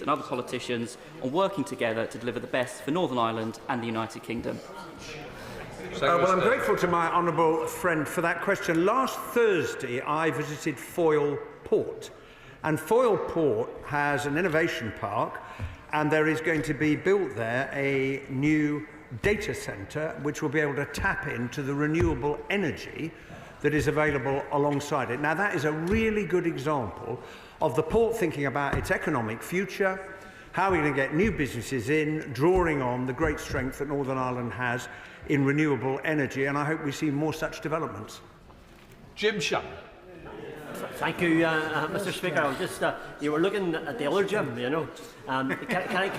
and other politicians on working together to deliver the best for Northern Ireland and the United Kingdom? Well, I'm grateful to my honourable friend for that question. Last Thursday, I visited Foyle Port, and Foyle Port has an innovation park, and there is going to be built there a new data centre which will be able to tap into the renewable energy that is available alongside it. Now, that is a really good example of the port thinking about its economic future, how we're going to get new businesses in, drawing on the great strength that Northern Ireland has in renewable energy, and I hope we see more such developments. Jim Shum. Thank you, Mr. Speaker. I was just, you were looking at the other Jim, you know. Can I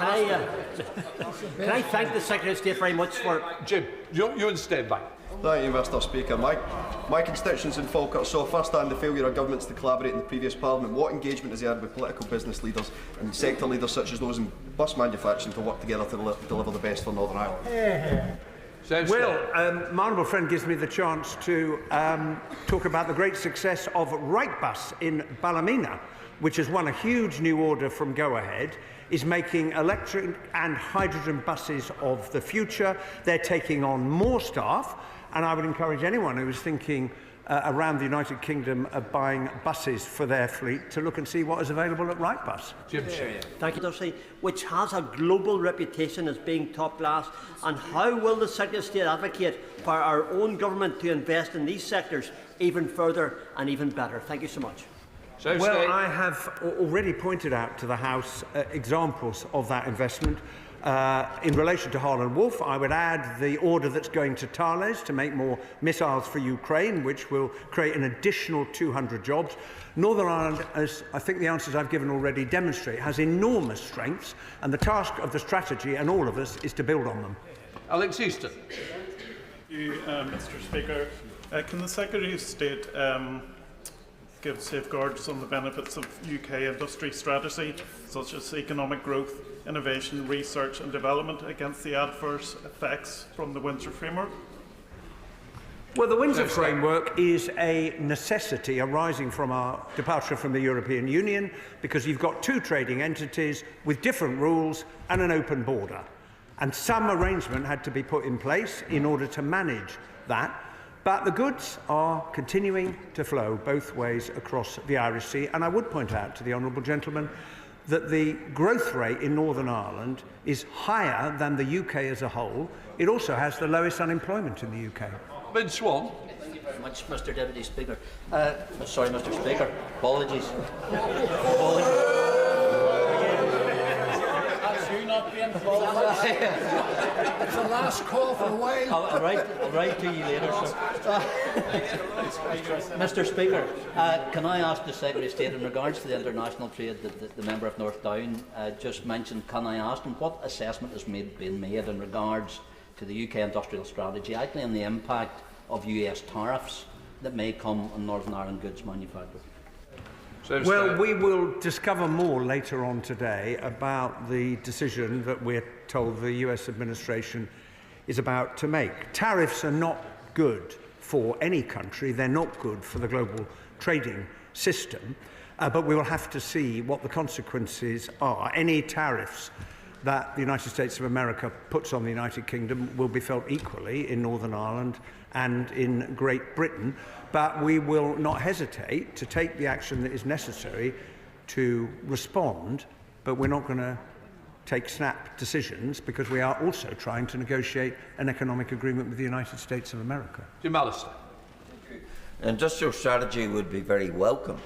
thank the Secretary of State very much for... Jim, you instead back. Thank you, Mr. Speaker. My constituents in Falkirk saw first-hand the failure of governments to collaborate in the previous Parliament. What engagement has he had with political business leaders and sector leaders such as those in bus manufacturing to work together to deliver the best for Northern Ireland? Well, my honourable friend gives me the chance to talk about the great success of Wrightbus in Ballymena, which has won a huge new order from Go Ahead, is making electric and hydrogen buses of the future. They're taking on more staff, and I would encourage anyone who is thinking around the United Kingdom of buying buses for their fleet to look and see what is available at Wrightbus. Thank you, Darcy, which has a global reputation as being top class. And how will the Secretary of State advocate for our own government to invest in these sectors even further and even better? Thank you so much. Well, I have already pointed out to the House examples of that investment. In relation to Harland Wolff, I would add the order that's going to Thales to make more missiles for Ukraine, which will create an additional 200 jobs. Northern Ireland, as I think the answers I've given already demonstrate, has enormous strengths, and the task of the strategy and all of us is to build on them. Alex Easton. Thank you, Mr. Speaker. Can the Secretary of State give safeguards on the benefits of UK industry strategy, such as economic growth, innovation, research and development, against the adverse effects from the Windsor Framework? Well, the Windsor Framework is a necessity arising from our departure from the European Union, because you've got two trading entities with different rules and an open border. And some arrangement had to be put in place in order to manage that. But the goods are continuing to flow both ways across the Irish Sea. And I would point out to the honourable gentleman that the growth rate in Northern Ireland is higher than the UK as a whole. It also has the lowest unemployment in the UK. Ben Swan. Thank you very much, Mr. Deputy Speaker. Sorry, Mr. Speaker. Apologies. That's you not being It's the last call for a while. I'll write to you later, sir. Mr. Speaker, can I ask the Secretary of State, in regards to the international trade that the member of North Down just mentioned, can I ask him what assessment has been made in regards to the UK industrial strategy, actually, and the impact of US tariffs that may come on Northern Ireland goods manufactured? Well, we will discover more later on today about the decision that we're told the US administration is about to make. Tariffs are not good for any country. They're not good for the global trading system. But we will have to see what the consequences are. Any tariffs that the United States of America puts on the United Kingdom will be felt equally in Northern Ireland and in Great Britain, but we will not hesitate to take the action that is necessary to respond, but we're not going to take snap decisions, because we are also trying to negotiate an economic agreement with the United States of America. Jim Allister. Industrial strategy would be very welcome,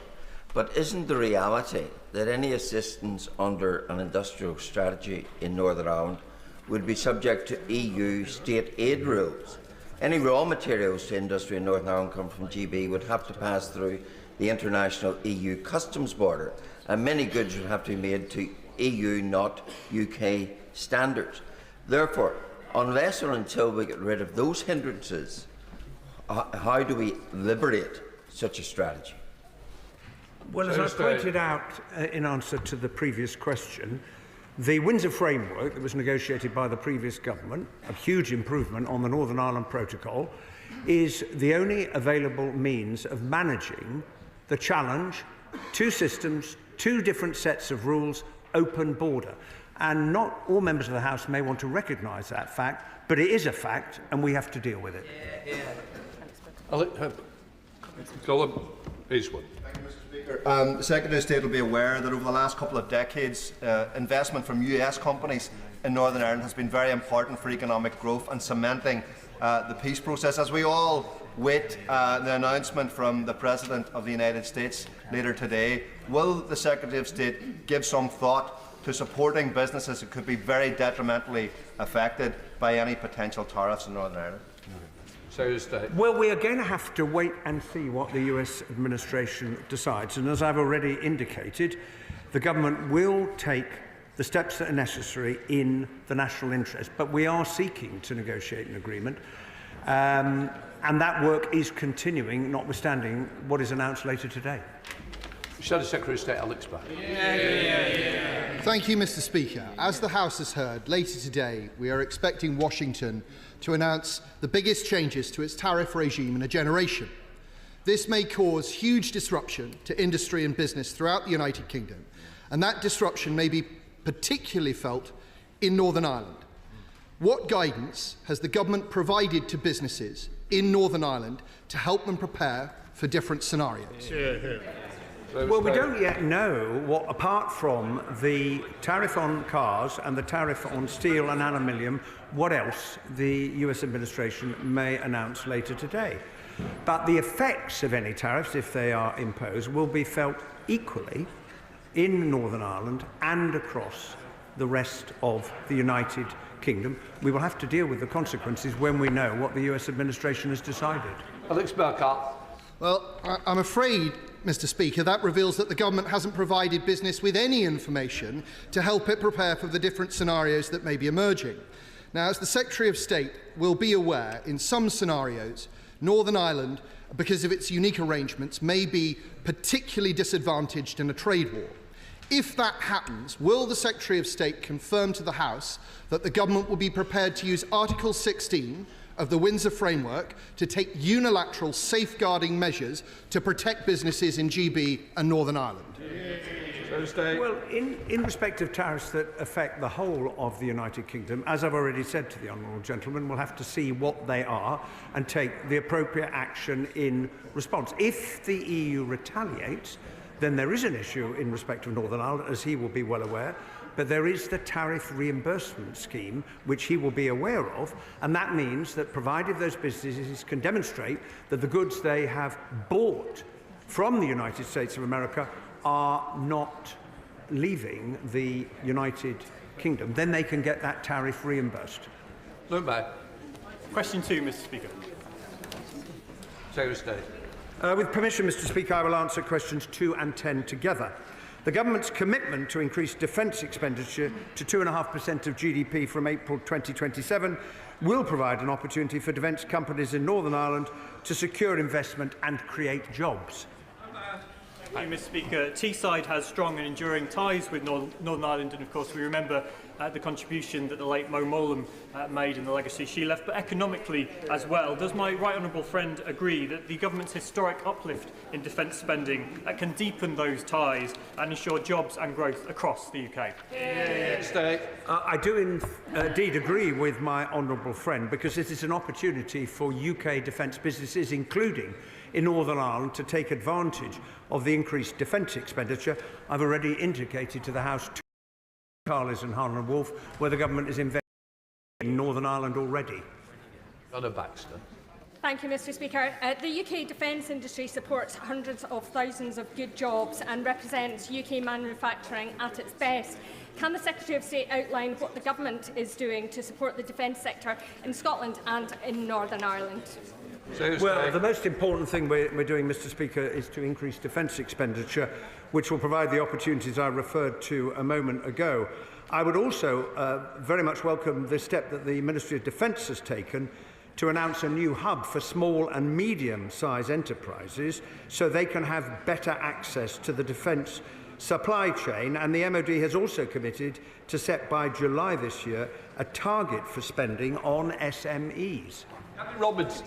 but isn't the reality that any assistance under an industrial strategy in Northern Ireland would be subject to EU state aid rules? Any raw materials to industry in Northern Ireland come from GB would have to pass through the international EU customs border, and many goods would have to be made to EU, not UK standards. Therefore, unless or until we get rid of those hindrances, how do we liberate such a strategy? Well, as I pointed out in answer to the previous question, the Windsor Framework that was negotiated by the previous government, a huge improvement on the Northern Ireland Protocol, is the only available means of managing the challenge: two systems, two different sets of rules, open border. And not all members of the House may want to recognise that fact, but it is a fact, and we have to deal with it. Colin Eastwood. The Secretary of State will be aware that over the last couple of decades, investment from US companies in Northern Ireland has been very important for economic growth and cementing the peace process. As we all wait the announcement from the President of the United States later today, will the Secretary of State give some thought to supporting businesses that could be very detrimentally affected by any potential tariffs in Northern Ireland? Well, we are going to have to wait and see what the US administration decides. And as I've already indicated, the government will take the steps that are necessary in the national interest. But we are seeking to negotiate an agreement. And that work is continuing, notwithstanding what is announced later today. Shadow Secretary of State Alex Barr. Thank you, Mr. Speaker. As the House has heard, later today we are expecting Washington to announce the biggest changes to its tariff regime in a generation. This may cause huge disruption to industry and business throughout the United Kingdom, and that disruption may be particularly felt in Northern Ireland. What guidance has the government provided to businesses in Northern Ireland to help them prepare for different scenarios? Well, we don't yet know what, apart from the tariff on cars and the tariff on steel and aluminium, what else the US administration may announce later today. But the effects of any tariffs, if they are imposed, will be felt equally in Northern Ireland and across the rest of the United Kingdom. We will have to deal with the consequences when we know what the US administration has decided. Alex Barr. Well, I'm afraid, Mr. Speaker, that reveals that the government hasn't provided business with any information to help it prepare for the different scenarios that may be emerging. Now, as the Secretary of State will be aware, in some scenarios, Northern Ireland, because of its unique arrangements, may be particularly disadvantaged in a trade war. If that happens, will the Secretary of State confirm to the House that the government will be prepared to use Article 16 of the Windsor Framework to take unilateral safeguarding measures to protect businesses in GB and Northern Ireland? Well, in respect of tariffs that affect the whole of the United Kingdom, as I've already said to the honourable gentleman, we'll have to see what they are and take the appropriate action in response. If the EU retaliates, then there is an issue in respect of Northern Ireland, as he will be well aware, but there is the tariff reimbursement scheme, which he will be aware of, and that means that provided those businesses can demonstrate that the goods they have bought from the United States of America are not leaving the United Kingdom, then they can get that tariff reimbursed. Look back. Question 2, Mr. Speaker. Secretary of State. With permission, Mr. Speaker, I will answer questions 2 and 10 together. The government's commitment to increase defence expenditure to 2.5% of GDP from April 2027 will provide an opportunity for defence companies in Northern Ireland to secure investment and create jobs. Thank you, Mr. Speaker. Teesside has strong and enduring ties with Northern Ireland, and of course we remember the contribution that the late Mo Mowlam made and the legacy she left, but economically as well. Does my right honourable friend agree that the government's historic uplift in defence spending can deepen those ties and ensure jobs and growth across the UK? I do indeed agree with my honourable friend, because it is an opportunity for UK defence businesses, including in Northern Ireland, to take advantage of the increased defence expenditure. I've already indicated to the House Carlis and Harlan and Wolff where the government is investing in Northern Ireland already. Donna Baxter. Thank you, Mr. Speaker. The UK defence industry supports hundreds of thousands of good jobs and represents UK manufacturing at its best. Can the Secretary of State outline what the government is doing to support the defence sector in Scotland and in Northern Ireland? Well, the most important thing we're doing, Mr. Speaker, is to increase defence expenditure, which will provide the opportunities I referred to a moment ago. I would also very much welcome the step that the Ministry of Defence has taken to announce a new hub for small and medium-sized enterprises so they can have better access to the defence supply chain, and the MOD has also committed to set by July this year a target for spending on SMEs. Robinson.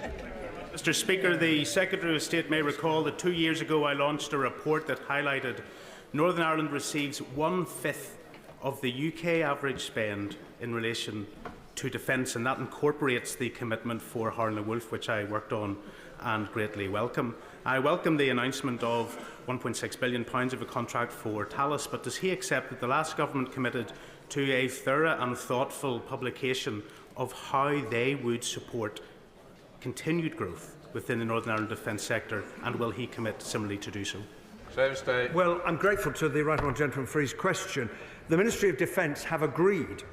Mr. Speaker, the Secretary of State may recall that 2 years ago I launched a report that highlighted Northern Ireland receives 1/5 of the UK average spend in relation to defence, and that incorporates the commitment for Harland Wolff, which I worked on and greatly welcome. I welcome the announcement of £1.6 billion of a contract for Talis, but does he accept that the last government committed to a thorough and thoughtful publication of how they would support continued growth within the Northern Ireland defence sector, and will he commit similarly to do so? Well, I'm grateful to the right honourable gentleman for his question. The Ministry of Defence have agreed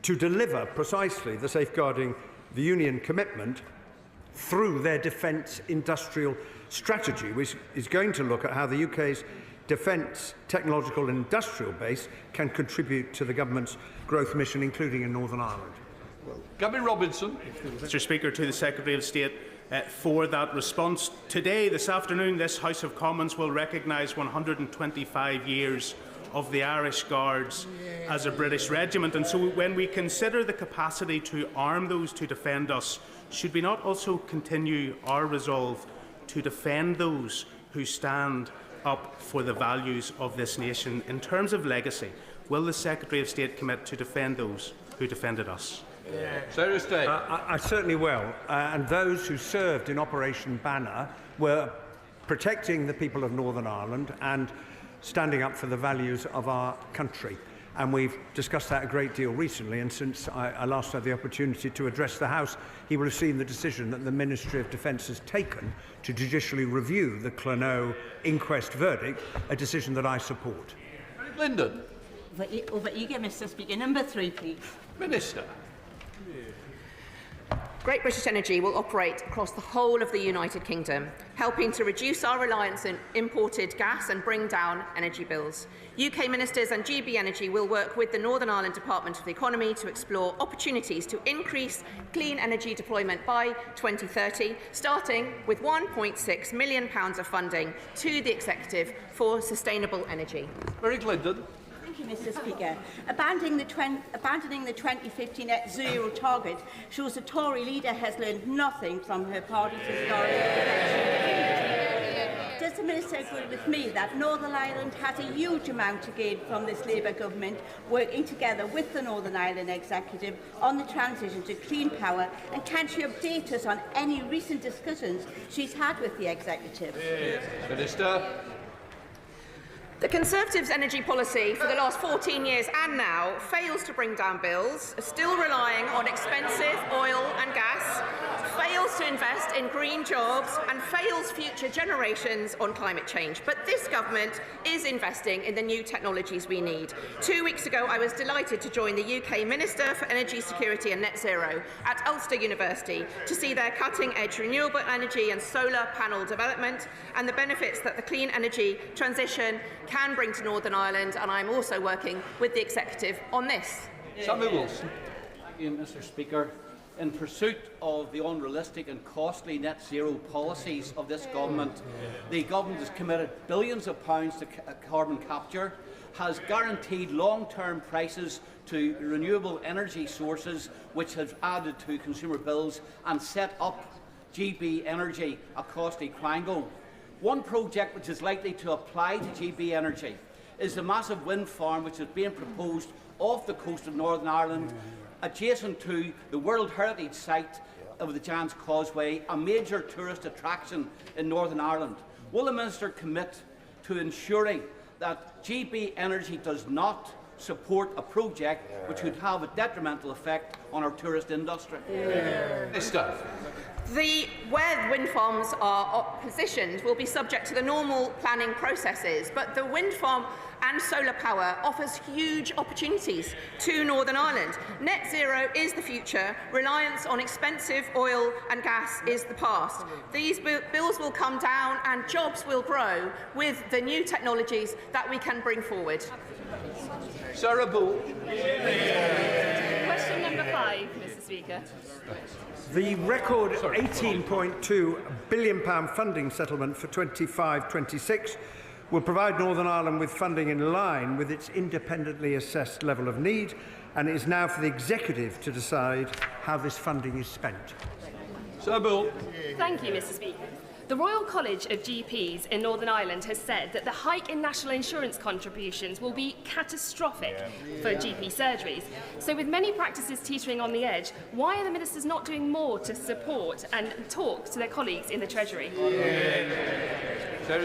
to deliver precisely the Safeguarding the Union commitment through their defence industrial strategy, which is going to look at how the UK's defence technological and industrial base can contribute to the government's growth mission, including in Northern Ireland. Gavin Robinson. Mr. Speaker, to the Secretary of State for that response. Today, this afternoon, this House of Commons will recognise 125 years of the Irish Guards as a British regiment, and so when we consider the capacity to arm those to defend us, should we not also continue our resolve to defend those who stand up for the values of this nation? In terms of legacy, will the Secretary of State commit to defend those who defended us? I certainly will, and those who served in Operation Banner were protecting the people of Northern Ireland and standing up for the values of our country. And we've discussed that a great deal recently, and since I last had the opportunity to address the House, he will have seen the decision that the Ministry of Defence has taken to judicially review the Clonaux inquest verdict, a decision that I support. Lyndon. Over eager, Mr. Speaker. Number 3, please. Minister. Great British Energy will operate across the whole of the United Kingdom, helping to reduce our reliance on imported gas and bring down energy bills. UK ministers and GB Energy will work with the Northern Ireland Department of the Economy to explore opportunities to increase clean energy deployment by 2030, starting with £1.6 million of funding to the Executive for sustainable energy. Lyndon. Thank you, Mr. Speaker. Abandoning the 2050 net zero target shows the Tory leader has learned nothing from her party's historic election. Does the Minister agree with me that Northern Ireland has a huge amount to gain from this Labour government working together with the Northern Ireland Executive on the transition to clean power, and can she update us on any recent discussions she's had with the Executive? Minister. The Conservatives' energy policy for the last 14 years and now fails to bring down bills, is still relying on expensive oil and gas, fails to invest in green jobs and fails future generations on climate change. But this government is investing in the new technologies we need. 2 weeks ago, I was delighted to join the UK Minister for Energy Security and Net Zero at Ulster University to see their cutting-edge renewable energy and solar panel development and the benefits that the clean energy transition can bring to Northern Ireland, and I'm also working with the Executive on this. Samuel Wilson. Thank you, Mr. Speaker. In pursuit of the unrealistic and costly net zero policies of this government, the government has committed billions of pounds to carbon capture, has guaranteed long-term prices to renewable energy sources, which has added to consumer bills, and set up GB Energy, a costly quango. One project which is likely to apply to GB Energy is the massive wind farm which is being proposed off the coast of Northern Ireland, adjacent to the World Heritage Site of the Giant's Causeway, a major tourist attraction in Northern Ireland. Will the Minister commit to ensuring that GB Energy does not support a project which would have a detrimental effect on our tourist industry? Minister. Where wind farms are positioned will be subject to the normal planning processes, but the wind farm and solar power offers huge opportunities to Northern Ireland. Net zero is the future, reliance on expensive oil and gas is the past. These bills will come down and jobs will grow with the new technologies that we can bring forward. Sarah Bull. Question number 5, Mr. Speaker. The record £18.2 billion funding settlement for 25-26 will provide Northern Ireland with funding in line with its independently assessed level of need, and it is now for the Executive to decide how this funding is spent. Sarah Bull. Thank you, Mr. Speaker. The Royal College of GPs in Northern Ireland has said that the hike in national insurance contributions will be catastrophic for GP surgeries. So with many practices teetering on the edge, why are the ministers not doing more to support and talk to their colleagues in the Treasury?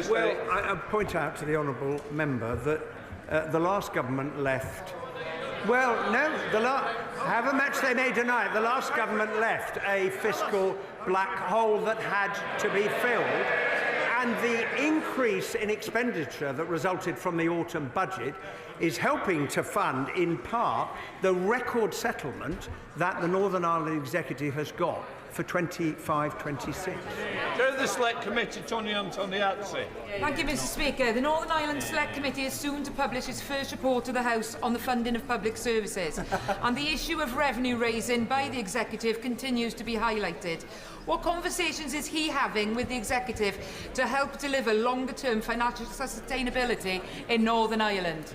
Well, I point out to the honourable member that the last government left. Well, no, however much they may deny it, the last government left a fiscal black hole that had to be filled, and the increase in expenditure that resulted from the autumn budget is helping to fund, in part, the record settlement that the Northern Ireland Executive has got for 25-26. Chair of the Select Committee, Tony Antoniazzi. Thank you, Mr. Speaker. The Northern Ireland Select Committee is soon to publish its first report to the House on the funding of public services, and the issue of revenue raising by the Executive continues to be highlighted. What conversations is he having with the Executive to help deliver longer-term financial sustainability in Northern Ireland?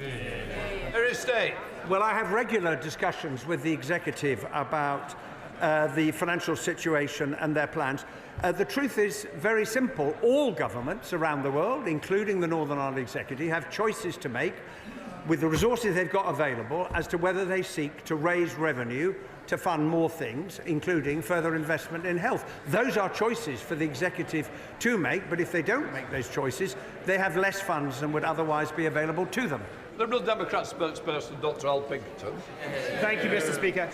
Well, I have regular discussions with the Executive about the financial situation and their plans. The truth is very simple. All governments around the world, including the Northern Ireland Executive, have choices to make with the resources they've got available as to whether they seek to raise revenue to fund more things, including further investment in health. Those are choices for the Executive to make, but if they don't make those choices, they have less funds than would otherwise be available to them. Liberal Democrat spokesperson, Dr Al Pinkerton. Thank you, Mr. Speaker.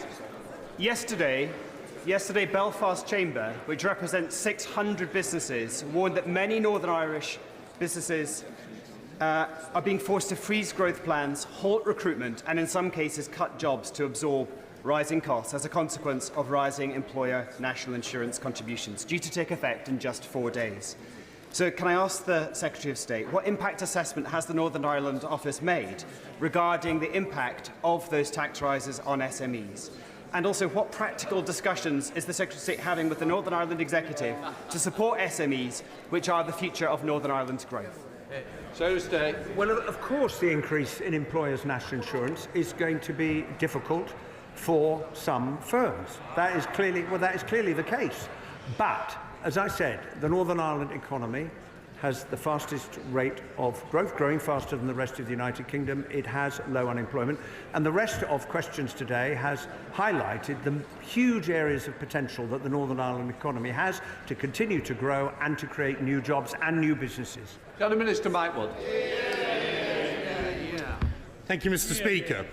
Yesterday, Belfast Chamber, which represents 600 businesses, warned that many Northern Irish businesses are being forced to freeze growth plans, halt recruitment, and in some cases cut jobs to absorb rising costs as a consequence of rising employer national insurance contributions, due to take effect in just 4 days. So can I ask the Secretary of State, what impact assessment has the Northern Ireland office made regarding the impact of those tax rises on SMEs? And also, what practical discussions is the Secretary of State having with the Northern Ireland Executive to support SMEs, which are the future of Northern Ireland's growth? Well, of course, the increase in employers' national insurance is going to be difficult for some firms. That is clearly the case. But, as I said, the Northern Ireland economy has the fastest rate of growth, growing faster than the rest of the United Kingdom. It has low unemployment. And the rest of questions today has highlighted the huge areas of potential that the Northern Ireland economy has to continue to grow and to create new jobs and new businesses. Minister Mike Wood. Thank you, Mr. Speaker.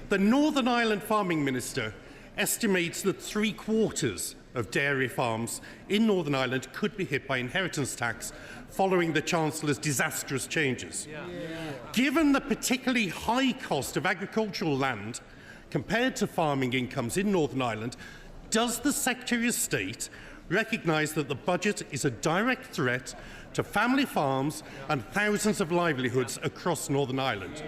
The Northern Ireland Farming Minister estimates that 3/4 of dairy farms in Northern Ireland could be hit by inheritance tax following the Chancellor's disastrous changes. Given the particularly high cost of agricultural land compared to farming incomes in Northern Ireland, does the Secretary of State recognise that the budget is a direct threat to family farms and thousands of livelihoods across Northern Ireland?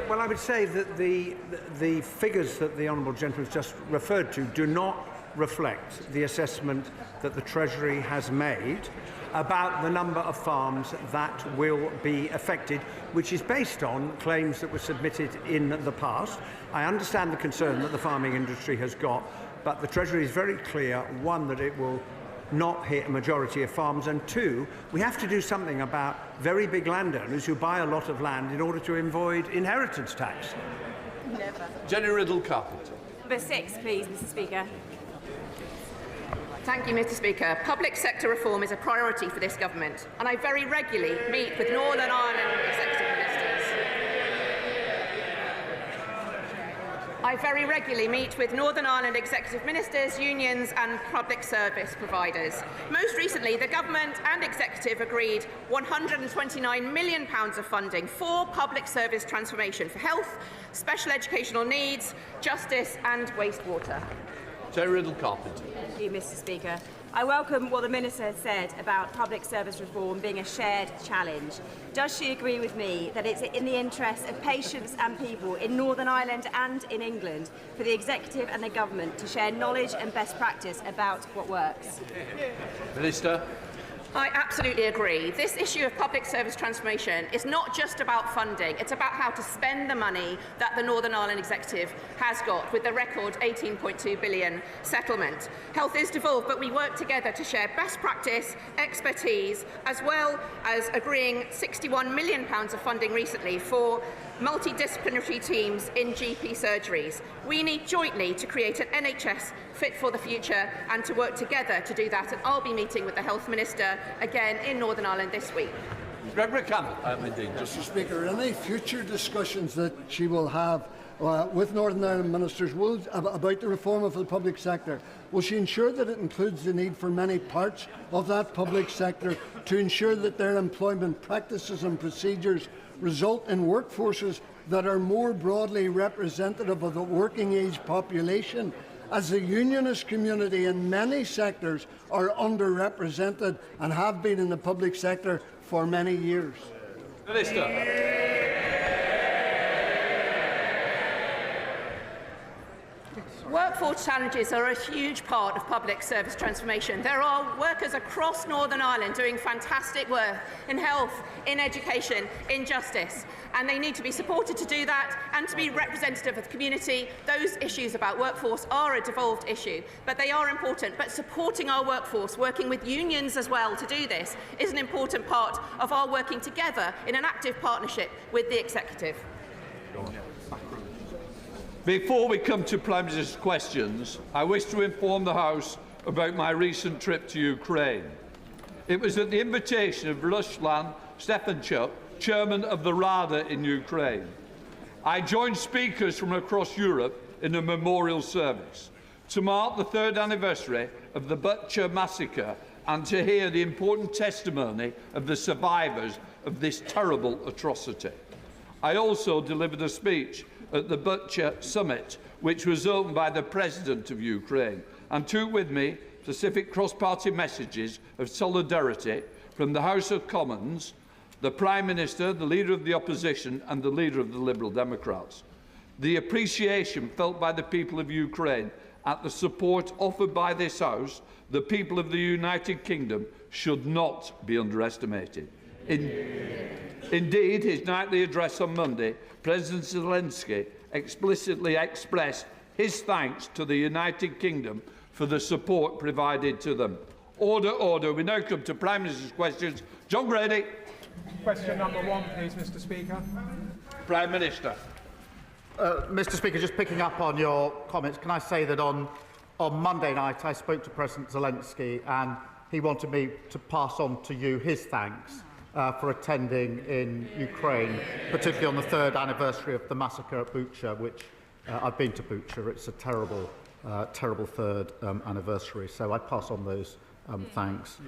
Well, I would say that the figures that the honourable gentleman just referred to do not reflect the assessment that the Treasury has made about the number of farms that will be affected, which is based on claims that were submitted in the past. I understand the concern that the farming industry has got, but the Treasury is very clear, one, that it will not hit a majority of farms, and two, we have to do something about very big landowners who buy a lot of land in order to avoid inheritance tax. Never. Jenny Riddle-Carpenter. Number 6, please, Mr. Speaker. Thank you, Mr. Speaker. Public sector reform is a priority for this government, and I very regularly meet with Northern Ireland executive ministers. I very regularly meet with Northern Ireland executive ministers, unions and public service providers. Most recently, the government and executive agreed £129 million of funding for public service transformation for health, special educational needs, justice and wastewater. Jerry Riddle-Carpenter. Thank you, Mr. Speaker. I welcome what the Minister has said about public service reform being a shared challenge. Does she agree with me that it's in the interest of patients and people in Northern Ireland and in England for the Executive and the Government to share knowledge and best practice about what works? Minister. I absolutely agree. This issue of public service transformation is not just about funding, it's about how to spend the money that the Northern Ireland Executive has got with the record £18.2 billion settlement. Health is devolved, but we work together to share best practice, expertise, as well as agreeing £61 million of funding recently for multidisciplinary teams in GP surgeries. We need jointly to create an NHS fit for the future and to work together to do that. And I'll be meeting with the Health Minister again in Northern Ireland this week. Gregory Campbell. Indeed. Mr. Speaker, any future discussions that she will have with Northern Ireland ministers about the reform of the public sector, will she ensure that it includes the need for many parts of that public sector to ensure that their employment practices and procedures result in workforces that are more broadly representative of the working age population, as the unionist community in many sectors are underrepresented and have been in the public sector for many years? Minister. Workforce challenges are a huge part of public service transformation. There are workers across Northern Ireland doing fantastic work in health, in education, in justice, and they need to be supported to do that and to be representative of the community. Those issues about workforce are a devolved issue, but they are important. But supporting our workforce, working with unions as well to do this, is an important part of our working together in an active partnership with the Executive. Before we come to Prime Minister's questions, I wish to inform the House about my recent trip to Ukraine. It was at the invitation of Ruslan Stefanchuk, chairman of the Rada in Ukraine. I joined speakers from across Europe in a memorial service to mark the 3rd anniversary of the Bucha massacre and to hear the important testimony of the survivors of this terrible atrocity. I also delivered a speech at the Bucha summit, which was opened by the President of Ukraine, and took with me specific cross-party messages of solidarity from the House of Commons, the Prime Minister, the Leader of the Opposition and the Leader of the Liberal Democrats. The appreciation felt by the people of Ukraine at the support offered by this House, the people of the United Kingdom, should not be underestimated. Indeed, his nightly address on Monday, President Zelensky explicitly expressed his thanks to the United Kingdom for the support provided to them. Order, order. We now come to Prime Minister's questions. John Grady. Question number 1, please, Mr. Speaker. Prime Minister. Mr. Speaker, just picking up on your comments, can I say that on Monday night I spoke to President Zelensky and he wanted me to pass on to you his thanks for attending in Ukraine, particularly on the 3rd anniversary of the massacre at Bucha, which I've been to Bucha. It's a terrible, terrible 3rd anniversary, so I pass on those thanks.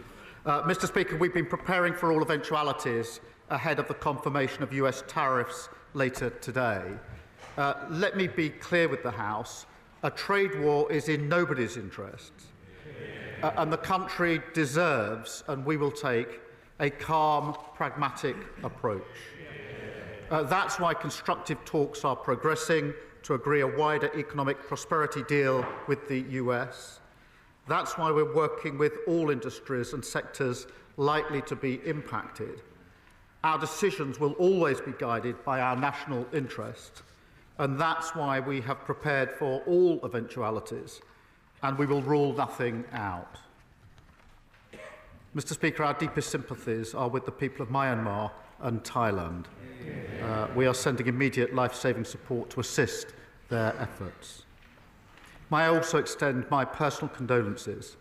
Mr. Speaker, we've been preparing for all eventualities ahead of the confirmation of US tariffs later today. Let me be clear with the House. A trade war is in nobody's interests, and the country deserves, and we will take, a calm, pragmatic approach. That's why constructive talks are progressing to agree a wider economic prosperity deal with the US. That's why we're working with all industries and sectors likely to be impacted. Our decisions will always be guided by our national interest, and that's why we have prepared for all eventualities, and we will rule nothing out. Mr. Speaker, our deepest sympathies are with the people of Myanmar and Thailand. We are sending immediate life-saving support to assist their efforts. May I also extend my personal condolences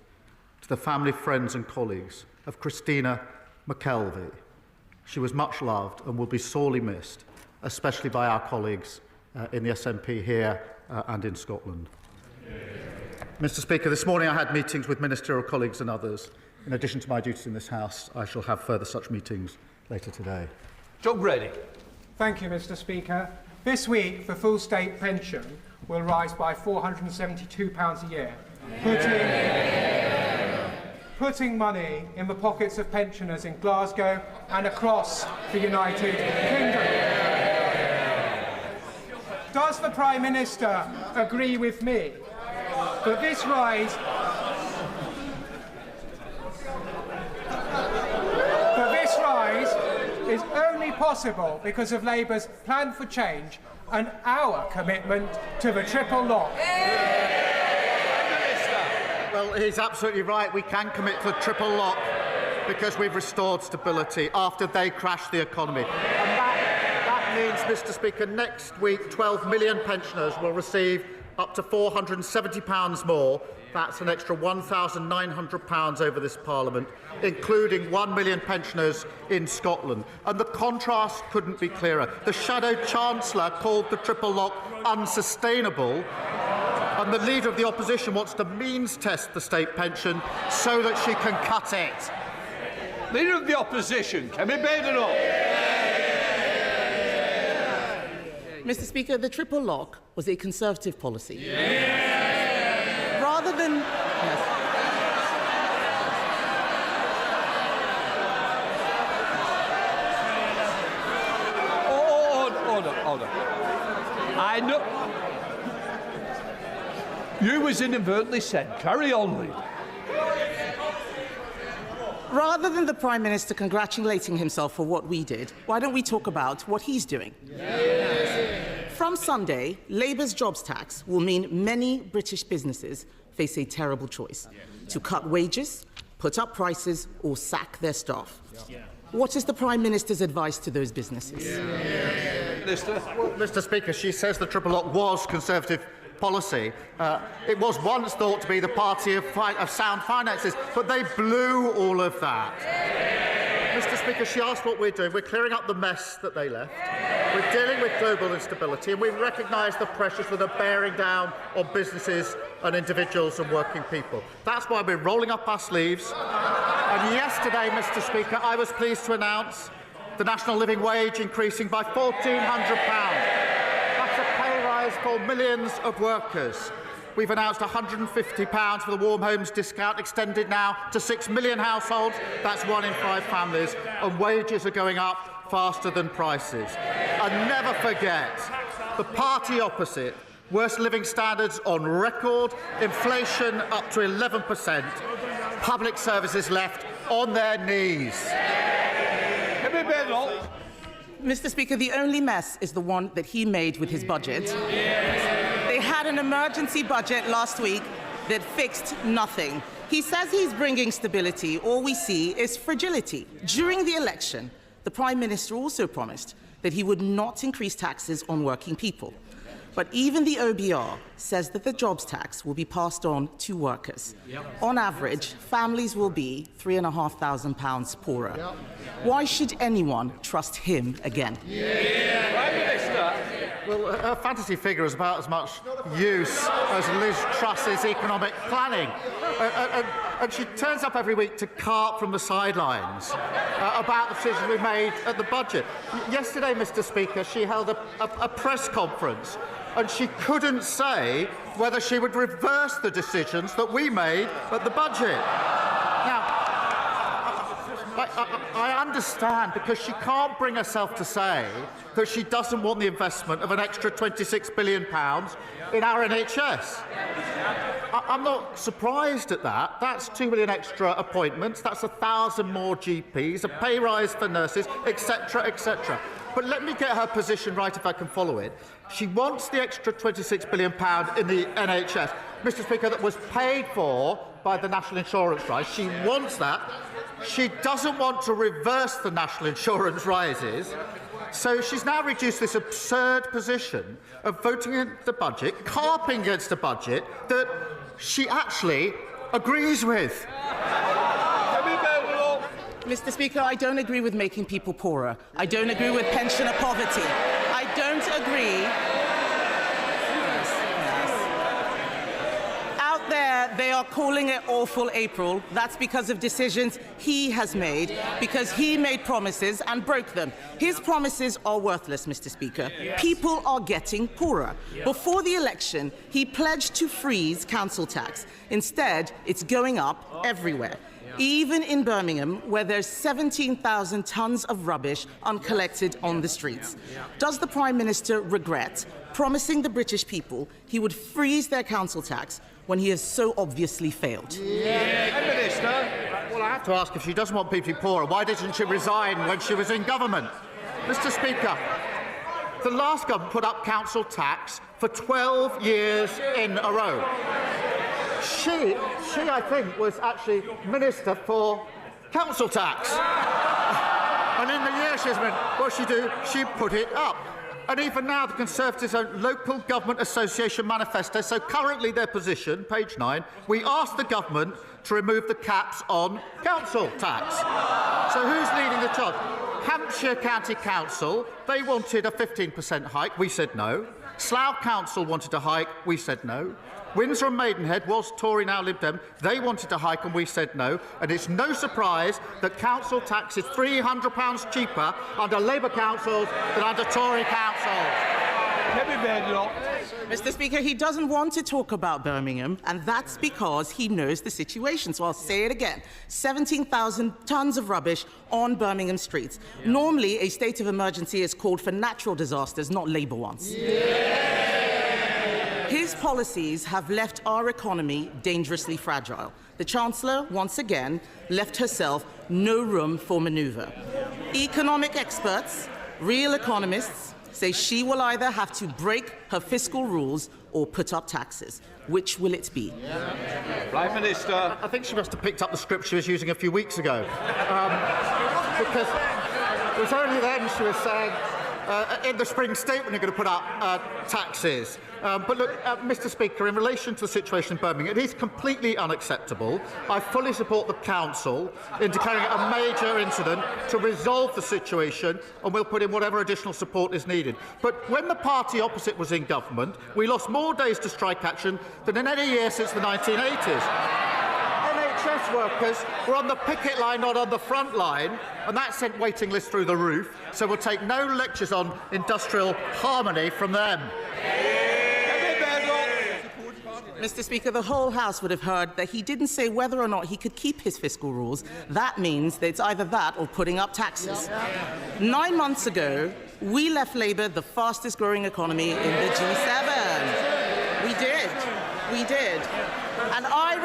to the family, friends and colleagues of Christina McKelvey. She was much loved and will be sorely missed, especially by our colleagues in the SNP here and in Scotland. Mr. Speaker, this morning I had meetings with ministerial colleagues and others. In addition to my duties in this House, I shall have further such meetings later today. John Grady. Thank you, Mr. Speaker. This week, the full state pension will rise by £472 a year, putting money in the pockets of pensioners in Glasgow and across the United Kingdom. Does the Prime Minister agree with me that this rise possible because of Labour's plan for change and our commitment to the triple lock. Well, he's absolutely right. We can commit to the triple lock because we've restored stability after they crashed the economy. And that means, Mr Speaker, next week 12 million pensioners will receive up to £470 more. That's an extra £1,900 over this Parliament, including 1 million pensioners in Scotland. And the contrast couldn't be clearer. The Shadow Chancellor called the triple lock unsustainable, and the Leader of the Opposition wants to means test the state pension so that she can cut it. Leader of the Opposition, Kemi Badenoch. Mr Speaker, the triple lock was a Conservative policy. Rather than... Order. I know... You was inadvertently said. Carry on, Leader. Rather than the Prime Minister congratulating himself for what we did, why don't we talk about what he's doing? From Sunday, Labour's jobs tax will mean many British businesses face a terrible choice: to cut wages, put up prices, or sack their staff. What is the Prime Minister's advice to those businesses? Well, Mr Speaker, she says the triple lock was Conservative policy. It was once thought to be the party of sound finances, but they blew all of that. Mr Speaker, she asked what we're doing. We're clearing up the mess that they left. We're dealing with global instability, and we recognise the pressures that are bearing down on businesses and individuals and working people. That's why we're rolling up our sleeves. And yesterday, Mr Speaker, I was pleased to announce the national living wage increasing by £1,400. For millions of workers. We've announced £150 for the Warm Homes discount, extended now to 6 million households. That's 1 in 5 families. And wages are going up faster than prices. And never forget, the party opposite, worst living standards on record, inflation up to 11%, public services left on their knees. Mr Speaker, the only mess is the one that he made with his budget. They had an emergency budget last week that fixed nothing. He says he's bringing stability. All we see is fragility. During the election, the Prime Minister also promised that he would not increase taxes on working people. But even the OBR says that the jobs tax will be passed on to workers. On average, families will be £3,500 poorer. Why should anyone trust him again? Prime Minister. Well, her fantasy figure is about as much use as Liz Truss's economic planning. And she turns up every week to carp from the sidelines about the decisions we made at the budget. Yesterday, Mr Speaker, she held a press conference, and she couldn't say whether she would reverse the decisions that we made at the budget. Now, I understand, because she can't bring herself to say that she doesn't want the investment of an extra £26 billion in our NHS. I'm not surprised at that. That's 2 million extra appointments, that's 1,000 more GPs, a pay rise for nurses, etc., etc. But let me get her position right if I can follow it. She wants the extra £26 billion in the NHS, Mr Speaker, that was paid for by the national insurance rise. She wants that. She doesn't want to reverse the national insurance rises. So she's now reduced this absurd position of voting in the budget, carping against a budget that she actually agrees with. Mr Speaker, I don't agree with making people poorer. I don't agree with pensioner poverty. I don't agree... Out there, they are calling it awful April. That's because of decisions he has made, because he made promises and broke them. His promises are worthless, Mr Speaker. People are getting poorer. Before the election, he pledged to freeze council tax. Instead, it's going up everywhere. Even in Birmingham, where there's 17,000 tonnes of rubbish uncollected on the streets. Does the Prime Minister regret promising the British people he would freeze their council tax when he has so obviously failed? Minister. Well, I have to ask, if she doesn't want people poorer, why didn't she resign when she was in government? Mr. Speaker, the last government put up council tax for 12 years in a row. She, I think, was actually Minister for Council Tax. And in the year she's been, what she do? She put it up. And even now, the Conservatives' own Local Government Association manifesto, so currently their position, page 9, we asked the government to remove the caps on council tax. So who's leading the charge? Hampshire County Council, they wanted a 15% hike, we said no. Slough Council wanted a hike, we said no. Windsor and Maidenhead was Tory, now Lib Dem. They wanted to hike and we said no. And it's no surprise that council tax is £300 cheaper under Labour councils than under Tory councils. Kemi Badenoch. Mr. Speaker, he doesn't want to talk about Birmingham, and that's because he knows the situation. So I'll say it again. 17,000 tonnes of rubbish on Birmingham streets. Yeah. Normally, a state of emergency is called for natural disasters, not Labour ones. Yeah. His policies have left our economy dangerously fragile. The Chancellor, once again, left herself no room for manoeuvre. Economic experts, real economists, say she will either have to break her fiscal rules or put up taxes. Which will it be? Prime Minister. I think she must have picked up the script she was using a few weeks ago. Because it was only then she was saying, in the spring statement, you're going to put up taxes. But look, Mr. Speaker, in relation to the situation in Birmingham, it is completely unacceptable. I fully support the Council in declaring it a major incident to resolve the situation, and we'll put in whatever additional support is needed. But when the party opposite was in government, we lost more days to strike action than in any year since the 1980s. NHS workers were on the picket line, not on the front line, and that sent waiting lists through the roof, so we'll take no lectures on industrial harmony from them. Mr. Speaker, the whole House would have heard that he didn't say whether or not he could keep his fiscal rules. That means that it's either that or putting up taxes. 9 months ago, we left Labour the fastest growing economy in the G7. We did. And I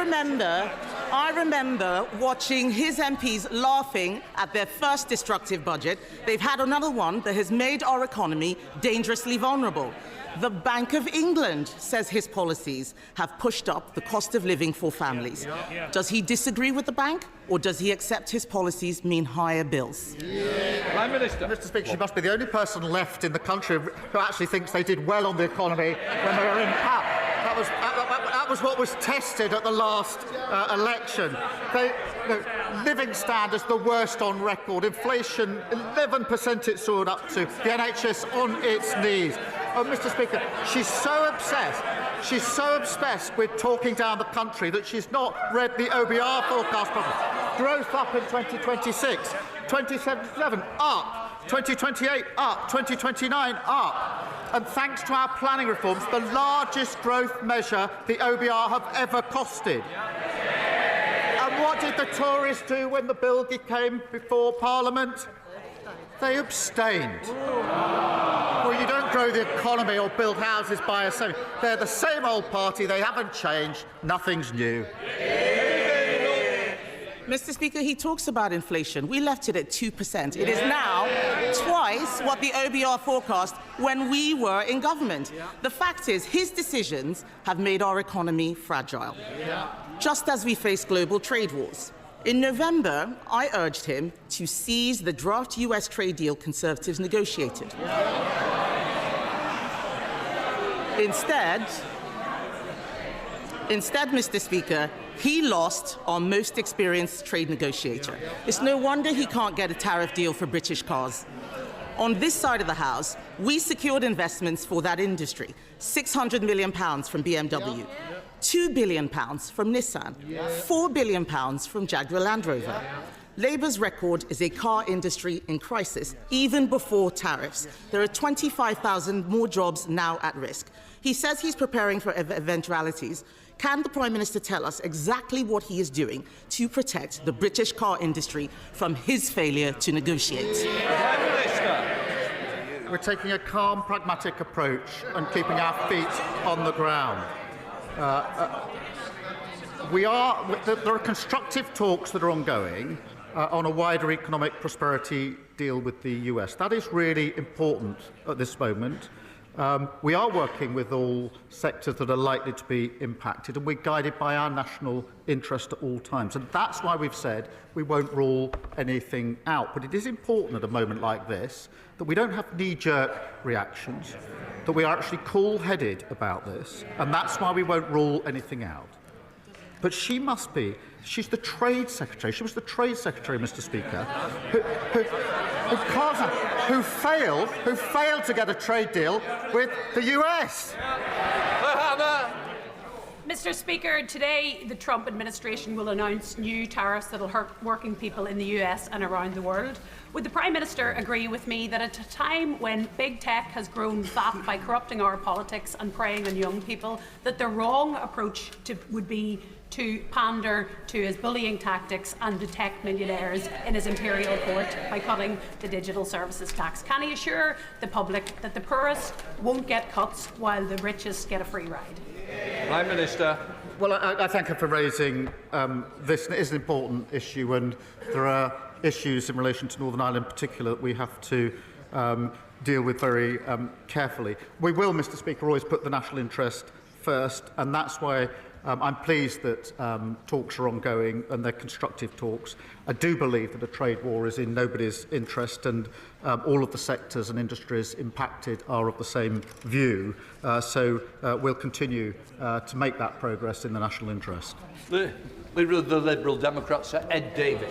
remember watching his MPs laughing at their first destructive budget. They've had another one that has made our economy dangerously vulnerable. The Bank of England says his policies have pushed up the cost of living for families. Does he disagree with the bank, or does he accept his policies mean higher bills? Prime Minister. Mr. Speaker, she must be the only person left in the country who actually thinks they did well on the economy when they were in power. That was what was tested at the last election. Living standards the worst on record. Inflation, 11% it soared up to. The NHS on its knees. Oh, Mr. Speaker, she's so obsessed with talking down the country that she's not read the OBR forecast properly. Growth up in 2026, 2077 up, 2028 up, 2029 up. And thanks to our planning reforms, the largest growth measure the OBR have ever costed. And what did the Tories do when the bill came before Parliament? They abstained. Well, you don't grow the economy or build houses by yourself. They're the same old party. They haven't changed. Nothing's new. Mr. Speaker, he talks about inflation. We left it at 2%. It is now twice what the OBR forecast when we were in government. The fact is, his decisions have made our economy fragile, just as we face global trade wars. In November, I urged him to seize the draft US trade deal Conservatives negotiated. Instead, Mr. Speaker, he lost our most experienced trade negotiator. It's no wonder he can't get a tariff deal for British cars. On this side of the House, we secured investments for that industry, £600 million from BMW, £2 billion from Nissan, £4 billion from Jaguar Land Rover. Labour's record is a car industry in crisis, even before tariffs. There are 25,000 more jobs now at risk. He says he's preparing for eventualities. Can the Prime Minister tell us exactly what he is doing to protect the British car industry from his failure to negotiate? We're taking a calm, pragmatic approach and keeping our feet on the ground. There are constructive talks that are ongoing. on a wider economic prosperity deal with the US. That is really important at this moment. We are working with all sectors that are likely to be impacted, and we're guided by our national interest at all times. And that's why we've said we won't rule anything out. But it is important at a moment like this that we don't have knee-jerk reactions, that we are actually cool-headed about this, and that's why we won't rule anything out. But she must be. She's the Trade Secretary. She was the Trade Secretary, Mr. Speaker, who failed to get a trade deal with the US. Mr. Speaker, today the Trump administration will announce new tariffs that will hurt working people in the US and around the world. Would the Prime Minister agree with me that at a time when big tech has grown fat by corrupting our politics and preying on young people, that the wrong approach would be to pander to his bullying tactics and to tech millionaires in his imperial court by cutting the digital services tax? Can he assure the public that the poorest won't get cuts while the richest get a free ride? Prime Minister. Well, I thank her for raising this. It is an important issue, and there are issues in relation to Northern Ireland in particular that we have to deal with very carefully. We will, Mr. Speaker, always put the national interest first, and that's why I'm pleased that talks are ongoing and they're constructive talks. I do believe that a trade war is in nobody's interest, and all of the sectors and industries impacted are of the same view. So we'll continue to make that progress in the national interest. The Leader of the Liberal Democrats, Sir Ed Davey.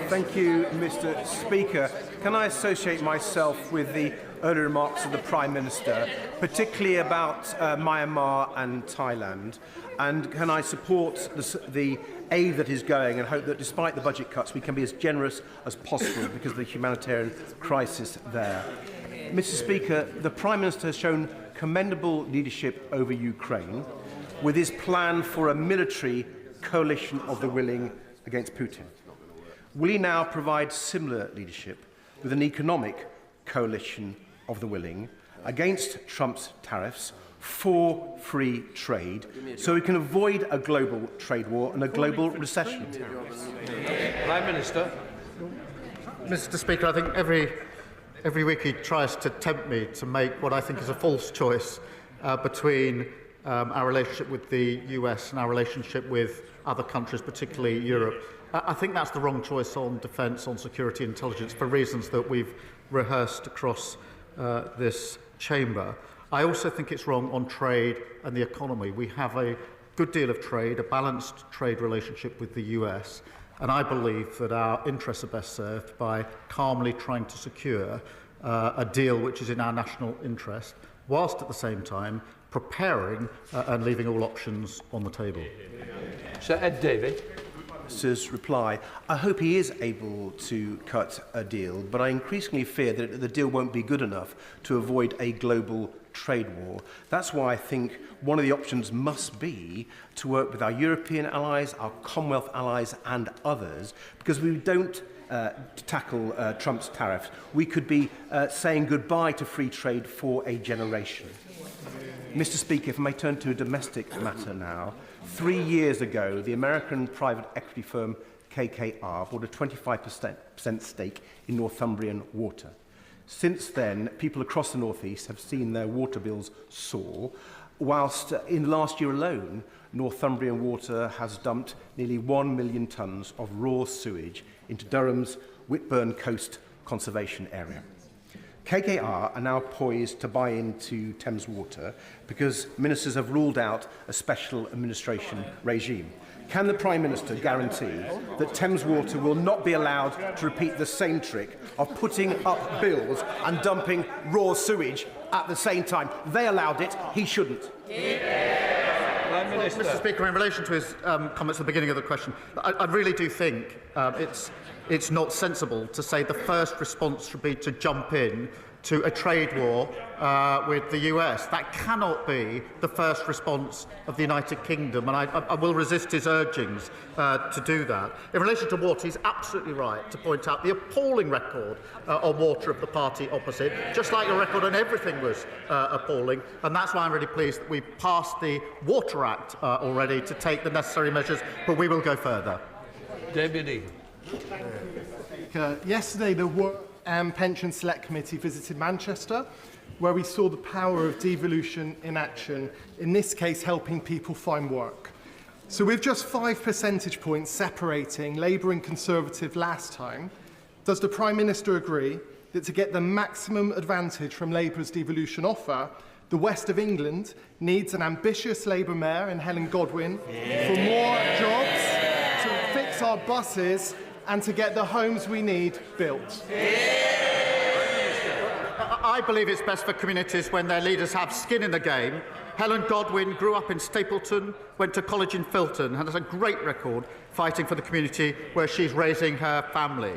Thank you, Mr. Speaker. Can I associate myself with the earlier remarks of the Prime Minister, particularly about Myanmar and Thailand? And can I support the aid that is going and hope that despite the budget cuts we can be as generous as possible because of the humanitarian crisis there? Mr. Speaker, the Prime Minister has shown commendable leadership over Ukraine with his plan for a military coalition of the willing against Putin. Will he now provide similar leadership with an economic coalition of the willing against Trump's tariffs for free trade so we can avoid a global trade war and a global recession? Prime Minister. Mr. Speaker, I think every week he tries to tempt me to make what I think is a false choice between our relationship with the US and our relationship with other countries, particularly Europe. I think that's the wrong choice on defence, on security and intelligence, for reasons that we've rehearsed across this chamber. I also think it's wrong on trade and the economy. We have a good deal of trade, a balanced trade relationship with the US, and I believe that our interests are best served by calmly trying to secure a deal which is in our national interest, whilst at the same time preparing and leaving all options on the table. Sir Ed Davey. Minister's reply. I hope he is able to cut a deal, but I increasingly fear that the deal won't be good enough to avoid a global trade war. That's why I think one of the options must be to work with our European allies, our Commonwealth allies and others, because if we don't tackle Trump's tariffs, we could be saying goodbye to free trade for a generation. Mr. Speaker, if I may turn to a domestic matter now. 3 years ago, the American private equity firm KKR bought a 25% stake in Northumbrian Water. Since then, people across the North East have seen their water bills soar, whilst in last year alone, Northumbrian Water has dumped nearly 1 million tonnes of raw sewage into Durham's Whitburn Coast Conservation Area. KKR are now poised to buy into Thames Water because ministers have ruled out a special administration regime. Can the Prime Minister guarantee that Thames Water will not be allowed to repeat the same trick of putting up bills and dumping raw sewage at the same time? They allowed it, he shouldn't. Mr. Speaker, in relation to his comments at the beginning of the question, I really do think it's not sensible to say the first response should be to jump in to a trade war with the US. That cannot be the first response of the United Kingdom, and I will resist his urgings to do that. In relation to water, he's absolutely right to point out the appalling record on water of the party opposite, just like your record on everything was appalling, and that's why I'm really pleased that we passed the Water Act already to take the necessary measures, but we will go further. Deputy. Yesterday, the Work and Pension Select Committee visited Manchester, where we saw the power of devolution in action, in this case helping people find work. So with just 5 percentage points separating Labour and Conservative last time, does the Prime Minister agree that to get the maximum advantage from Labour's devolution offer, the West of England needs an ambitious Labour mayor in Helen Godwin for more jobs, to fix our buses and to get the homes we need built? I believe it's best for communities when their leaders have skin in the game. Helen Godwin grew up in Stapleton, went to college in Filton, and has a great record fighting for the community where she's raising her family.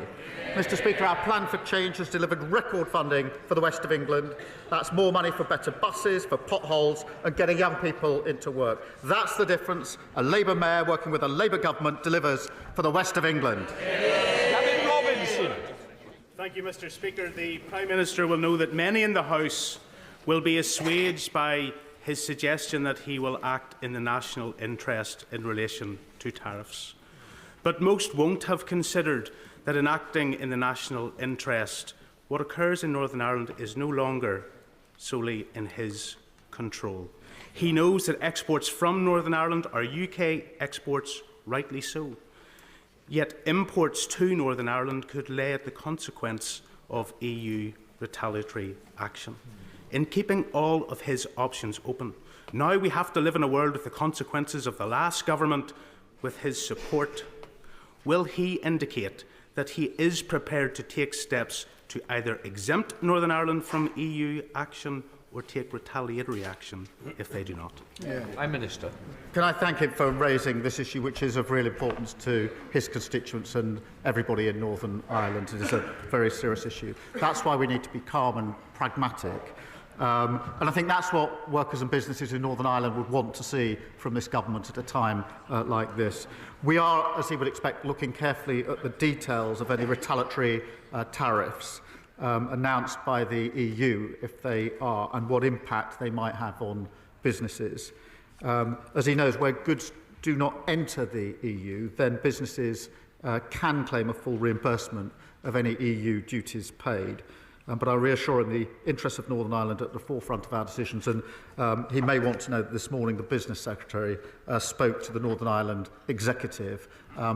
Mr. Speaker, our plan for change has delivered record funding for the West of England. That's more money for better buses, for potholes, and getting young people into work. That's the difference a Labour mayor working with a Labour government delivers for the West of England. Kemi Badenoch. Thank you, Mr. Speaker. The Prime Minister will know that many in the House will be assuaged by his suggestion that he will act in the national interest in relation to tariffs. But most won't have considered that in acting in the national interest, what occurs in Northern Ireland is no longer solely in his control. He knows that exports from Northern Ireland are UK exports, rightly so. Yet imports to Northern Ireland could lay at the consequence of EU retaliatory action. In keeping all of his options open, now we have to live in a world with the consequences of the last government with his support. Will he indicate that he is prepared to take steps to either exempt Northern Ireland from EU action or take retaliatory action if they do not? Prime Minister. Can I thank him for raising this issue, which is of real importance to his constituents and everybody in Northern Ireland? It is a very serious issue. That's why we need to be calm and pragmatic. And I think that's what workers and businesses in Northern Ireland would want to see from this government at a time like this. We are, as he would expect, looking carefully at the details of any retaliatory tariffs announced by the EU, if they are, and what impact they might have on businesses. As he knows, where goods do not enter the EU, then businesses can claim a full reimbursement of any EU duties paid. But I reassure in the interests of Northern Ireland at the forefront of our decisions, and he may want to know that this morning the Business Secretary spoke to the Northern Ireland Executive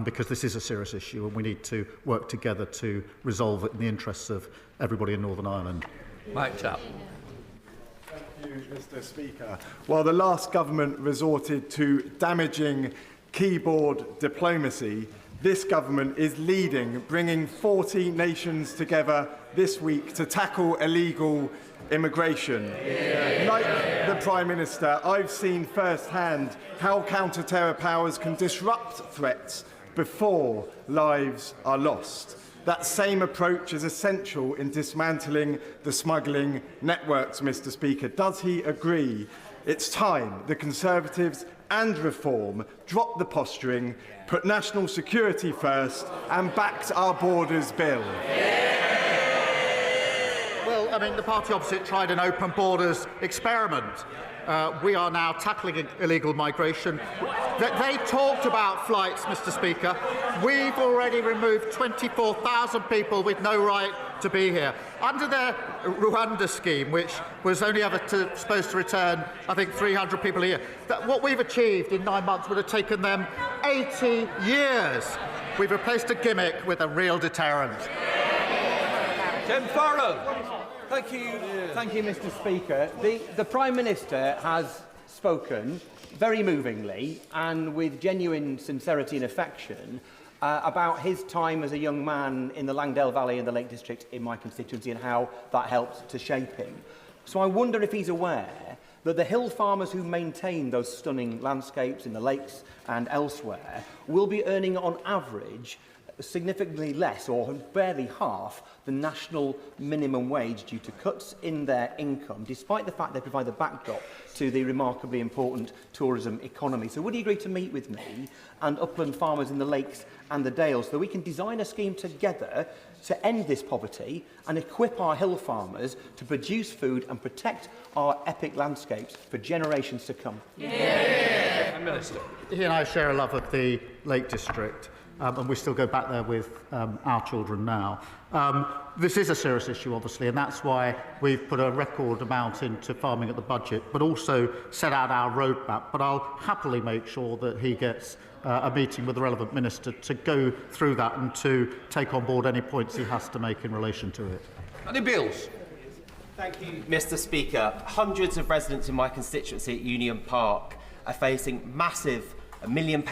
because this is a serious issue and we need to work together to resolve it in the interests of everybody in Northern Ireland. Mike Tapp. Thank you, Mr. Speaker. While the last government resorted to damaging keyboard diplomacy, this government is leading, bringing 40 nations together this week to tackle illegal immigration. Like the Prime Minister, I've seen firsthand how counter-terror powers can disrupt threats before lives are lost. That same approach is essential in dismantling the smuggling networks, Mr. Speaker. Does he agree? It's time the Conservatives and Reform dropped the posturing, put national security first and backed our borders bill. Well, I mean, the party opposite tried an open borders experiment. We are now tackling illegal migration. They talked about flights, Mr. Speaker. We've already removed 24,000 people with no right to be here. Under the Rwanda scheme, which was only ever supposed to return, I think, 300 people a year, what we've achieved in 9 months would have taken them 80 years. We've replaced a gimmick with a real deterrent. Tim Farrell. Thank you, Mr. Speaker. The Prime Minister has spoken very movingly and with genuine sincerity and affection about his time as a young man in the Langdale Valley and the Lake District in my constituency and how that helped to shape him. So I wonder if he's aware that the hill farmers who maintain those stunning landscapes in the lakes and elsewhere will be earning on average significantly less or barely half the national minimum wage due to cuts in their income, despite the fact they provide the backdrop to the remarkably important tourism economy. So would you agree to meet with me and upland farmers in the lakes and the dales so that we can design a scheme together to end this poverty and equip our hill farmers to produce food and protect our epic landscapes for generations to come? Yeah. Minister. He and I share a love of the Lake District. and we still go back there with our children now. This is a serious issue, obviously, and that's why we've put a record amount into farming at the budget, but also set out our roadmap. But I'll happily make sure that he gets a meeting with the relevant minister to go through that and to take on board any points he has to make in relation to it. Any bills? Thank you, Mr. Speaker. Hundreds of residents in my constituency at Union Park are facing massive £1 million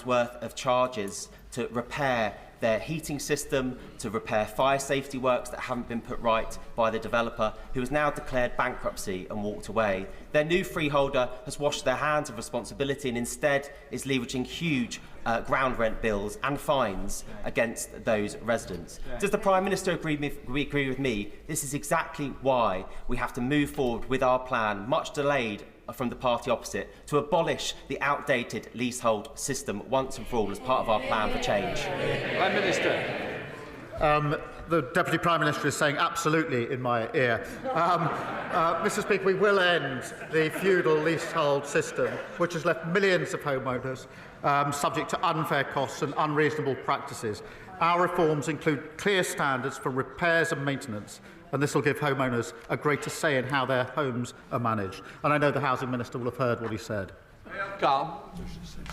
worth of charges to repair their heating system, to repair fire safety works that haven't been put right by the developer, who has now declared bankruptcy and walked away. Their new freeholder has washed their hands of responsibility and instead is leveraging huge ground rent bills and fines against those residents. Does the Prime Minister agree with me? This is exactly why we have to move forward with our plan, much delayed from the party opposite, to abolish the outdated leasehold system once and for all as part of our plan for change. Prime Minister. The Deputy Prime Minister is saying absolutely in my ear. Mr. Speaker, we will end the feudal leasehold system, which has left millions of homeowners subject to unfair costs and unreasonable practices. Our reforms include clear standards for repairs and maintenance, and this will give homeowners a greater say in how their homes are managed. And I know the Housing Minister will have heard what he said.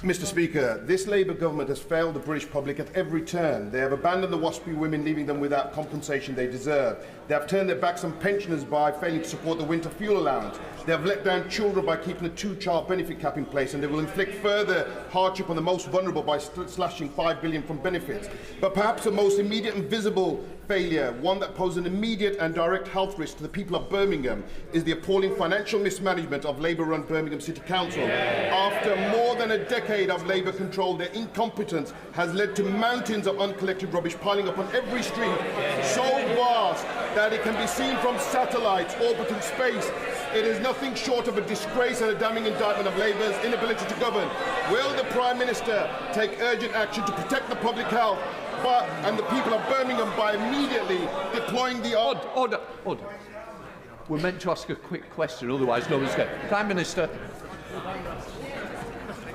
Mr. Speaker, this Labour government has failed the British public at every turn. They have abandoned the WASPy women, leaving them without compensation they deserve. They have turned their backs on pensioners by failing to support the winter fuel allowance. They have let down children by keeping a two-child benefit cap in place, and they will inflict further hardship on the most vulnerable by slashing £5 billion from benefits. But perhaps the most immediate and visible failure, one that poses an immediate and direct health risk to the people of Birmingham, is the appalling financial mismanagement of Labour-run Birmingham City Council. After more than a decade of Labour control, their incompetence has led to mountains of uncollected rubbish piling up on every street, so vast that it can be seen from satellites orbiting space. It is nothing short of a disgrace and a damning indictment of Labour's inability to govern. Will the Prime Minister take urgent action to protect the public health and the people of Birmingham by immediately deploying the... Order. We're meant to ask a quick question, otherwise nobody's going. Prime Minister.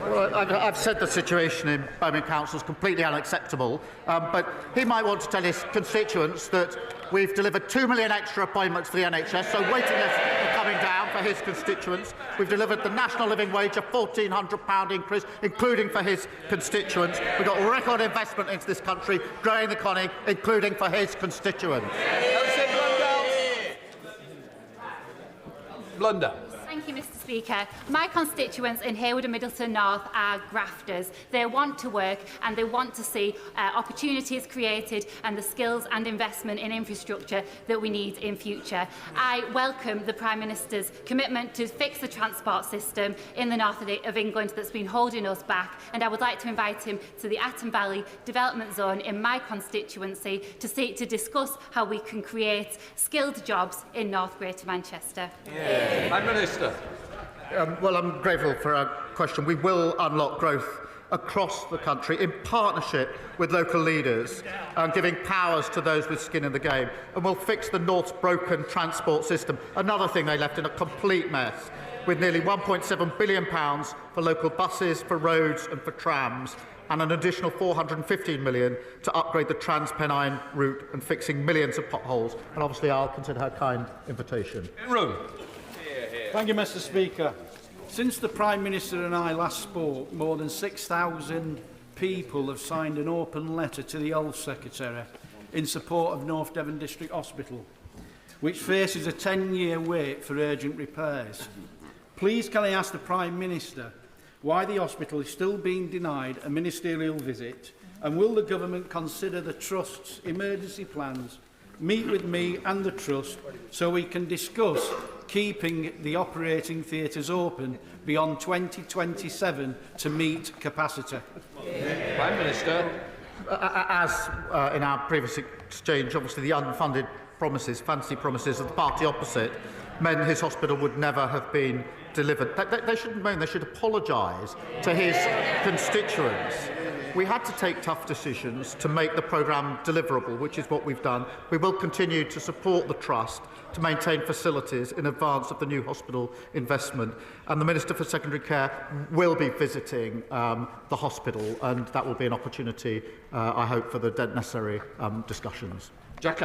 Well, I've said the situation in Birmingham Council is completely unacceptable, but he might want to tell his constituents that we've delivered 2 million extra appointments for the NHS, so waiting lists are coming down for his constituents. We've delivered the national living wage, a £1,400 increase, including for his constituents. We've got record investment into this country, growing the economy, including for his constituents. Blunder. Thank you, Mr. Speaker. My constituents in Hayward and Middleton North are grafters. They want to work and they want to see opportunities created and the skills and investment in infrastructure that we need in future. I welcome the Prime Minister's commitment to fix the transport system in the north of England that's been holding us back, and I would like to invite him to the Aton Valley Development Zone in my constituency to discuss how we can create skilled jobs in North Greater Manchester. Prime Minister. Well, I'm grateful for our question. We will unlock growth across the country in partnership with local leaders and giving powers to those with skin in the game. And we'll fix the North's broken transport system, another thing they left in a complete mess, with nearly £1.7 billion for local buses, for roads and for trams, and an additional £415 million to upgrade the Trans-Pennine route and fixing millions of potholes. And obviously I'll consider her kind invitation. In room. Thank you, Mr. Speaker. Since the Prime Minister and I last spoke, more than 6,000 people have signed an open letter to the Health Secretary in support of North Devon District Hospital, which faces a 10-year wait for urgent repairs. Please can I ask the Prime Minister why the hospital is still being denied a ministerial visit, and will the Government consider the Trust's emergency plans, meet with me and the Trust so we can discuss keeping the operating theatres open beyond 2027 to meet capacity? Prime Minister. As in our previous exchange, obviously the unfunded promises, fancy promises of the party opposite, meant his hospital would never have been delivered. They shouldn't moan, they should apologise to his constituents. we had to take tough decisions to make the programme deliverable, which is what we've done. We will continue to support the Trust to maintain facilities in advance of the new hospital investment. And the Minister for Secondary Care will be visiting the hospital, and that will be an opportunity, I hope, for the necessary discussions. Jack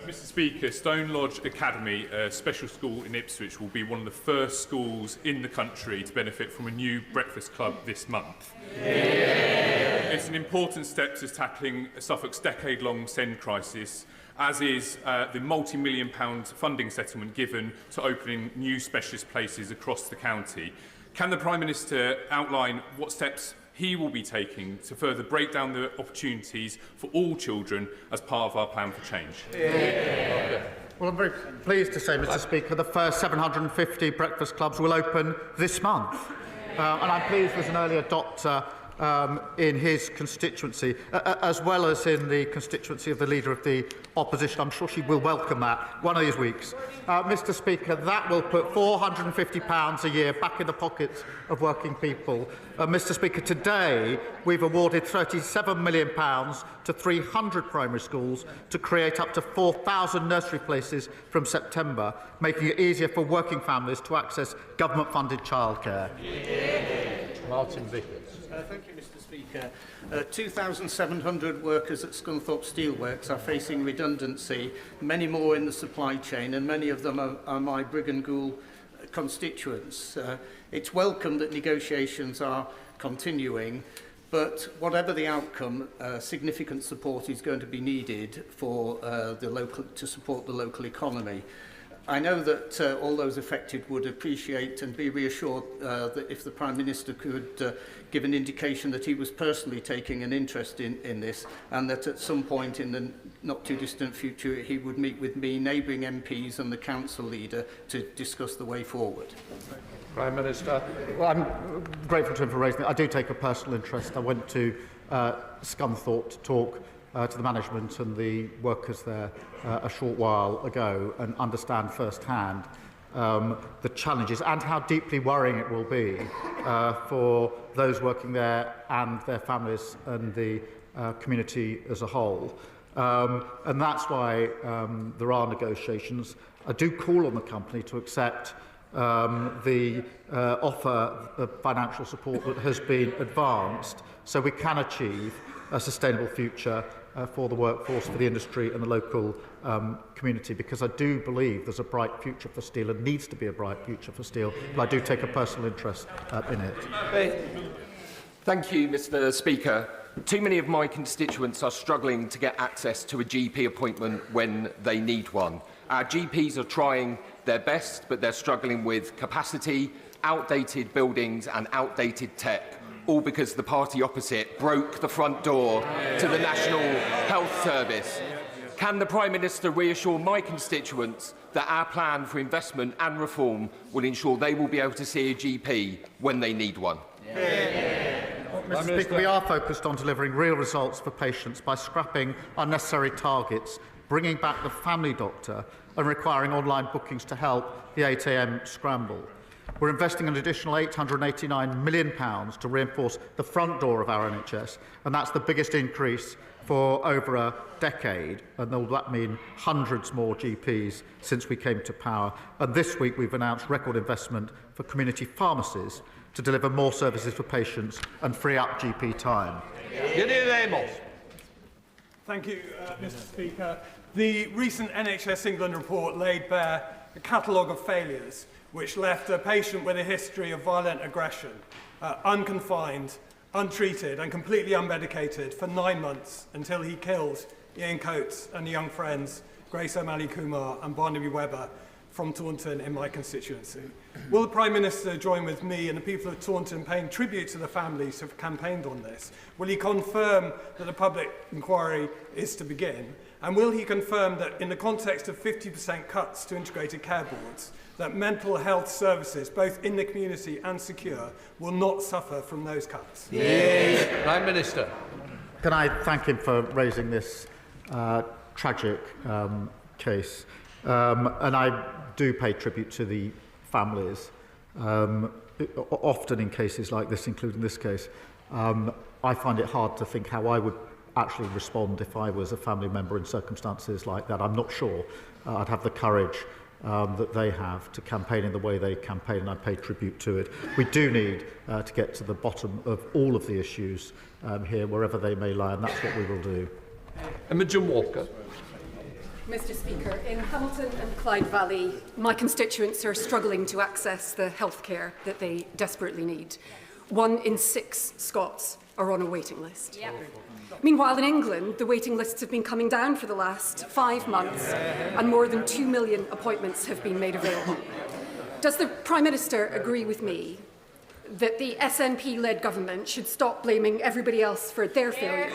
Mr Speaker, Stone Lodge Academy, a special school in Ipswich, will be one of the first schools in the country to benefit from a new breakfast club this month. It's an important step to tackling Suffolk's decade-long SEND crisis, as is the multi-million-pound funding settlement given to opening new specialist places across the county. Can the Prime Minister outline what steps he will be taking to further break down the opportunities for all children as part of our plan for change? Well, I'm very pleased to say, Mr Speaker, the first 750 breakfast clubs will open this month. And I'm pleased there's an early adopter in his constituency, as well as in the constituency of the Leader of the Opposition. I'm sure she will welcome that one of these weeks. Mr Speaker, that will put £450 a year back in the pockets of working people. Mr Speaker, today we've awarded £37 million to 300 primary schools to create up to 4,000 nursery places from September, making it easier for working families to access government-funded childcare. Martin Vickers. Thank you, Mr Speaker. 2,700 workers at Scunthorpe Steelworks are facing redundancy, many more in the supply chain, and many of them are my Brigg & Gould constituents. It's welcome that negotiations are continuing, but whatever the outcome, significant support is going to be needed for to support the local economy. I know that all those affected would appreciate and be reassured that if the Prime Minister could give an indication that he was personally taking an interest in this, and that at some point in the not too distant future he would meet with me, neighbouring MPs and the council leader to discuss the way forward. Prime Minister. Well, I'm grateful to him for raising it. I do take a personal interest. I went to Scunthorpe to talk to the management and the workers there a short while ago and understand firsthand the challenges and how deeply worrying it will be for those working there and their families and the community as a whole. And that's why there are negotiations. I do call on the company to accept the offer of financial support that has been advanced so we can achieve a sustainable future for the workforce, for the industry and the local community, because I do believe there's a bright future for steel and needs to be a bright future for steel, but I do take a personal interest in it. Thank you, Mr Speaker. Too many of my constituents are struggling to get access to a GP appointment when they need one. Our GPs are trying their best, but they're struggling with capacity, outdated buildings and outdated tech, all because the party opposite broke the front door to the National Health Service. Can the Prime Minister reassure my constituents that our plan for investment and reform will ensure they will be able to see a GP when they need one? Mr Speaker, we are focused on delivering real results for patients by scrapping unnecessary targets, bringing back the family doctor and requiring online bookings to help the 8 a.m. scramble. We're investing an additional £889 million to reinforce the front door of our NHS, and that's the biggest increase for over a decade, and that mean hundreds more GPs since we came to power. And this week we've announced record investment for community pharmacies to deliver more services for patients and free up GP time. Thank you, Mr Speaker. The recent NHS England report laid bare a catalogue of failures which left a patient with a history of violent aggression, unconfined, untreated and completely unmedicated for 9 months until he killed Ian Coates and the young friends Grace O'Malley Kumar and Barnaby Webber from Taunton in my constituency. Will the Prime Minister join with me and the people of Taunton paying tribute to the families who have campaigned on this? Will he confirm that a public inquiry is to begin? And will he confirm that in the context of 50% cuts to integrated care boards, that mental health services, both in the community and secure, will not suffer from those cuts? Prime Minister. Can I thank him for raising this tragic case? And I do pay tribute to the families, often in cases like this, including this case. I find it hard to think how I would actually respond if I was a family member in circumstances like that. I'm not sure I'd have the courage that they have to campaign in the way they campaign, and I pay tribute to it. We do need to get to the bottom of all of the issues here, wherever they may lie, and that's what we will do. Imogen Walker. Mr Speaker, in Hamilton and Clyde Valley, my constituents are struggling to access the healthcare that they desperately need. 1 in 6 Scots are on a waiting list. Yep. Meanwhile, in England, the waiting lists have been coming down for the last 5 months, and more than 2 million appointments have been made available. Does the Prime Minister agree with me that the SNP-led government should stop blaming everybody else for their failures?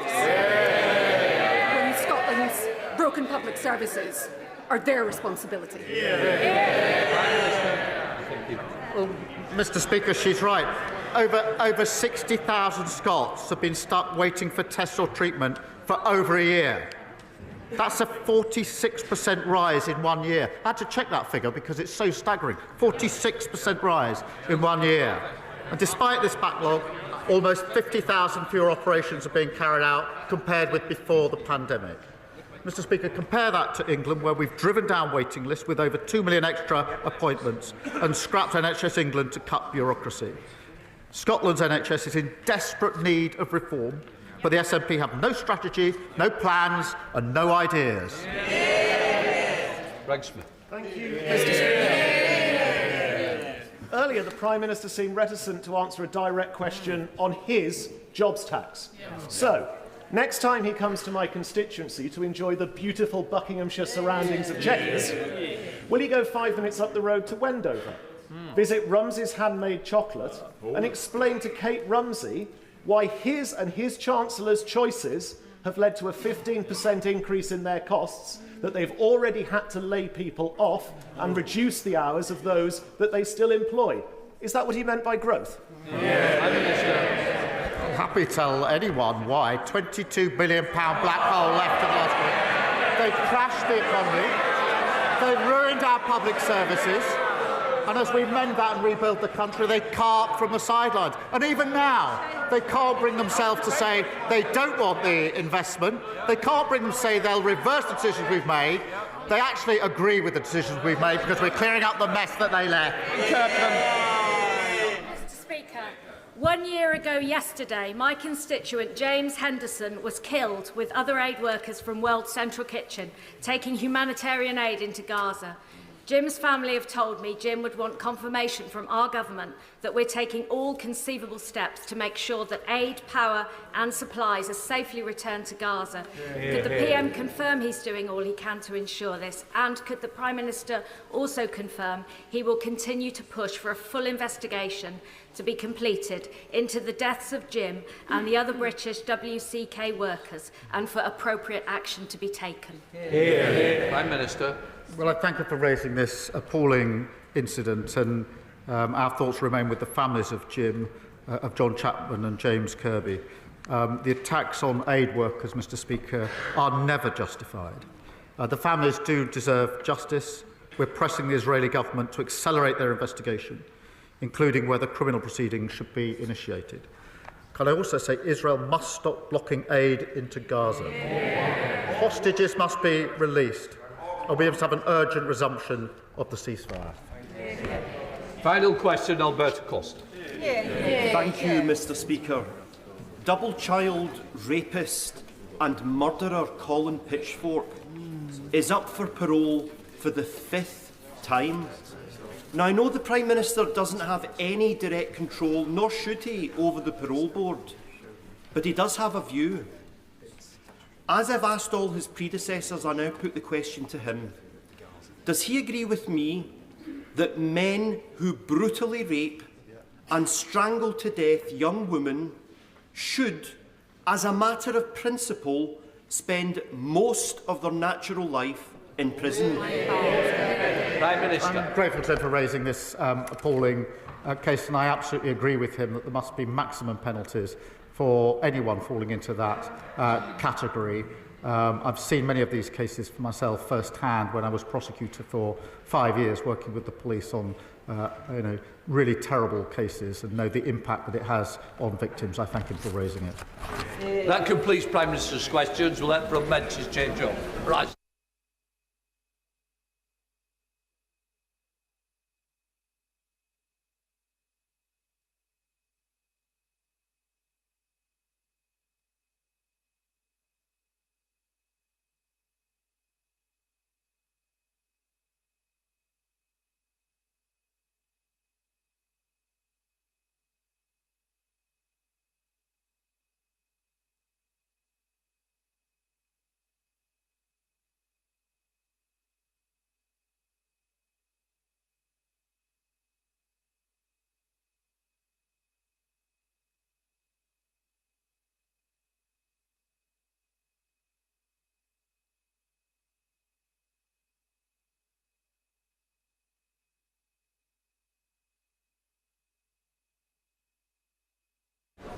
When Scotland's broken public services are their responsibility? Well, Mr Speaker, she's right. Over 60,000 Scots have been stuck waiting for tests or treatment for over a year. That's a 46% rise in 1 year. I had to check that figure because it's so staggering. 46% rise in 1 year. And despite this backlog, almost 50,000 fewer operations are being carried out compared with before the pandemic. Mr Speaker, compare that to England, where we've driven down waiting lists with over 2 million extra appointments and scrapped NHS England to cut bureaucracy. Scotland's NHS is in desperate need of reform, but the SNP have no strategy, no plans and no ideas. Greg Smith. Thank you, Mr Speaker. Earlier, the Prime Minister seemed reticent to answer a direct question on his jobs tax. So, next time he comes to my constituency to enjoy the beautiful Buckinghamshire surroundings of Chequers, will he go 5 minutes up the road to Wendover, visit Rumsey's handmade chocolate, and explain to Kate Rumsey why his and his Chancellor's choices have led to a 15% increase in their costs, that they've already had to lay people off and reduce the hours of those that they still employ? Is that what he meant by growth? I'm happy to tell anyone why. £22 billion black hole left in the last week. They've crashed the economy. They've ruined our public services. And as we mend that and rebuild the country, they carp from the sidelines. And even now, they can't bring themselves to say they don't want the investment. They can't bring them to say they'll reverse the decisions we've made. They actually agree with the decisions we've made because we're clearing up the mess that they left. Mr Speaker, 1 year ago yesterday, my constituent James Henderson was killed with other aid workers from World Central Kitchen, taking humanitarian aid into Gaza. Jim's family have told me Jim would want confirmation from our government that we're taking all conceivable steps to make sure that aid, power and supplies are safely returned to Gaza. Could the PM confirm he's doing all he can to ensure this? And could the Prime Minister also confirm he will continue to push for a full investigation to be completed into the deaths of Jim and the other British WCK workers, and for appropriate action to be taken? Prime Minister. Well, I thank you for raising this appalling incident, and our thoughts remain with the families of Jim, of John Chapman and James Kirby. The attacks on aid workers, Mr Speaker, are never justified. The families do deserve justice. We're pressing the Israeli government to accelerate their investigation, including whether criminal proceedings should be initiated. Can I also say Israel must stop blocking aid into Gaza. Hostages must be released, and we have to have an urgent resumption of the ceasefire. Final question, Alberta Costa. Thank you, Mr Speaker. Double child rapist and murderer Colin Pitchfork is up for parole for the 5th time. Now, I know the Prime Minister doesn't have any direct control, nor should he, over the parole board, but he does have a view. As I've asked all his predecessors, I now put the question to him. Does he agree with me that men who brutally rape and strangle to death young women should, as a matter of principle, spend most of their natural life in prison? Prime Minister. I'm grateful to him for raising this appalling case, and I absolutely agree with him that there must be maximum penalties for anyone falling into that category. I've seen many of these cases for myself firsthand when I was prosecutor for 5 years working with the police on really terrible cases and know the impact that it has on victims. I thank him for raising it. That completes Prime Minister's questions. We'll let from benches change up. Right.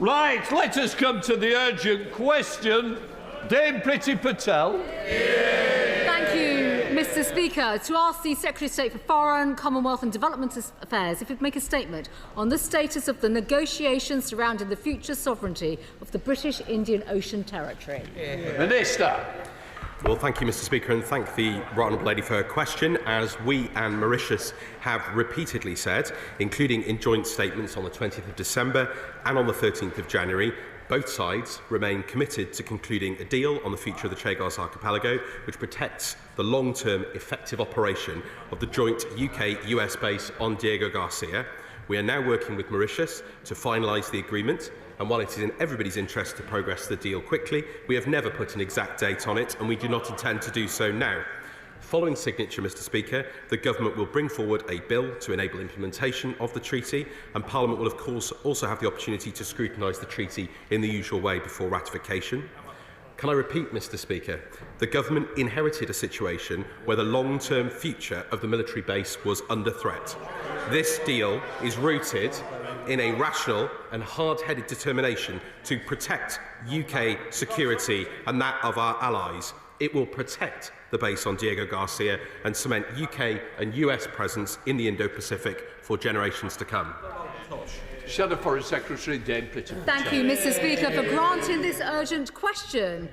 Right, let us come to the urgent question. Dame Priti Patel. Thank you, Mr. Speaker. To ask the Secretary of State for Foreign, Commonwealth and Development Affairs if he'd make a statement on the status of the negotiations surrounding the future sovereignty of the British Indian Ocean Territory. Minister. Well, thank you, Mr. Speaker, and thank the Right Honourable Lady for her question. As we and Mauritius have repeatedly said, including in joint statements on the 20th of December and on the 13th of January, both sides remain committed to concluding a deal on the future of the Chagos Archipelago, which protects the long-term effective operation of the joint UK-US base on Diego Garcia. We are now working with Mauritius to finalise the agreement, and while it is in everybody's interest to progress the deal quickly, we have never put an exact date on it, and we do not intend to do so now. Following signature, Mr. Speaker, the Government will bring forward a bill to enable implementation of the treaty, and Parliament will of course also have the opportunity to scrutinise the treaty in the usual way before ratification. Can I repeat, Mr. Speaker? The Government inherited a situation where the long-term future of the military base was under threat. This deal is rooted in a rational and hard-headed determination to protect UK security and that of our allies. It will protect the base on Diego Garcia and cement UK and US presence in the Indo-Pacific for generations to come. Shadow Foreign Secretary Dame Priti Patel. Thank you, Mr. Speaker, for granting this urgent question,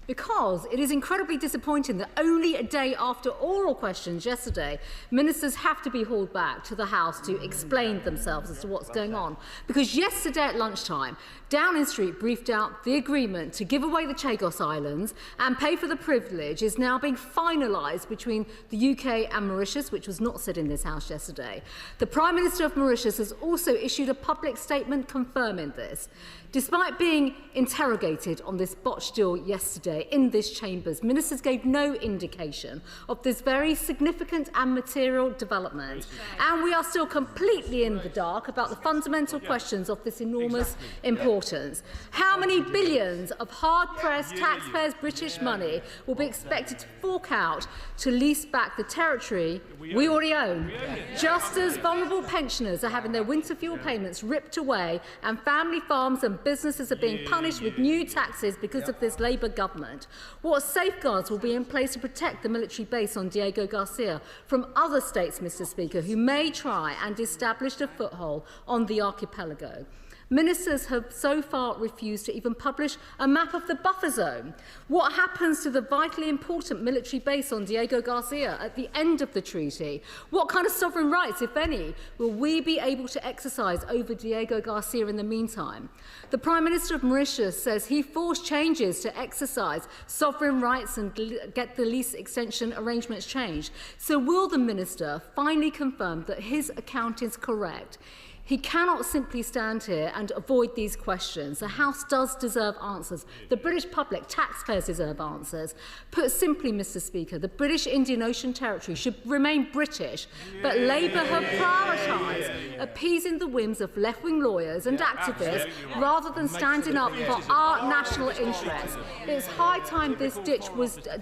because it is incredibly disappointing that only a day after oral questions yesterday, ministers have to be hauled back to the House to explain themselves as to what's going on. Because yesterday at lunchtime, Downing Street briefed out the agreement to give away the Chagos Islands and pay for the privilege is now being finalised between the UK and Mauritius, which was not said in this House yesterday. The Prime Minister of Mauritius has also issued a public statement confirming this. Despite being interrogated on this botched deal yesterday in this chambers, ministers gave no indication of this very significant and material development. And we are still completely in the dark about the fundamental questions of this enormous importance. How many billions of hard-pressed taxpayers' British money will be expected to fork out to lease back the territory we already own? Just as vulnerable pensioners are having their winter fuel payments ripped away and family farms and businesses are being punished with new taxes because of this Labour government, what safeguards will be in place to protect the military base on Diego Garcia from other states, Mr. Speaker, who may try and establish a foothold on the archipelago? Ministers have so far refused to even publish a map of the buffer zone. What happens to the vitally important military base on Diego Garcia at the end of the treaty? What kind of sovereign rights, if any, will we be able to exercise over Diego Garcia in the meantime? The Prime Minister of Mauritius says he forced changes to exercise sovereign rights and get the lease extension arrangements changed. So will the Minister finally confirm that his account is correct? He cannot simply stand here and avoid these questions. The House does deserve answers. The British public, taxpayers, deserve answers. Put simply, Mr. Speaker, the British Indian Ocean Territory should remain British, but Labour have prioritised appeasing the whims of left-wing lawyers and activists rather than standing up for our national interests. It's high time this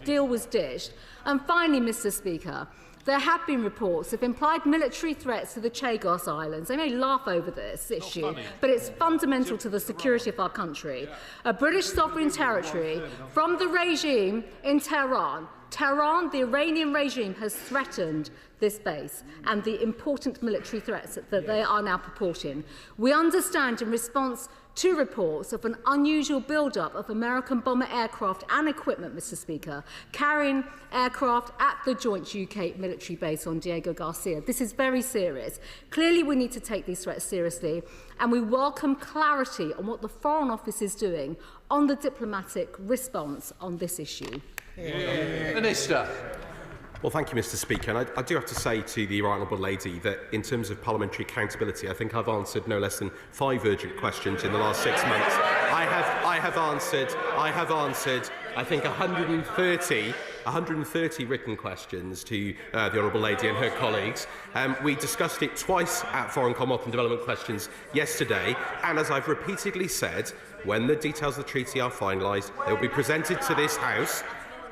deal was ditched. And finally, Mr. Speaker, there have been reports of implied military threats to the Chagos Islands. They may laugh over this issue, but it's fundamental to the security of our country. A British sovereign territory from the regime in Tehran Tehran, the Iranian regime, has threatened this base and the important military threats that they are now purporting. We understand in response to reports of an unusual build-up of American bomber aircraft and equipment, Mr. Speaker, carrying aircraft at the joint UK military base on Diego Garcia. This is very serious. Clearly, we need to take these threats seriously, and we welcome clarity on what the Foreign Office is doing on the diplomatic response on this issue. Minister. Well, thank you, Mr. Speaker. And I do have to say to the right honourable lady that in terms of parliamentary accountability, I think I've answered no less than 5 urgent questions in the last 6 months. I have answered, I think, 130 written questions to the honourable lady and her colleagues. We discussed it twice at Foreign, Commonwealth and Development Questions yesterday, and as I've repeatedly said, when the details of the treaty are finalised, they will be presented to this House.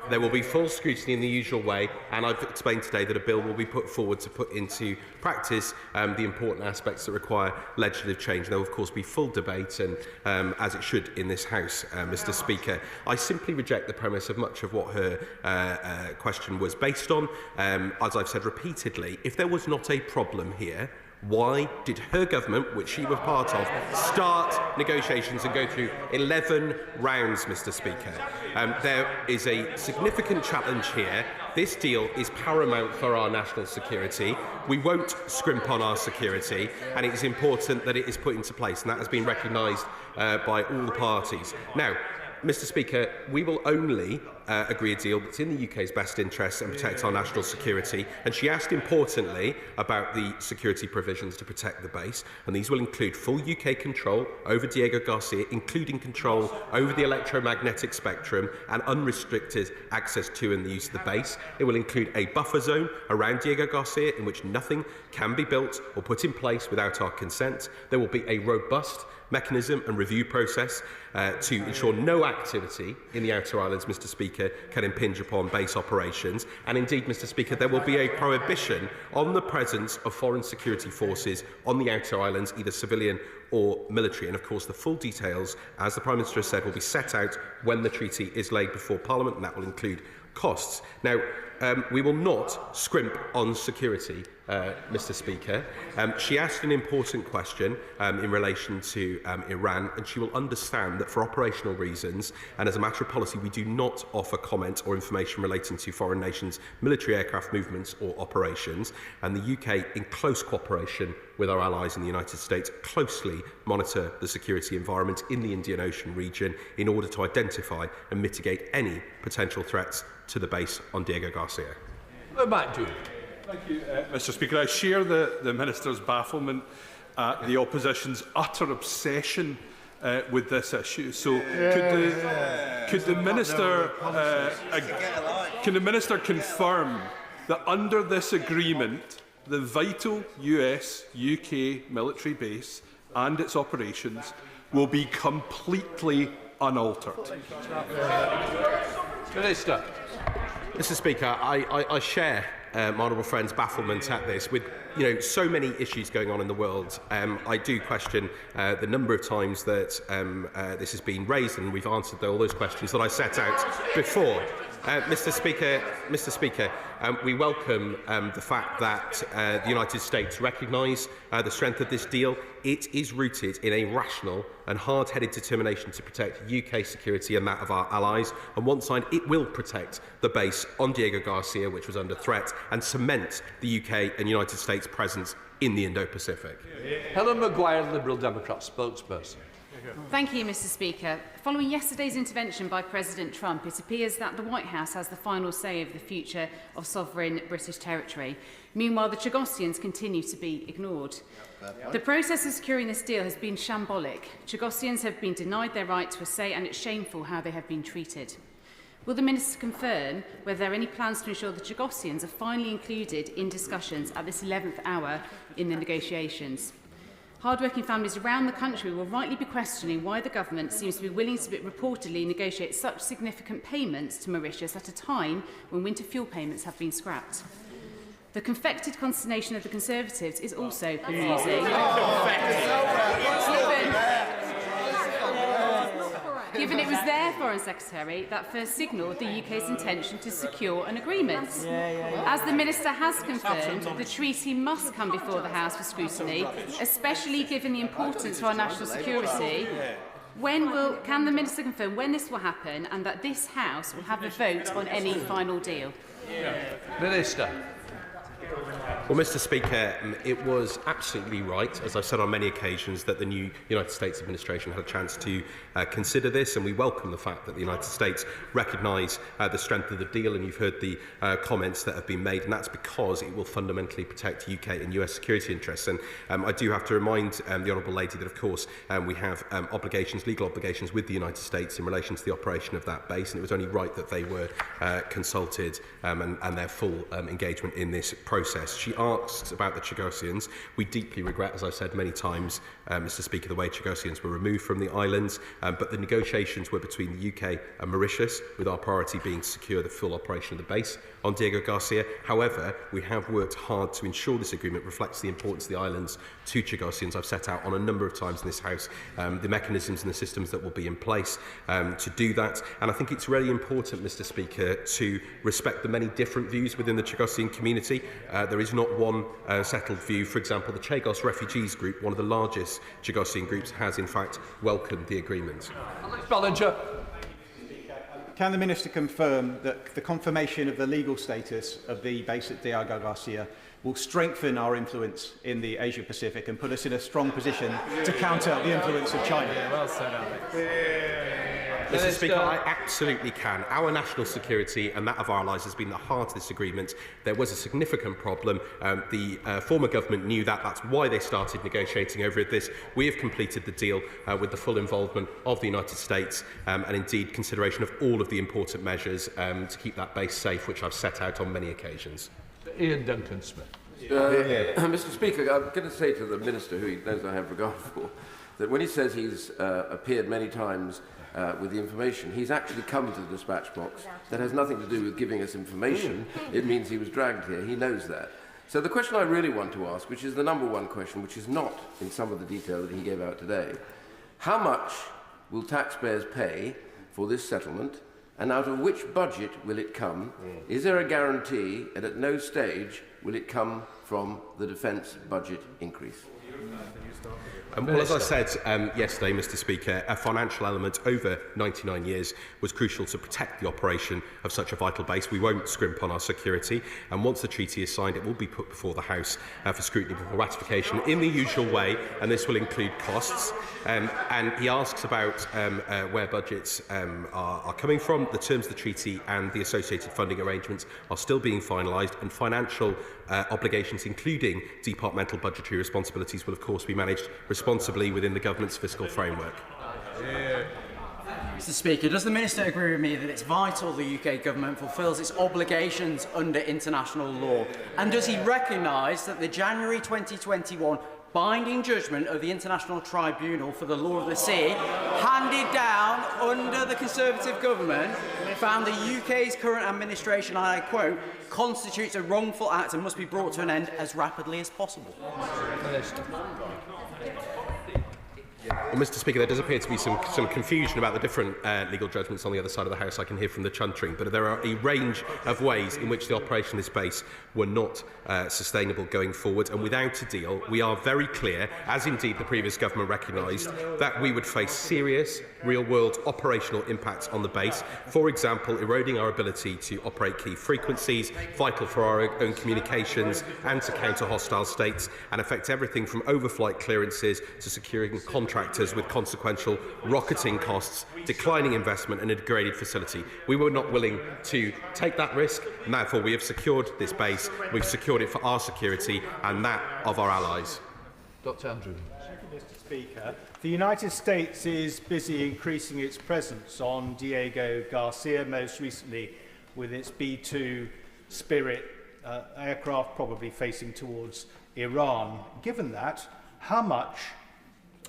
There will be full scrutiny in the usual way, and I've explained today that a bill will be put forward to put into practice the important aspects that require legislative change. There will, of course, be full debate, and as it should in this House, Mr. Speaker. I simply reject the premise of much of what her question was based on. As I've said repeatedly, if there was not a problem here, why did her government, which she was part of, start negotiations and go through 11 rounds, Mr. Speaker? There is a significant challenge here. This deal is paramount for our national security. We won't scrimp on our security, and it is important that it is put into place, and that has been recognised by all the parties. Now, Mr. Speaker, we will only agree a deal that's in the UK's best interests and protect our national security. And she asked importantly about the security provisions to protect the base, and these will include full UK control over Diego Garcia, including control over the electromagnetic spectrum and unrestricted access to and the use of the base. It will include a buffer zone around Diego Garcia in which nothing can be built or put in place without our consent. There will be a robust mechanism and review process to ensure no activity in the Outer Islands, Mr. Speaker, can impinge upon base operations. And indeed, Mr. Speaker, there will be a prohibition on the presence of foreign security forces on the Outer Islands, either civilian or military. And of course, the full details, as the Prime Minister has said, will be set out when the treaty is laid before Parliament, and that will include costs. Now, we will not scrimp on security, Mr. Speaker. She asked an important question in relation to Iran, and she will understand that for operational reasons and as a matter of policy, we do not offer comment or information relating to foreign nations' military aircraft movements or operations. And the UK, in close cooperation with our allies in the United States, closely monitor the security environment in the Indian Ocean region in order to identify and mitigate any potential threats to the base on Diego Garcia. Thank you, Mr. Speaker. I share the Minister's bafflement at the opposition's utter obsession with this issue. So, could the Minister confirm that under this agreement, the vital US-UK military base and its operations will be completely unaltered? Minister. Mr. Speaker, I share my honourable friend's bafflement at this. With so many issues going on in the world, I do question the number of times that this has been raised, and we've answered all those questions that I set out before. Mr. Speaker, we welcome the fact that the United States recognise the strength of this deal. It is rooted in a rational and hard-headed determination to protect UK security and that of our allies. On one side, it will protect the base on Diego Garcia, which was under threat, and cement the UK and United States presence in the Indo-Pacific. Helen Maguire, Liberal Democrat spokesperson. Thank you, Mr. Speaker. Following yesterday's intervention by President Trump, it appears that the White House has the final say over the future of sovereign British territory. Meanwhile, the Chagossians continue to be ignored. The process of securing this deal has been shambolic. Chagossians have been denied their right to a say, and it's shameful how they have been treated. Will the Minister confirm whether there are any plans to ensure the Chagossians are finally included in discussions at this 11th hour in the negotiations? Hard-working families around the country will rightly be questioning why the government seems to be willing to reportedly negotiate such significant payments to Mauritius at a time when winter fuel payments have been scrapped. The confected consternation of the Conservatives is also amusing. given it was their Foreign Secretary that first signalled the UK's intention to secure an agreement. As the Minister has confirmed, the treaty must come before the House for scrutiny, especially given the importance to our national security. Can the Minister confirm when this will happen and that this House will have a vote on any final deal? Minister. Well, Mr. Speaker, it was absolutely right, as I've said on many occasions, that the new United States administration had a chance to consider this, and we welcome the fact that the United States recognise the strength of the deal, and you've heard the comments that have been made, and that's because it will fundamentally protect UK and US security interests. And I do have to remind the Honourable Lady that, of course, we have legal obligations with the United States in relation to the operation of that base, and it was only right that they were consulted and their full engagement in this process. She asks about the Chagosians. We deeply regret, as I've said many times, Mr. Speaker, the way Chagosians were removed from the islands, but the negotiations were between the UK and Mauritius, with our priority being to secure the full operation of the base on Diego Garcia. However, we have worked hard to ensure this agreement reflects the importance of the islands to Chagosians. I've set out on a number of times in this House the mechanisms and the systems that will be in place to do that. And I think it's really important, Mr. Speaker, to respect the many different views within the Chagosian community. There is not one settled view. For example, the Chagos Refugees Group, one of the largest Chagosian groups, has in fact welcomed the agreement. Ballinger. Can the Minister confirm that the confirmation of the legal status of the base at Diego Garcia will strengthen our influence in the Asia-Pacific and put us in a strong position to counter the influence of China? Well said, Alex. Mr. Speaker, I absolutely can. Our national security and that of our allies has been the heart of this agreement. There was a significant problem. The former government knew that. That's why they started negotiating over this. We have completed the deal with the full involvement of the United States and indeed consideration of all of the important measures to keep that base safe, which I've set out on many occasions. Ian Duncan-Smith. Mr. Speaker, I'm going to say to the Minister, who he knows I have regard for, that when he says he's appeared many times with the information, he's actually come to the dispatch box. That has nothing to do with giving us information. It means he was dragged here. He knows that. So the question I really want to ask, which is the number one question, which is not in some of the detail that he gave out today, how much will taxpayers pay for this settlement, and out of which budget will it come? Is there a guarantee, and at no stage will it come from the defence budget increase? Well, as I said yesterday, Mr. Speaker, a financial element over 99 years was crucial to protect the operation of such a vital base. We won't scrimp on our security, and once the treaty is signed, it will be put before the House for scrutiny before ratification in the usual way, and this will include costs. And he asks about where budgets are coming from. The terms of the treaty and the associated funding arrangements are still being finalised, and financial obligations, including departmental budgetary responsibilities, will of course be managed responsibly within the government's fiscal framework. Mr. Speaker, does the Minister agree with me that it's vital the UK government fulfils its obligations under international law? And does he recognise that the January 2021 binding judgment of the International Tribunal for the Law of the Sea, handed down under the Conservative government, found the UK's current administration, and I quote, constitutes a wrongful act and must be brought to an end as rapidly as possible? Well, Mr. Speaker, there does appear to be some confusion about the different legal judgments on the other side of the House. I can hear from the chuntering, but there are a range of ways in which the operation of this base were not sustainable going forward. And without a deal, we are very clear, as indeed the previous government recognised, that we would face serious real-world operational impacts on the base. For example, eroding our ability to operate key frequencies, vital for our own communications and to counter hostile states, and affect everything from overflight clearances to securing contractors with consequential rocketing costs, declining investment and a degraded facility. We were not willing to take that risk, and therefore we have secured this base. We've secured it for our security and that of our allies. Dr. Andrew. Thank you, Mr. Speaker. The United States is busy increasing its presence on Diego Garcia, most recently with its B-2 Spirit aircraft, probably facing towards Iran. Given that, how much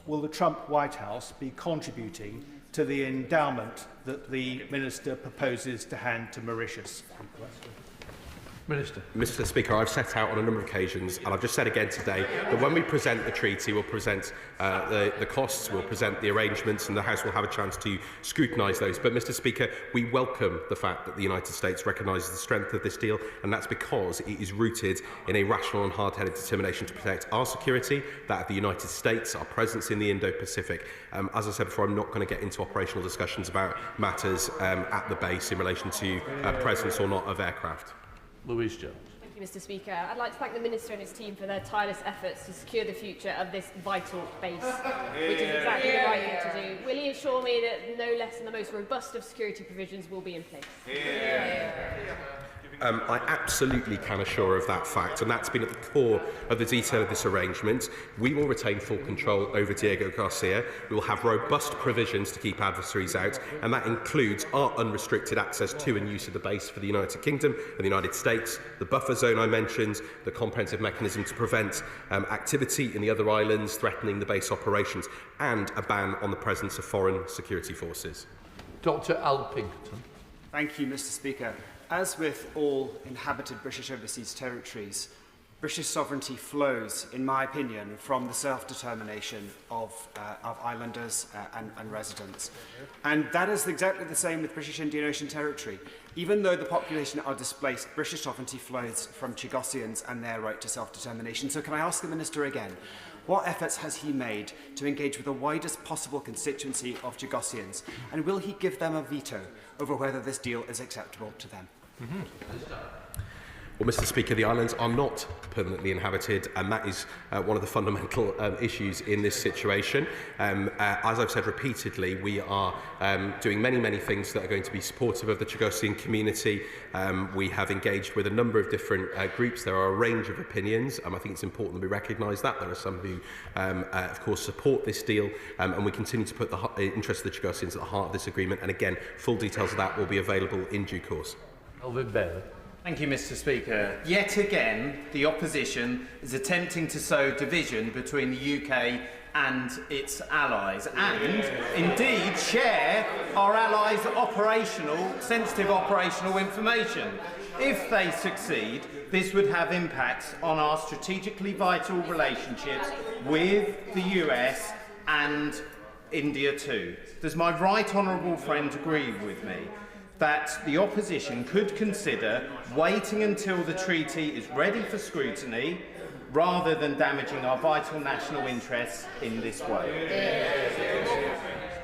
will the Trump White House be contributing to the endowment that the Minister proposes to hand to Mauritius? Mr. Speaker, I've set out on a number of occasions, and I've just said again today, that when we present the treaty, we'll present the costs, we'll present the arrangements, and the House will have a chance to scrutinise those. But, Mr. Speaker, we welcome the fact that the United States recognises the strength of this deal, and that's because it is rooted in a rational and hard-headed determination to protect our security, that of the United States, our presence in the Indo-Pacific. As I said before, I'm not going to get into operational discussions about matters at the base in relation to presence or not of aircraft. Louise Jones. Thank you, Mr. Speaker. I'd like to thank the Minister and his team for their tireless efforts to secure the future of this vital base, which is exactly the right thing to do. Will he assure me that no less than the most robust of security provisions will be in place? I absolutely can assure of that fact, and that's been at the core of the detail of this arrangement. We will retain full control over Diego Garcia. We will have robust provisions to keep adversaries out, and that includes our unrestricted access to and use of the base for the United Kingdom and the United States, the buffer zone I mentioned, the comprehensive mechanism to prevent activity in the other islands threatening the base operations, and a ban on the presence of foreign security forces. Dr. Alpington. Thank you, Mr. Speaker. As with all inhabited British overseas territories, British sovereignty flows, in my opinion, from the self-determination of islanders and residents. And that is exactly the same with British Indian Ocean Territory. Even though the population are displaced, British sovereignty flows from Chagosians and their right to self-determination. So can I ask the Minister again, what efforts has he made to engage with the widest possible constituency of Chagosians? And will he give them a veto over whether this deal is acceptable to them? Well, Mr. Speaker, the islands are not permanently inhabited, and that is one of the fundamental issues in this situation. As I've said repeatedly, we are doing many things that are going to be supportive of the Chagosian community. We have engaged with a number of different groups. There are a range of opinions. I think it's important that we recognise that. There are some who, of course, support this deal, and we continue to put the interests of the Chagosians at the heart of this agreement. And again, full details of that will be available in due course. Elvin Bailey. Thank you, Mr. Speaker. Yet again, the opposition is attempting to sow division between the UK and its allies, and indeed share our allies' sensitive operational information. If they succeed, this would have impacts on our strategically vital relationships with the US and India too. Does my right honourable friend agree with me that the opposition could consider waiting until the treaty is ready for scrutiny rather than damaging our vital national interests in this way?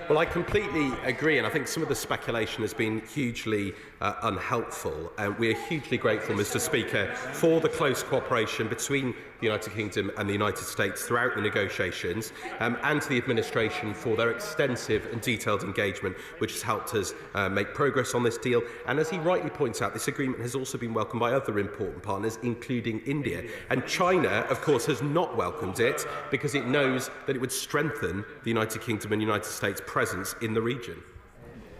Well, I completely agree, and I think some of the speculation has been hugely unhelpful. We are hugely grateful, Mr. Speaker, for the close cooperation between the United Kingdom and the United States throughout the negotiations, and to the administration for their extensive and detailed engagement, which has helped us make progress on this deal. And as he rightly points out, this agreement has also been welcomed by other important partners, including India. And China, of course, has not welcomed it because it knows that it would strengthen the United Kingdom and United States' presence in the region.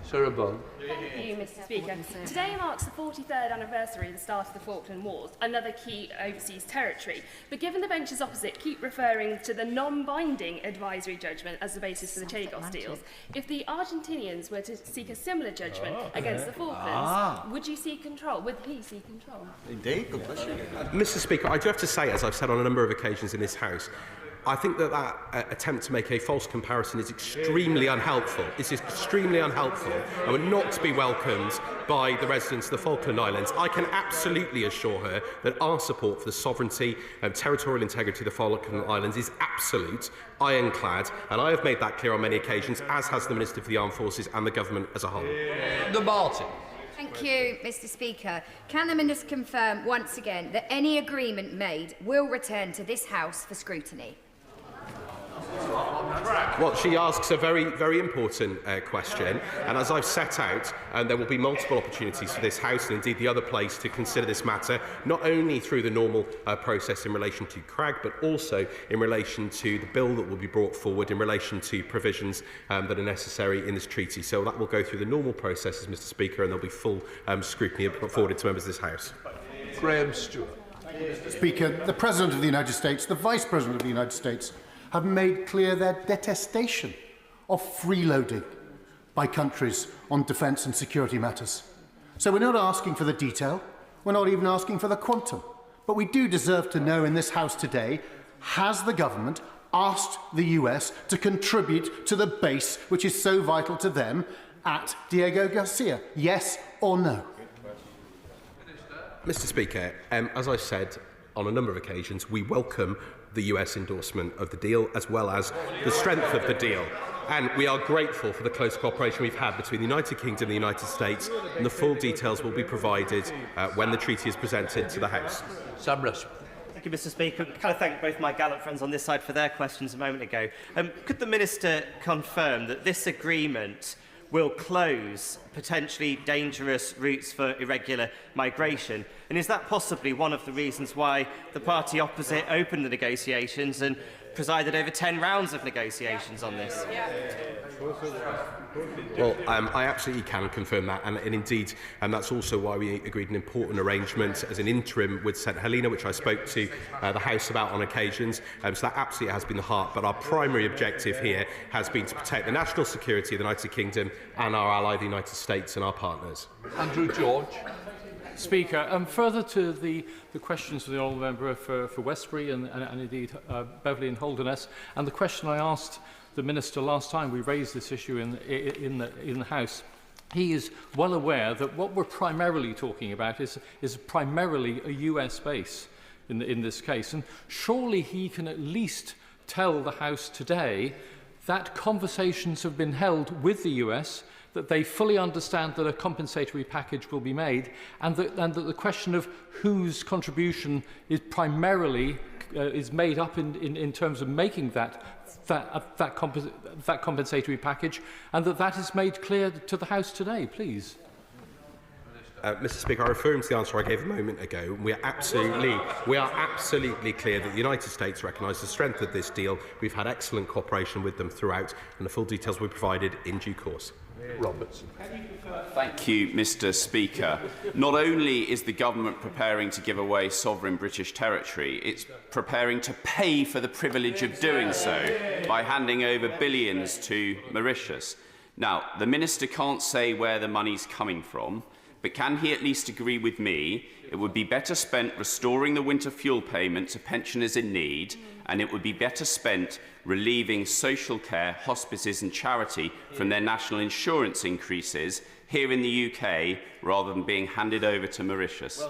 Sarah Bond. Thank you, Mr. Speaker. Today marks the 43rd anniversary of the start of the Falkland Wars, another key overseas territory. But given the benches opposite keep referring to the non-binding advisory judgment as the basis for the Chagos deals, if the Argentinians were to seek a similar judgment against the Falklands, would you seek control? Would he seek control? Indeed, good question. Mr. Speaker, I do have to say, as I've said on a number of occasions in this House, I think that attempt to make a false comparison is extremely unhelpful. It's extremely unhelpful and would not be welcomed by the residents of the Falkland Islands. I can absolutely assure her that our support for the sovereignty and territorial integrity of the Falkland Islands is absolute, ironclad, and I have made that clear on many occasions, as has the Minister for the Armed Forces and the government as a whole. The Martin. Thank you, Mr. Speaker. Can the Minister confirm once again that any agreement made will return to this House for scrutiny? Well, she asks a very important question, and as I've set out, there will be multiple opportunities for this House and indeed the other place to consider this matter, not only through the normal process in relation to CRAG, but also in relation to the bill that will be brought forward in relation to provisions that are necessary in this treaty. So that will go through the normal processes, Mr. Speaker, and there'll be full scrutiny afforded to members of this House. Graham Stewart. Mr. Speaker, the President of the United States, the Vice President of the United States, have made clear their detestation of freeloading by countries on defence and security matters. So we're not asking for the detail, We're not even asking for the quantum. But we do deserve to know in this House today, has the government asked the US to contribute to the base which is so vital to them at Diego Garcia? Yes or no? Mr. Speaker, as I said on a number of occasions, we welcome the US endorsement of the deal as well as the strength of the deal. And we are grateful for the close cooperation we've had between the United Kingdom and the United States, and the full details will be provided when the treaty is presented to the House. Sam Rush. Thank you, Mr. Speaker. Can I thank both my gallant friends on this side for their questions a moment ago. Could the Minister confirm that this agreement will close potentially dangerous routes for irregular migration? And is that possibly one of the reasons why the party opposite opened the negotiations and presided over 10 rounds of negotiations on this? Well, I absolutely can confirm that, and indeed, that's also why we agreed an important arrangement as an interim with St Helena, which I spoke to the House about on occasions. So that absolutely has been the heart. But our primary objective here has been to protect the national security of the United Kingdom and our ally, the United States, and our partners. Andrew George. Speaker, further to the questions of the honourable member for Westbury and indeed Beverley and Holderness, and the question I asked the Minister last time we raised this issue in the House, he is well aware that what we're primarily talking about is primarily a US base in this case. And surely he can at least tell the House today that conversations have been held with the US, that they fully understand that a compensatory package will be made, and that the question of whose contribution is primarily is made up in terms of making that compensatory package, and that is made clear to the House today, please. Mr. Speaker, I refer to the answer I gave a moment ago. We are absolutely clear that the United States recognise the strength of this deal. We've had excellent cooperation with them throughout, and the full details will be provided in due course. Robertson. Thank you, Mr. Speaker. Not only is the government preparing to give away sovereign British territory, it's preparing to pay for the privilege of doing so by handing over billions to Mauritius. Now, the Minister can't say where the money's coming from, but can he at least agree with me it would be better spent restoring the winter fuel payment to pensioners in need, and it would be better spent relieving social care, hospices and charity from their national insurance increases here in the UK rather than being handed over to Mauritius?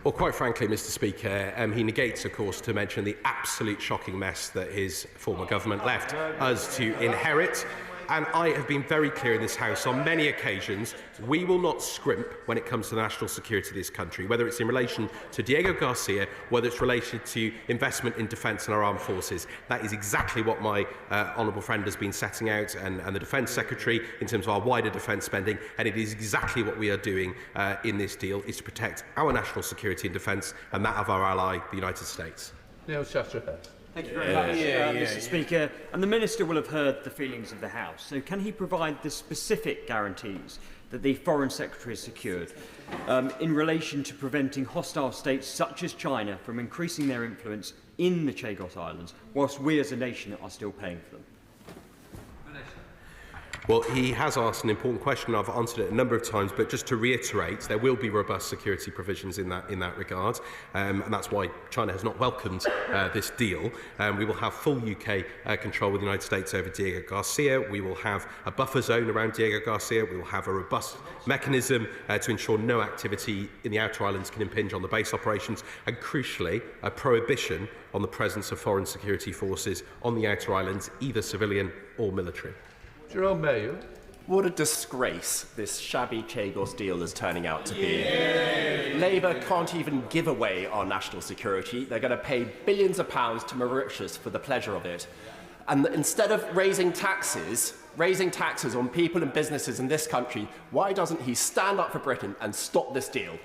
Well, quite frankly, Mr. Speaker, he negates, of course, to mention the absolute shocking mess that his former government left us to inherit. And I have been very clear in this House on many occasions, we will not scrimp when it comes to the national security of this country, whether it's in relation to Diego Garcia, whether it's related to investment in defence and our armed forces. That is exactly what my honourable friend has been setting out, and the Defence Secretary, in terms of our wider defence spending, and it is exactly what we are doing in this deal, is to protect our national security and defence and that of our ally, the United States. Neil Chesterhead. Thank you very much, Mr. Speaker. And the Minister will have heard the feelings of the House. So can he provide the specific guarantees that the Foreign Secretary has secured in relation to preventing hostile states such as China from increasing their influence in the Chagos Islands, whilst we as a nation are still paying for them? Well, he has asked an important question. I've answered it a number of times, but just to reiterate, there will be robust security provisions in that regard, and that's why China has not welcomed this deal. We will have full UK control with the United States over Diego Garcia. We will have a buffer zone around Diego Garcia. We will have a robust mechanism to ensure no activity in the outer islands can impinge on the base operations, and crucially, a prohibition on the presence of foreign security forces on the outer islands, either civilian or military. Jerome Mayo. What a disgrace this shabby Chagos deal is turning out to be. Labour can't even give away our national security. They're going to pay billions of pounds to Mauritius for the pleasure of it. And instead of raising taxes on people and businesses in this country, why doesn't he stand up for Britain and stop this deal?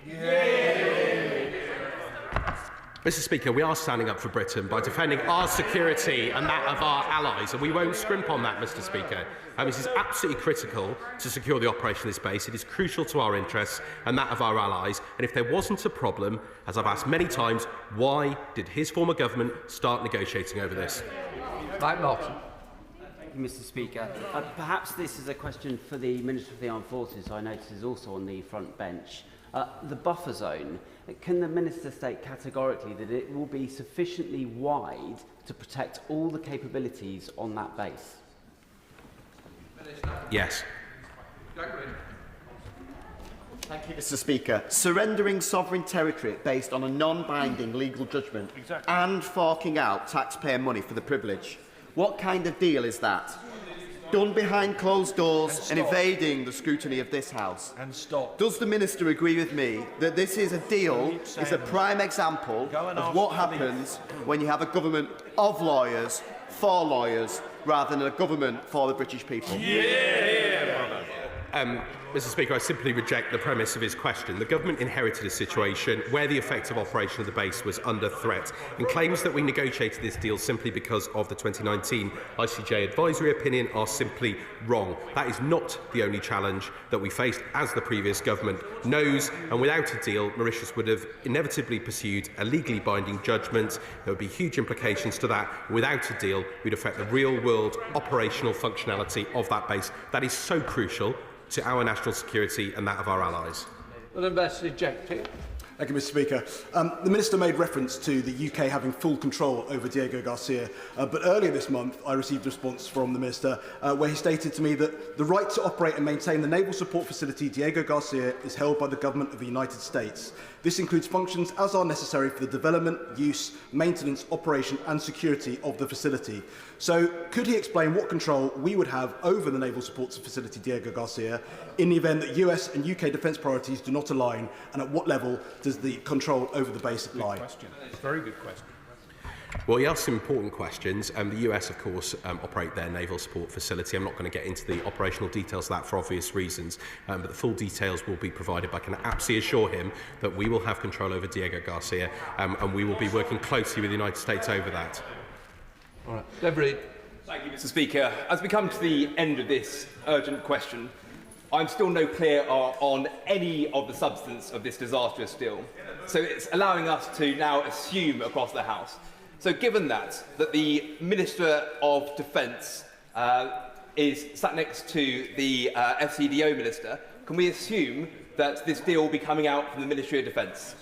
Mr. Speaker, we are standing up for Britain by defending our security and that of our allies, and we won't scrimp on that, Mr. Speaker. This is absolutely critical to secure the operation of this base. It is crucial to our interests and that of our allies, and if there wasn't a problem, as I've asked many times, why did his former government start negotiating over this? Mike Martin. Thank you, Mr. Speaker. Perhaps this is a question for the Minister of the Armed Forces, who I notice is also on the front bench. The buffer zone, can the Minister state categorically that it will be sufficiently wide to protect all the capabilities on that base? Yes. Thank you, Mr. Speaker. Surrendering sovereign territory based on a non-binding legal judgment and forking out taxpayer money for the privilege. What kind of deal is that? Done behind closed doors and evading the scrutiny of this House. Does the Minister agree with me that this is a deal, is a prime example of what happens when you have a government of lawyers, for lawyers, rather than a government for the British people? Mr. Speaker, I simply reject the premise of his question. The government inherited a situation where the effective operation of the base was under threat, and claims that we negotiated this deal simply because of the 2019 ICJ advisory opinion are simply wrong. That is not the only challenge that we faced, as the previous government knows, and without a deal, Mauritius would have inevitably pursued a legally binding judgment. There would be huge implications to that. Without a deal, we'd affect the real-world operational functionality of that base. That is so crucial to our national security and that of our allies. Well, Ambassador Jenkins. Thank you, Mr. Speaker. The Minister made reference to the UK having full control over Diego Garcia, but earlier this month I received a response from the Minister where he stated to me that the right to operate and maintain the naval support facility Diego Garcia is held by the Government of the United States. This includes functions as are necessary for the development, use, maintenance, operation and security of the facility. So could he explain what control we would have over the naval support facility Diego Garcia in the event that US and UK defence priorities do not align, and at what level does the control over the base lie? Very good question. Well, you asked some important questions. The US, of course, operate their naval support facility. I'm not going to get into the operational details of that for obvious reasons, but the full details will be provided. But I can absolutely assure him that we will have control over Diego Garcia, and we will be working closely with the United States over that. All right. Deborah. Thank you, Mr. Speaker. As we come to the end of this urgent question, I'm still no clearer on any of the substance of this disastrous deal. So it's allowing us to now assume across the House. So given that the Minister of Defence is sat next to the FCDO Minister, can we assume that this deal will be coming out from the Ministry of Defence?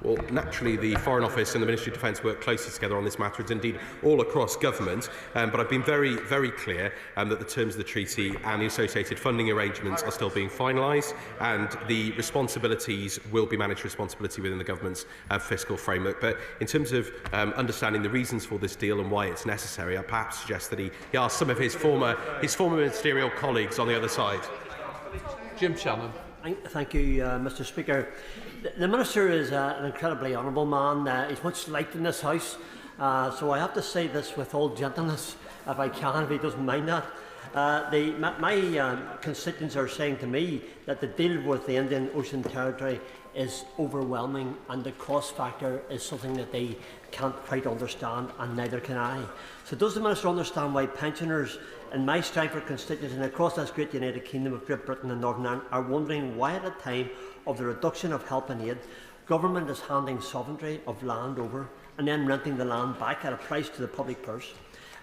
Well, naturally, the Foreign Office and the Ministry of Defence work closely together on this matter, and indeed all across government. But I've been very, very clear that the terms of the treaty and the associated funding arrangements are still being finalised, and the responsibilities will be managed responsibility within the government's fiscal framework. But in terms of understanding the reasons for this deal and why it's necessary, I perhaps suggest that he asks some of his former ministerial colleagues on the other side. Jim Shannon. Thank you, Mr. Speaker. The Minister is an incredibly honourable man. He's much liked in this House, so I have to say this with all gentleness, if I can, if he doesn't mind that. My constituents are saying to me that the deal with the Indian Ocean Territory is overwhelming, and the cost factor is something that they can't quite understand, and neither can I. So does the Minister understand why pensioners in my Strangford constituency and across this great United Kingdom of Great Britain and Northern Ireland are wondering why at a time of the reduction of help and aid, government is handing sovereignty of land over and then renting the land back at a price to the public purse?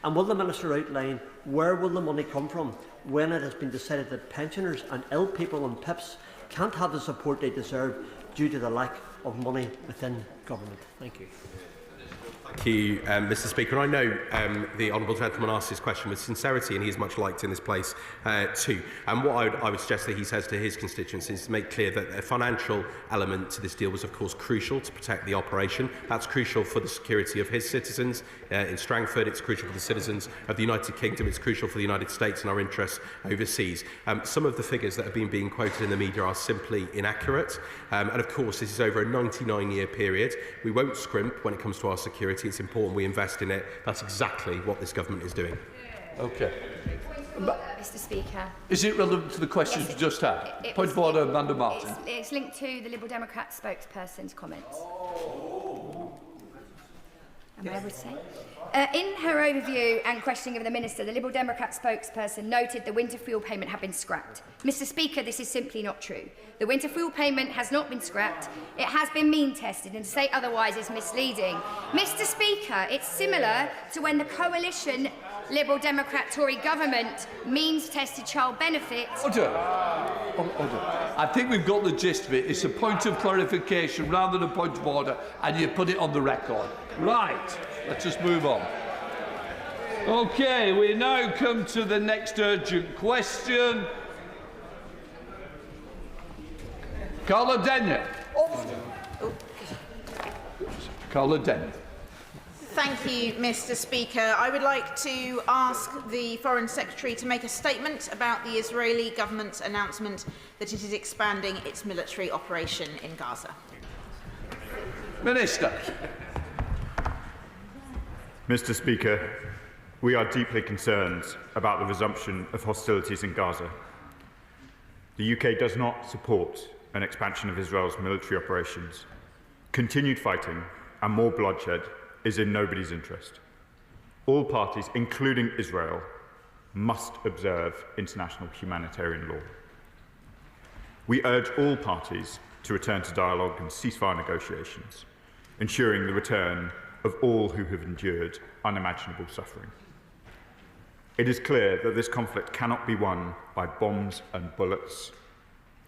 And will the Minister outline where will the money come from when it has been decided that pensioners and ill people and PIPs can't have the support they deserve due to the lack of money within government? Thank you. Thank you, Mr. Speaker. I know the honourable gentleman asked this question with sincerity, and he is much liked in this place too. And what I would suggest that he says to his constituents is to make clear that a financial element to this deal was, of course, crucial to protect the operation. That's crucial for the security of his citizens in Strangford. It's crucial for the citizens of the United Kingdom. It's crucial for the United States and our interests overseas. Some of the figures that have been being quoted in the media are simply inaccurate. And of course, this is over a 99-year period. We won't scrimp when it comes to our security. It's important we invest in it. That's exactly what this government is doing. Okay. Mr. Speaker. Is it relevant to the questions we just had? Point of order, Amanda Martin. It's linked to the Liberal Democrat spokesperson's comments. Am I able to say? In her overview and questioning of the Minister, the Liberal Democrat spokesperson noted the winter fuel payment had been scrapped. Mr Speaker, this is simply not true. The winter fuel payment has not been scrapped. It has been mean-tested, and to say otherwise is misleading. Mr Speaker, it's similar to when the coalition Liberal Democrat Tory government means-tested child benefits. Order. I think we've got the gist of it. It's a point of clarification rather than a point of order, and you put it on the record. Right. Let's just move on. OK, we now come to the next urgent question. Keir Starmer. Keir Starmer. Thank you, Mr Speaker. I would like to ask the Foreign Secretary to make a statement about the Israeli government's announcement that it is expanding its military operation in Gaza. Minister. Mr Speaker, we are deeply concerned about the resumption of hostilities in Gaza. The UK does not support an expansion of Israel's military operations. Continued fighting and more bloodshed is in nobody's interest. All parties, including Israel, must observe international humanitarian law. We urge all parties to return to dialogue and ceasefire negotiations, ensuring the return of all who have endured unimaginable suffering. It is clear that this conflict cannot be won by bombs and bullets,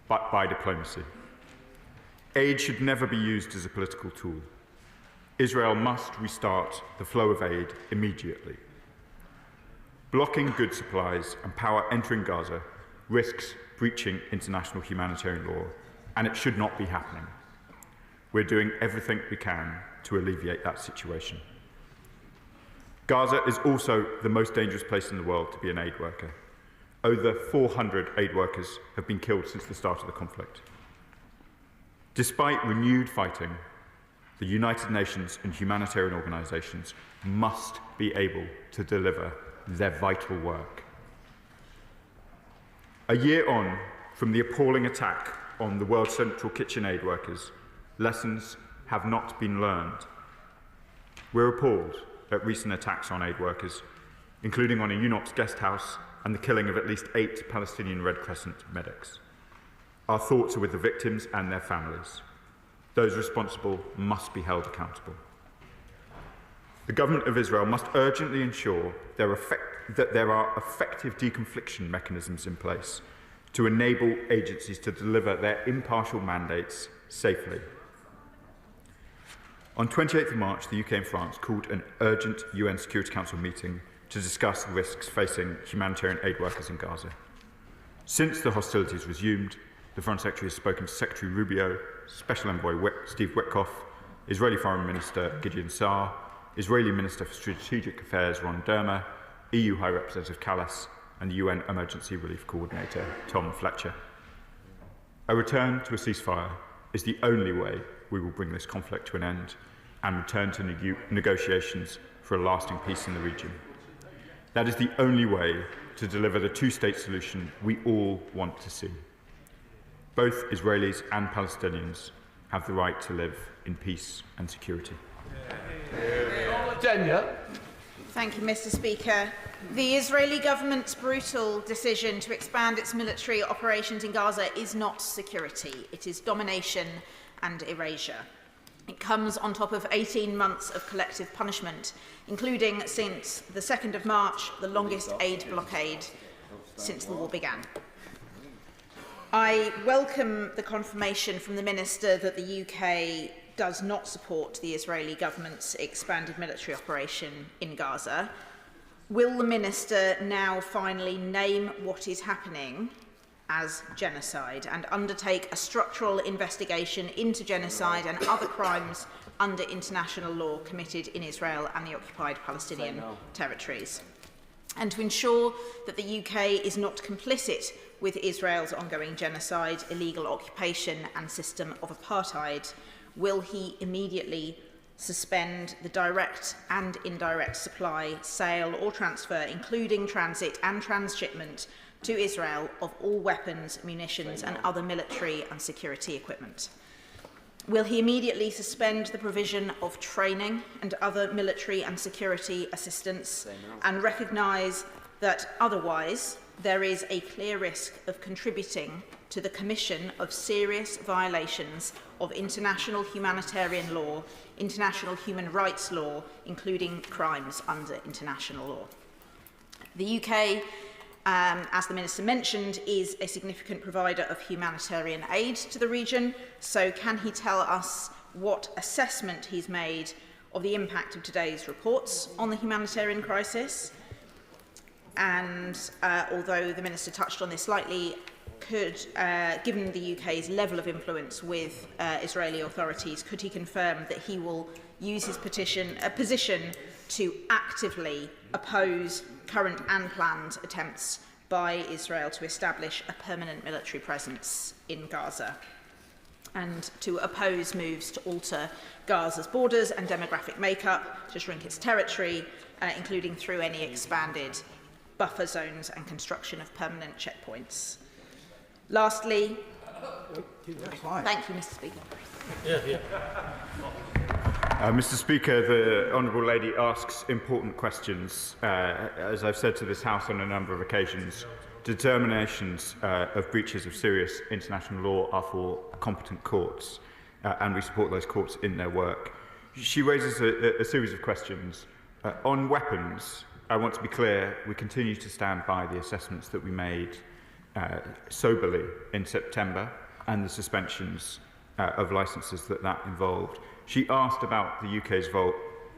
but by diplomacy. Aid should never be used as a political tool. Israel must restart the flow of aid immediately. Blocking goods supplies and power entering Gaza risks breaching international humanitarian law, and it should not be happening. We're doing everything we can to alleviate that situation. Gaza is also the most dangerous place in the world to be an aid worker. Over 400 aid workers have been killed since the start of the conflict. Despite renewed fighting, the United Nations and humanitarian organisations must be able to deliver their vital work. A year on from the appalling attack on the World Central Kitchen aid workers, lessons have not been learned. We're appalled at recent attacks on aid workers, including on a UNOPS guest house and the killing of at least 8 Palestinian Red Crescent medics. Our thoughts are with the victims and their families. Those responsible must be held accountable. The government of Israel must urgently ensure that there are effective deconfliction mechanisms in place to enable agencies to deliver their impartial mandates safely. On 28th of March, the UK and France called an urgent UN Security Council meeting to discuss the risks facing humanitarian aid workers in Gaza. Since the hostilities resumed, the Foreign Secretary has spoken to Secretary Rubio, Special Envoy Steve Witkoff, Israeli Foreign Minister Gideon Saar, Israeli Minister for Strategic Affairs Ron Dermer, EU High Representative Callas, and the UN Emergency Relief Coordinator Tom Fletcher. A return to a ceasefire is the only way we will bring this conflict to an end and return to negotiations for a lasting peace in the region. That is the only way to deliver the two-state solution we all want to see. Both Israelis and Palestinians have the right to live in peace and security. Thank you, Mr. Speaker. The Israeli government's brutal decision to expand its military operations in Gaza is not security. It is domination and erasure. It comes on top of 18 months of collective punishment, including, since the 2nd of March, the longest aid blockade since the war began. I welcome the confirmation from the Minister that the UK does not support the Israeli government's expanded military operation in Gaza. Will the Minister now finally name what is happening as genocide and undertake a structural investigation into genocide and other crimes under international law committed in Israel and the occupied Palestinian territories? And to ensure that the UK is not complicit with Israel's ongoing genocide, illegal occupation and system of apartheid, will he immediately suspend the direct and indirect supply, sale or transfer, including transit and transshipment, to Israel of all weapons, munitions and other military and security equipment? Will he immediately suspend the provision of training and other military and security assistance and recognise that otherwise there is a clear risk of contributing to the commission of serious violations of international humanitarian law, international human rights law, including crimes under international law? The UK, as the Minister mentioned, is a significant provider of humanitarian aid to the region, so can he tell us what assessment he's made of the impact of today's reports on the humanitarian crisis? And although the Minister touched on this slightly, given the UK's level of influence with Israeli authorities, could he confirm that he will use his position to actively oppose current and planned attempts by Israel to establish a permanent military presence in Gaza, and to oppose moves to alter Gaza's borders and demographic makeup, to shrink its territory, including through any expanded buffer zones and construction of permanent checkpoints? Lastly, thank you, Mr. Speaker. Mr. Speaker, the Honourable Lady asks important questions. As I've said to this House on a number of occasions, determinations of breaches of serious international law are for competent courts, and we support those courts in their work. She raises a series of questions. On weapons, I want to be clear, we continue to stand by the assessments that we made soberly in September and the suspensions of licences that involved. She asked about the UK's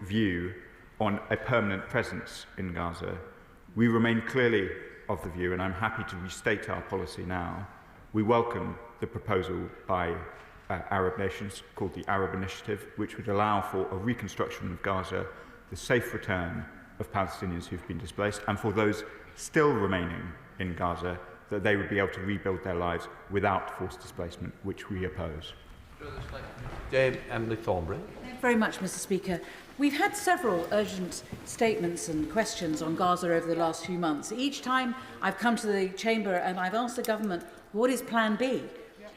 view on a permanent presence in Gaza. We remain clearly of the view, and I'm happy to restate our policy now. We welcome the proposal by Arab nations called the Arab Initiative, which would allow for a reconstruction of Gaza, the safe return of Palestinians who've been displaced, and for those still remaining in Gaza, that they would be able to rebuild their lives without forced displacement, which we oppose. Emily Thornbury. Thank you very much, Mr. Speaker. We've had several urgent statements and questions on Gaza over the last few months. Each time I've come to the chamber and I've asked the government, what is Plan B?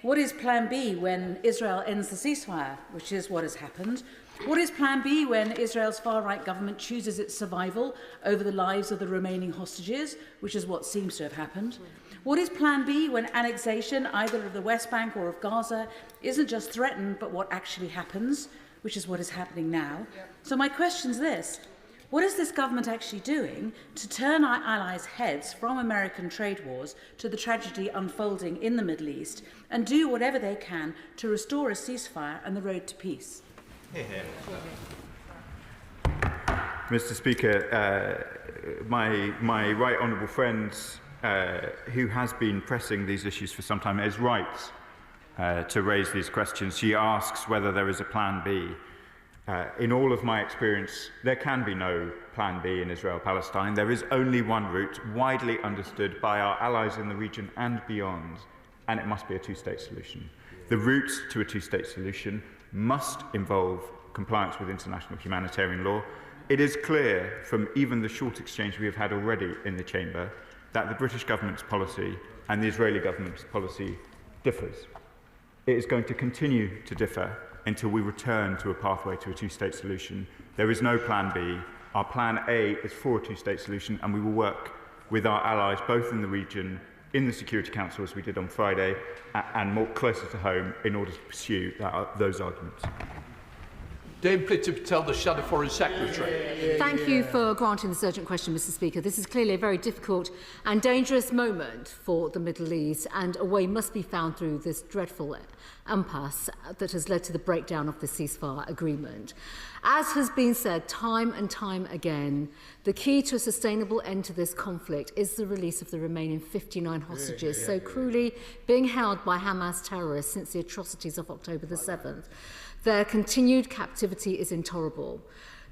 What is Plan B when Israel ends the ceasefire, which is what has happened? What is Plan B when Israel's far-right government chooses its survival over the lives of the remaining hostages, which is what seems to have happened? What is Plan B when annexation, either of the West Bank or of Gaza, isn't just threatened, but what actually happens, which is what is happening now? So my question is this. What is this government actually doing to turn our allies' heads from American trade wars to the tragedy unfolding in the Middle East and do whatever they can to restore a ceasefire and the road to peace? Mr. Speaker, my right honourable friend, who has been pressing these issues for some time, is right to raise these questions. She asks whether there is a Plan B. In all of my experience, there can be no Plan B in Israel-Palestine. There is only one route, widely understood by our allies in the region and beyond, and it must be a two-state solution. The route to a two-state solution must involve compliance with international humanitarian law. It is clear from even the short exchange we have had already in the chamber that the British government's policy and the Israeli government's policy differs. It is going to continue to differ until we return to a pathway to a two-state solution. There is no Plan B. Our Plan A is for a two-state solution, and we will work with our allies, both in the region, in the Security Council, as we did on Friday, and more closer to home, in order to pursue those arguments. Dame Priti Patel, the Shadow Foreign Secretary. Thank you for granting this urgent question, Mr. Speaker. This is clearly a very difficult and dangerous moment for the Middle East, and a way must be found through this dreadful impasse that has led to the breakdown of the ceasefire agreement. As has been said time and time again, the key to a sustainable end to this conflict is the release of the remaining 59 hostages so cruelly being held by Hamas terrorists since the atrocities of October the 7th. Their continued captivity is intolerable.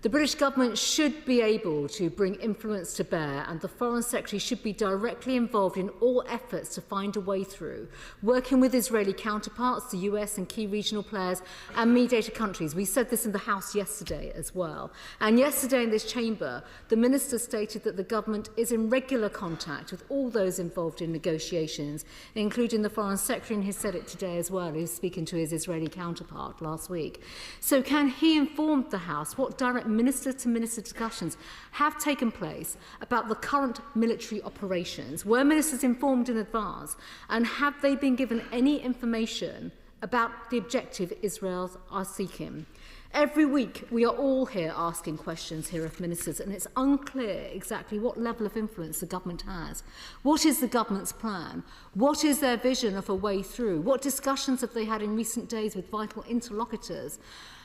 The British government should be able to bring influence to bear, and the Foreign Secretary should be directly involved in all efforts to find a way through, working with Israeli counterparts, the US and key regional players and mediator countries. We said this in the House yesterday as well. And yesterday in this chamber, the Minister stated that the government is in regular contact with all those involved in negotiations, including the Foreign Secretary, and he said it today as well. He was speaking to his Israeli counterpart last week. So can he inform the House what direct minister-to-minister discussions have taken place about the current military operations? Were ministers informed in advance? And have they been given any information about the objective Israel are seeking? Every week, we are all here asking questions here of ministers, and it's unclear exactly what level of influence the government has. What is the government's plan? What is their vision of a way through? What discussions have they had in recent days with vital interlocutors?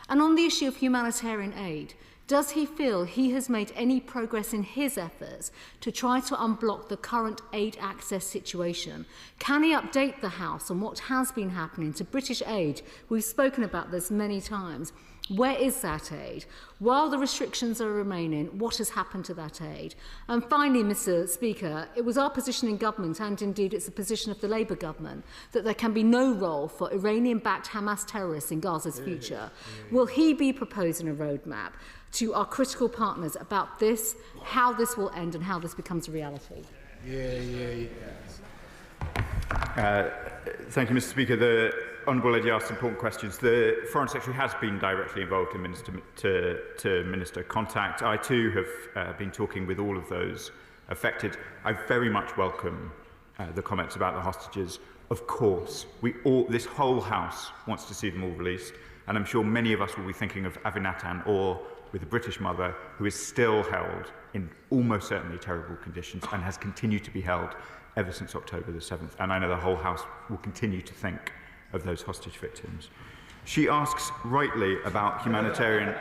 And on the issue of humanitarian aid, does he feel he has made any progress in his efforts to try to unblock the current aid access situation? Can he update the House on what has been happening to British aid? We've spoken about this many times. Where is that aid? While the restrictions are remaining, what has happened to that aid? And finally, Mr. Speaker, it was our position in government, and indeed it's the position of the Labour government, that there can be no role for Iranian-backed Hamas terrorists in Gaza's future. Will he be proposing a roadmap to our critical partners about this, how this will end and how this becomes a reality? Thank you, Mr. Speaker. The Honourable Lady asked important questions. The Foreign Secretary has been directly involved in minister-to-minister contact. I too have been talking with all of those affected. I very much welcome the comments about the hostages. Of course, this whole House wants to see them all released, and I'm sure many of us will be thinking of Avinatan or with a British mother who is still held in almost certainly terrible conditions and has continued to be held ever since October the 7th. And I know the whole House will continue to think of those hostage victims. She asks rightly about humanitarian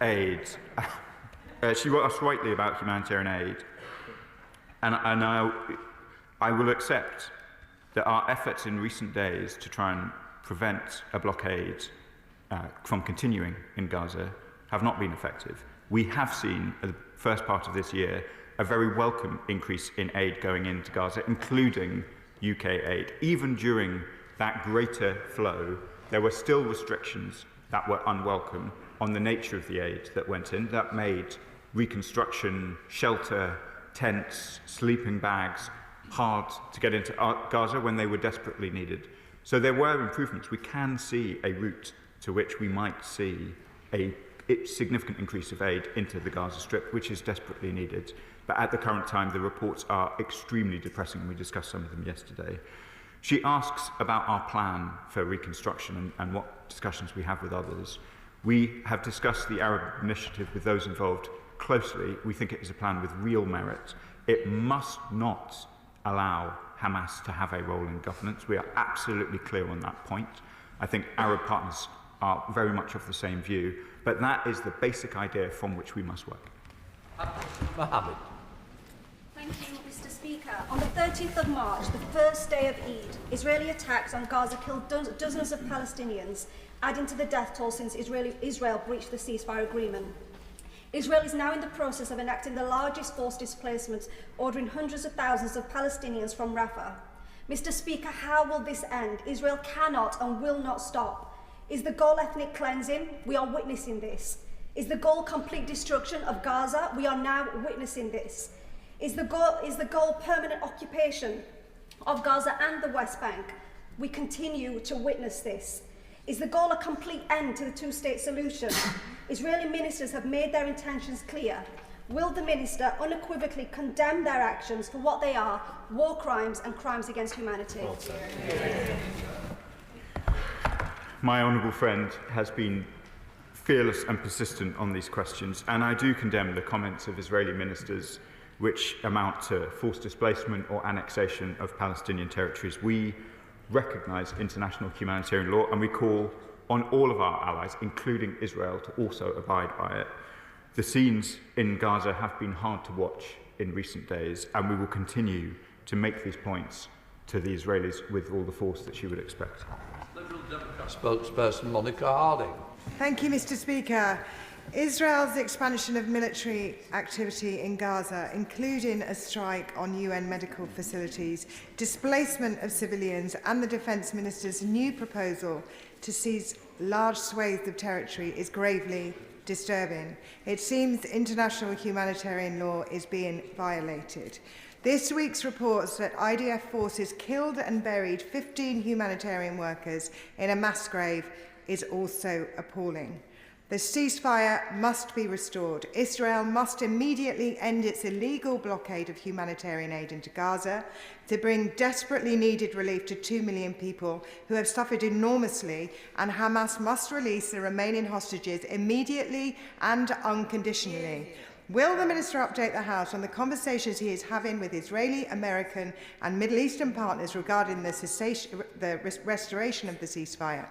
aid. She asks rightly about humanitarian aid. And I will accept that our efforts in recent days to try and prevent a blockade from continuing in Gaza have not been effective. We have seen, at the first part of this year, a very welcome increase in aid going into Gaza, including UK aid. Even during that greater flow, there were still restrictions that were unwelcome on the nature of the aid that went in, that made reconstruction, shelter, tents, sleeping bags hard to get into Gaza when they were desperately needed. So there were improvements. We can see a route to which we might see a significant increase of aid into the Gaza Strip, which is desperately needed. But at the current time, the reports are extremely depressing, and we discussed some of them yesterday. She asks about our plan for reconstruction and what discussions we have with others. We have discussed the Arab initiative with those involved closely. We think it is a plan with real merit. It must not allow Hamas to have a role in governance. We are absolutely clear on that point. I think Arab partners are very much of the same view, but that is the basic idea from which we must work. Mohammed. Thank you, Mr. Speaker. On the 30th of March, the first day of Eid, Israeli attacks on Gaza killed dozens of Palestinians, adding to the death toll since Israel breached the ceasefire agreement. Israel is now in the process of enacting the largest forced displacements, ordering hundreds of thousands of Palestinians from Rafah. Mr. Speaker, how will this end? Israel cannot and will not stop. Is the goal ethnic cleansing? We are witnessing this. Is the goal complete destruction of Gaza? We are now witnessing this. Is the goal permanent occupation of Gaza and the West Bank? We continue to witness this. Is the goal a complete end to the two-state solution? Israeli ministers have made their intentions clear. Will the minister unequivocally condemn their actions for what they are, war crimes and crimes against humanity? My honourable friend has been fearless and persistent on these questions, and I do condemn the comments of Israeli ministers which amount to forced displacement or annexation of Palestinian territories. We recognise international humanitarian law, and we call on all of our allies, including Israel, to also abide by it. The scenes in Gaza have been hard to watch in recent days, and we will continue to make these points to the Israelis with all the force that you would expect. Liberal Democrat spokesperson Monica Harding. Thank you, Mr. Speaker. Israel's expansion of military activity in Gaza, including a strike on UN medical facilities, displacement of civilians, and the Defence Minister's new proposal to seize large swathes of territory is gravely disturbing. It seems international humanitarian law is being violated. This week's reports that IDF forces killed and buried 15 humanitarian workers in a mass grave is also appalling. The ceasefire must be restored. Israel must immediately end its illegal blockade of humanitarian aid into Gaza to bring desperately needed relief to 2 million people who have suffered enormously, and Hamas must release the remaining hostages immediately and unconditionally. Will the Minister update the House on the conversations he is having with Israeli, American and Middle Eastern partners regarding the restoration of the ceasefire?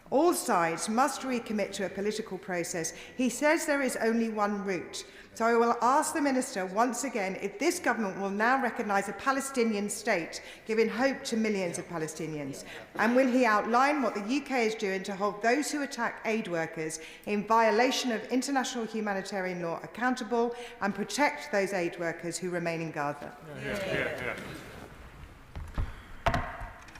All sides must recommit to a political process. He says there is only one route. So I will ask the Minister once again if this government will now recognise a Palestinian state, giving hope to millions of Palestinians. And will he outline what the UK is doing to hold those who attack aid workers in violation of international humanitarian law accountable and protect those aid workers who remain in Gaza?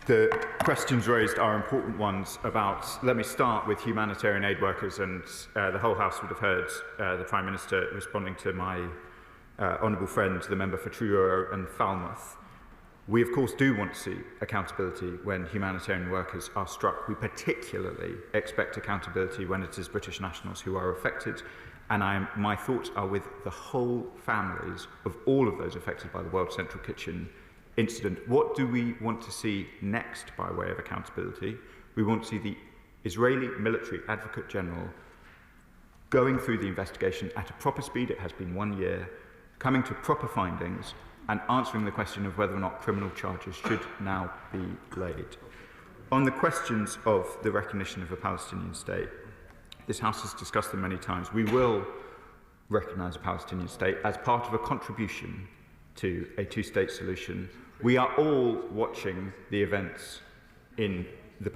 The questions raised are important ones about, let me start with humanitarian aid workers, and the whole House would have heard the Prime Minister responding to my honourable friend, the member for Truro and Falmouth. We of course do want to see accountability when humanitarian workers are struck. We particularly expect accountability when it is British nationals who are affected, and my thoughts are with the whole families of all of those affected by the World Central Kitchen incident. What do we want to see next by way of accountability? We want to see the Israeli Military Advocate General going through the investigation at a proper speed. It has been 1 year, coming to proper findings and answering the question of whether or not criminal charges should now be laid. On the questions of the recognition of a Palestinian state, this House has discussed them many times. We will recognise a Palestinian state as part of a contribution to a two-state solution. We are all watching the events in the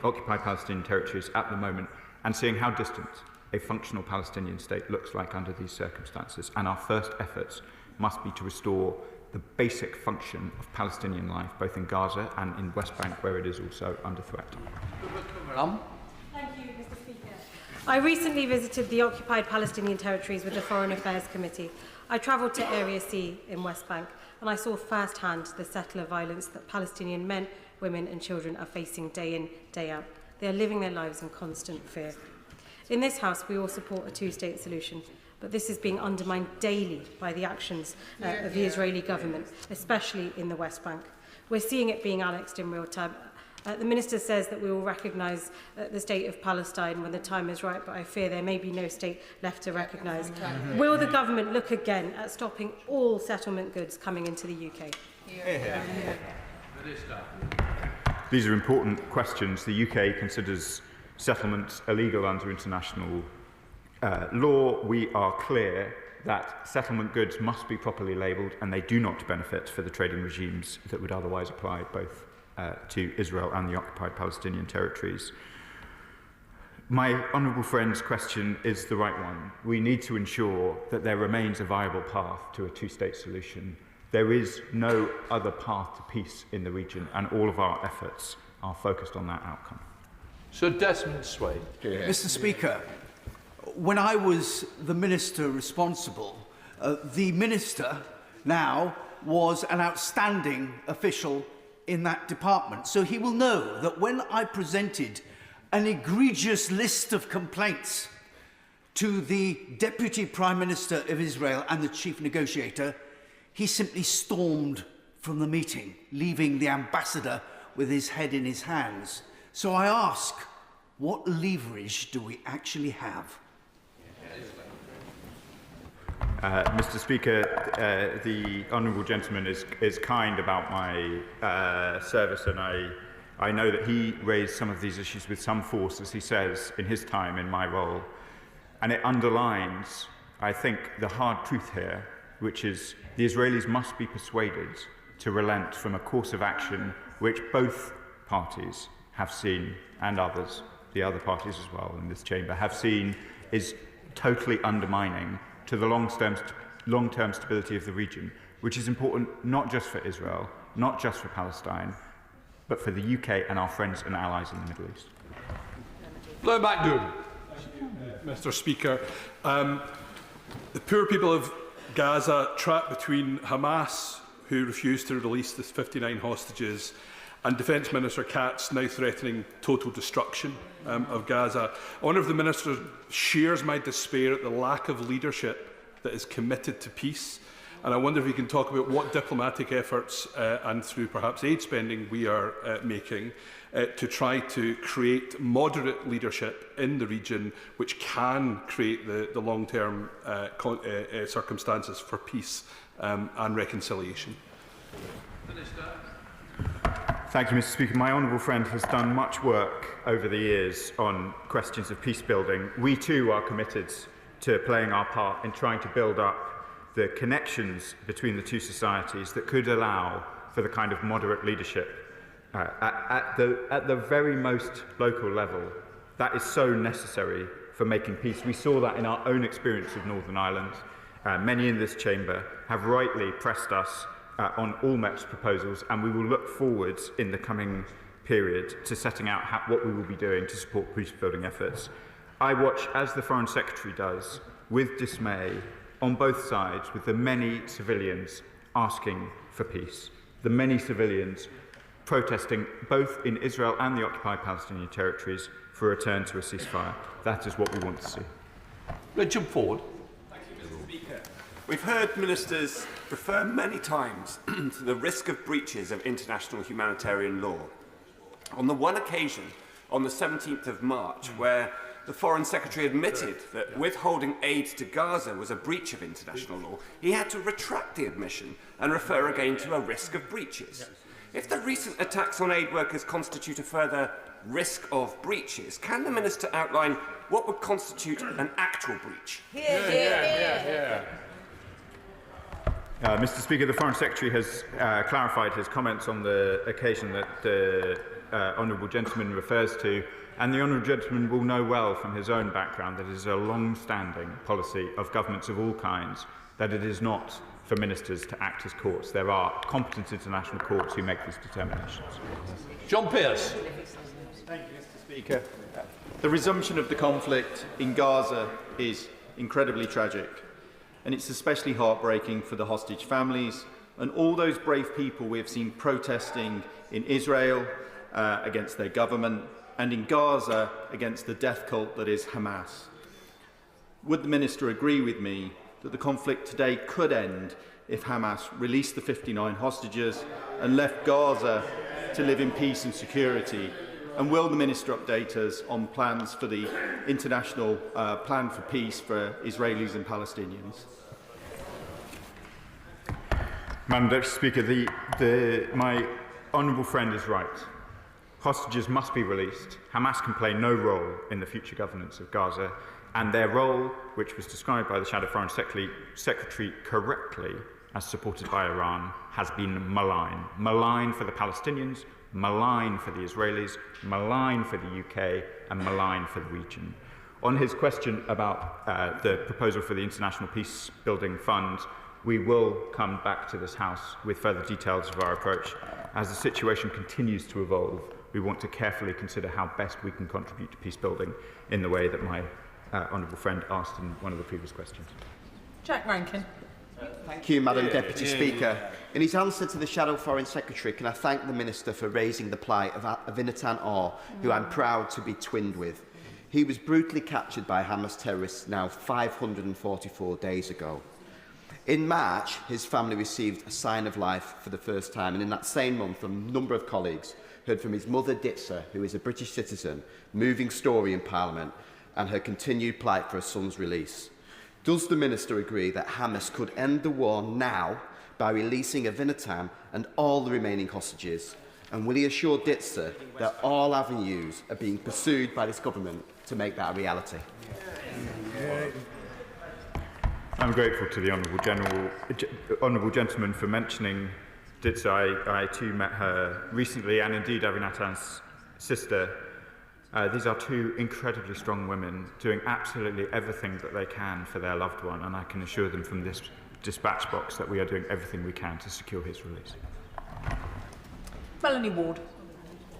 occupied Palestinian territories at the moment and seeing how distant a functional Palestinian state looks like under these circumstances. And our first efforts must be to restore the basic function of Palestinian life, both in Gaza and in West Bank, where it is also under threat. Thank you, Mr. Speaker. I recently visited the occupied Palestinian territories with the Foreign Affairs Committee. I travelled to Area C in West Bank, and I saw firsthand the settler violence that Palestinian men, women and children are facing day in, day out. They are living their lives in constant fear. In this House, we all support a two-state solution, but this is being undermined daily by the actions of the Israeli government, especially in the West Bank. We're seeing it being annexed in real time. The Minister says that we will recognise the state of Palestine when the time is right, but I fear there may be no state left to recognise. Will the government look again at stopping all settlement goods coming into the UK? These are important questions. The UK considers settlements illegal under international law. We are clear that settlement goods must be properly labelled, and they do not benefit for the trading regimes that would otherwise apply both to Israel and the occupied Palestinian territories. My honourable friend's question is the right one. We need to ensure that there remains a viable path to a two-state solution. There is no other path to peace in the region, and all of our efforts are focused on that outcome. Sir Desmond Swade. Mr. Speaker, when I was the minister responsible, the minister now was an outstanding official in that department. So he will know that when I presented an egregious list of complaints to the Deputy Prime Minister of Israel and the Chief Negotiator, he simply stormed from the meeting, leaving the ambassador with his head in his hands. So I ask, what leverage do we actually have? Mr. Speaker, the honourable gentleman is kind about my service, and I know that he raised some of these issues with some force, as he says, in his time in my role. And it underlines, I think, the hard truth here, which is the Israelis must be persuaded to relent from a course of action which both parties have seen, and others, the other parties as well in this chamber, have seen is totally undermining to the long-term stability of the region, which is important not just for Israel, not just for Palestine, but for the UK and our friends and allies in the Middle East. Mr. Speaker, the poor people of Gaza, trapped between Hamas, who refused to release the 59 hostages, and Defence Minister Katz now threatening total destruction of Gaza. I wonder if the Minister shares my despair at the lack of leadership that is committed to peace. And I wonder if we can talk about what diplomatic efforts and through perhaps aid spending we are making to try to create moderate leadership in the region which can create the long-term circumstances for peace and reconciliation. Thank you, Mr. Speaker. My honourable friend has done much work over the years on questions of peace building. We too are committed to playing our part in trying to build up the connections between the two societies that could allow for the kind of moderate leadership at the very most local level that is so necessary for making peace. We saw that in our own experience of Northern Ireland. Many in this chamber have rightly pressed us on all MEP's proposals, and we will look forward in the coming period to setting out what we will be doing to support peace-building efforts. I watch, as the Foreign Secretary does, with dismay on both sides, with the many civilians asking for peace, the many civilians protesting both in Israel and the occupied Palestinian territories for a return to a ceasefire. That is what we want to see. Richard Ford. Thank you, Mr. Speaker. We've heard ministers refer many times to the risk of breaches of international humanitarian law. On the one occasion, on the 17th of March, where the Foreign Secretary admitted that withholding aid to Gaza was a breach of international law, he had to retract the admission and refer again to a risk of breaches. If the recent attacks on aid workers constitute a further risk of breaches, can the Minister outline what would constitute an actual breach? Mr. Speaker, the Foreign Secretary has clarified his comments on the occasion that the honourable gentleman refers to, and the honourable gentleman will know well from his own background that it is a long-standing policy of governments of all kinds that it is not for ministers to act as courts. There are competent international courts who make these determinations. John Pearce. Thank you, Mr. Speaker. The resumption of the conflict in Gaza is incredibly tragic, and it's especially heartbreaking for the hostage families and all those brave people we have seen protesting in Israel against their government and in Gaza against the death cult that is Hamas. Would the Minister agree with me that the conflict today could end if Hamas released the 59 hostages and left Gaza to live in peace and security? And will the Minister update us on plans for the international plan for peace for Israelis and Palestinians? Madam Deputy Speaker, my honourable friend is right. Hostages must be released. Hamas can play no role in the future governance of Gaza, and their role, which was described by the Shadow Foreign Secretary correctly as supported by Iran, has been malign. Malign for the Palestinians, malign for the Israelis, malign for the UK, and malign for the region. On his question about the proposal for the International Peace Building Fund, we will come back to this House with further details of our approach. As the situation continues to evolve, we want to carefully consider how best we can contribute to peace building in the way that my honourable friend asked in one of the previous questions. Jack Rankin. Thank you, Madam Deputy Speaker. In his answer to the Shadow Foreign Secretary, can I thank the Minister for raising the plight of Avinatan Or, who I'm proud to be twinned with. He was brutally captured by Hamas terrorists now 544 days ago. In March, his family received a sign of life for the first time, and in that same month, a number of colleagues heard from his mother, Ditsa, who is a British citizen, moving story in Parliament, and her continued plight for her son's release. Does the Minister agree that Hamas could end the war now by releasing Avinatan and all the remaining hostages? And will he assure Ditsa that all avenues are being pursued by this government to make that a reality? I'm grateful to the honourable gentleman for mentioning Ditsa. I too met her recently, and indeed Avinatan's sister. These are two incredibly strong women doing absolutely everything that they can for their loved one, and I can assure them from this dispatch box that we are doing everything we can to secure his release. Melanie Ward.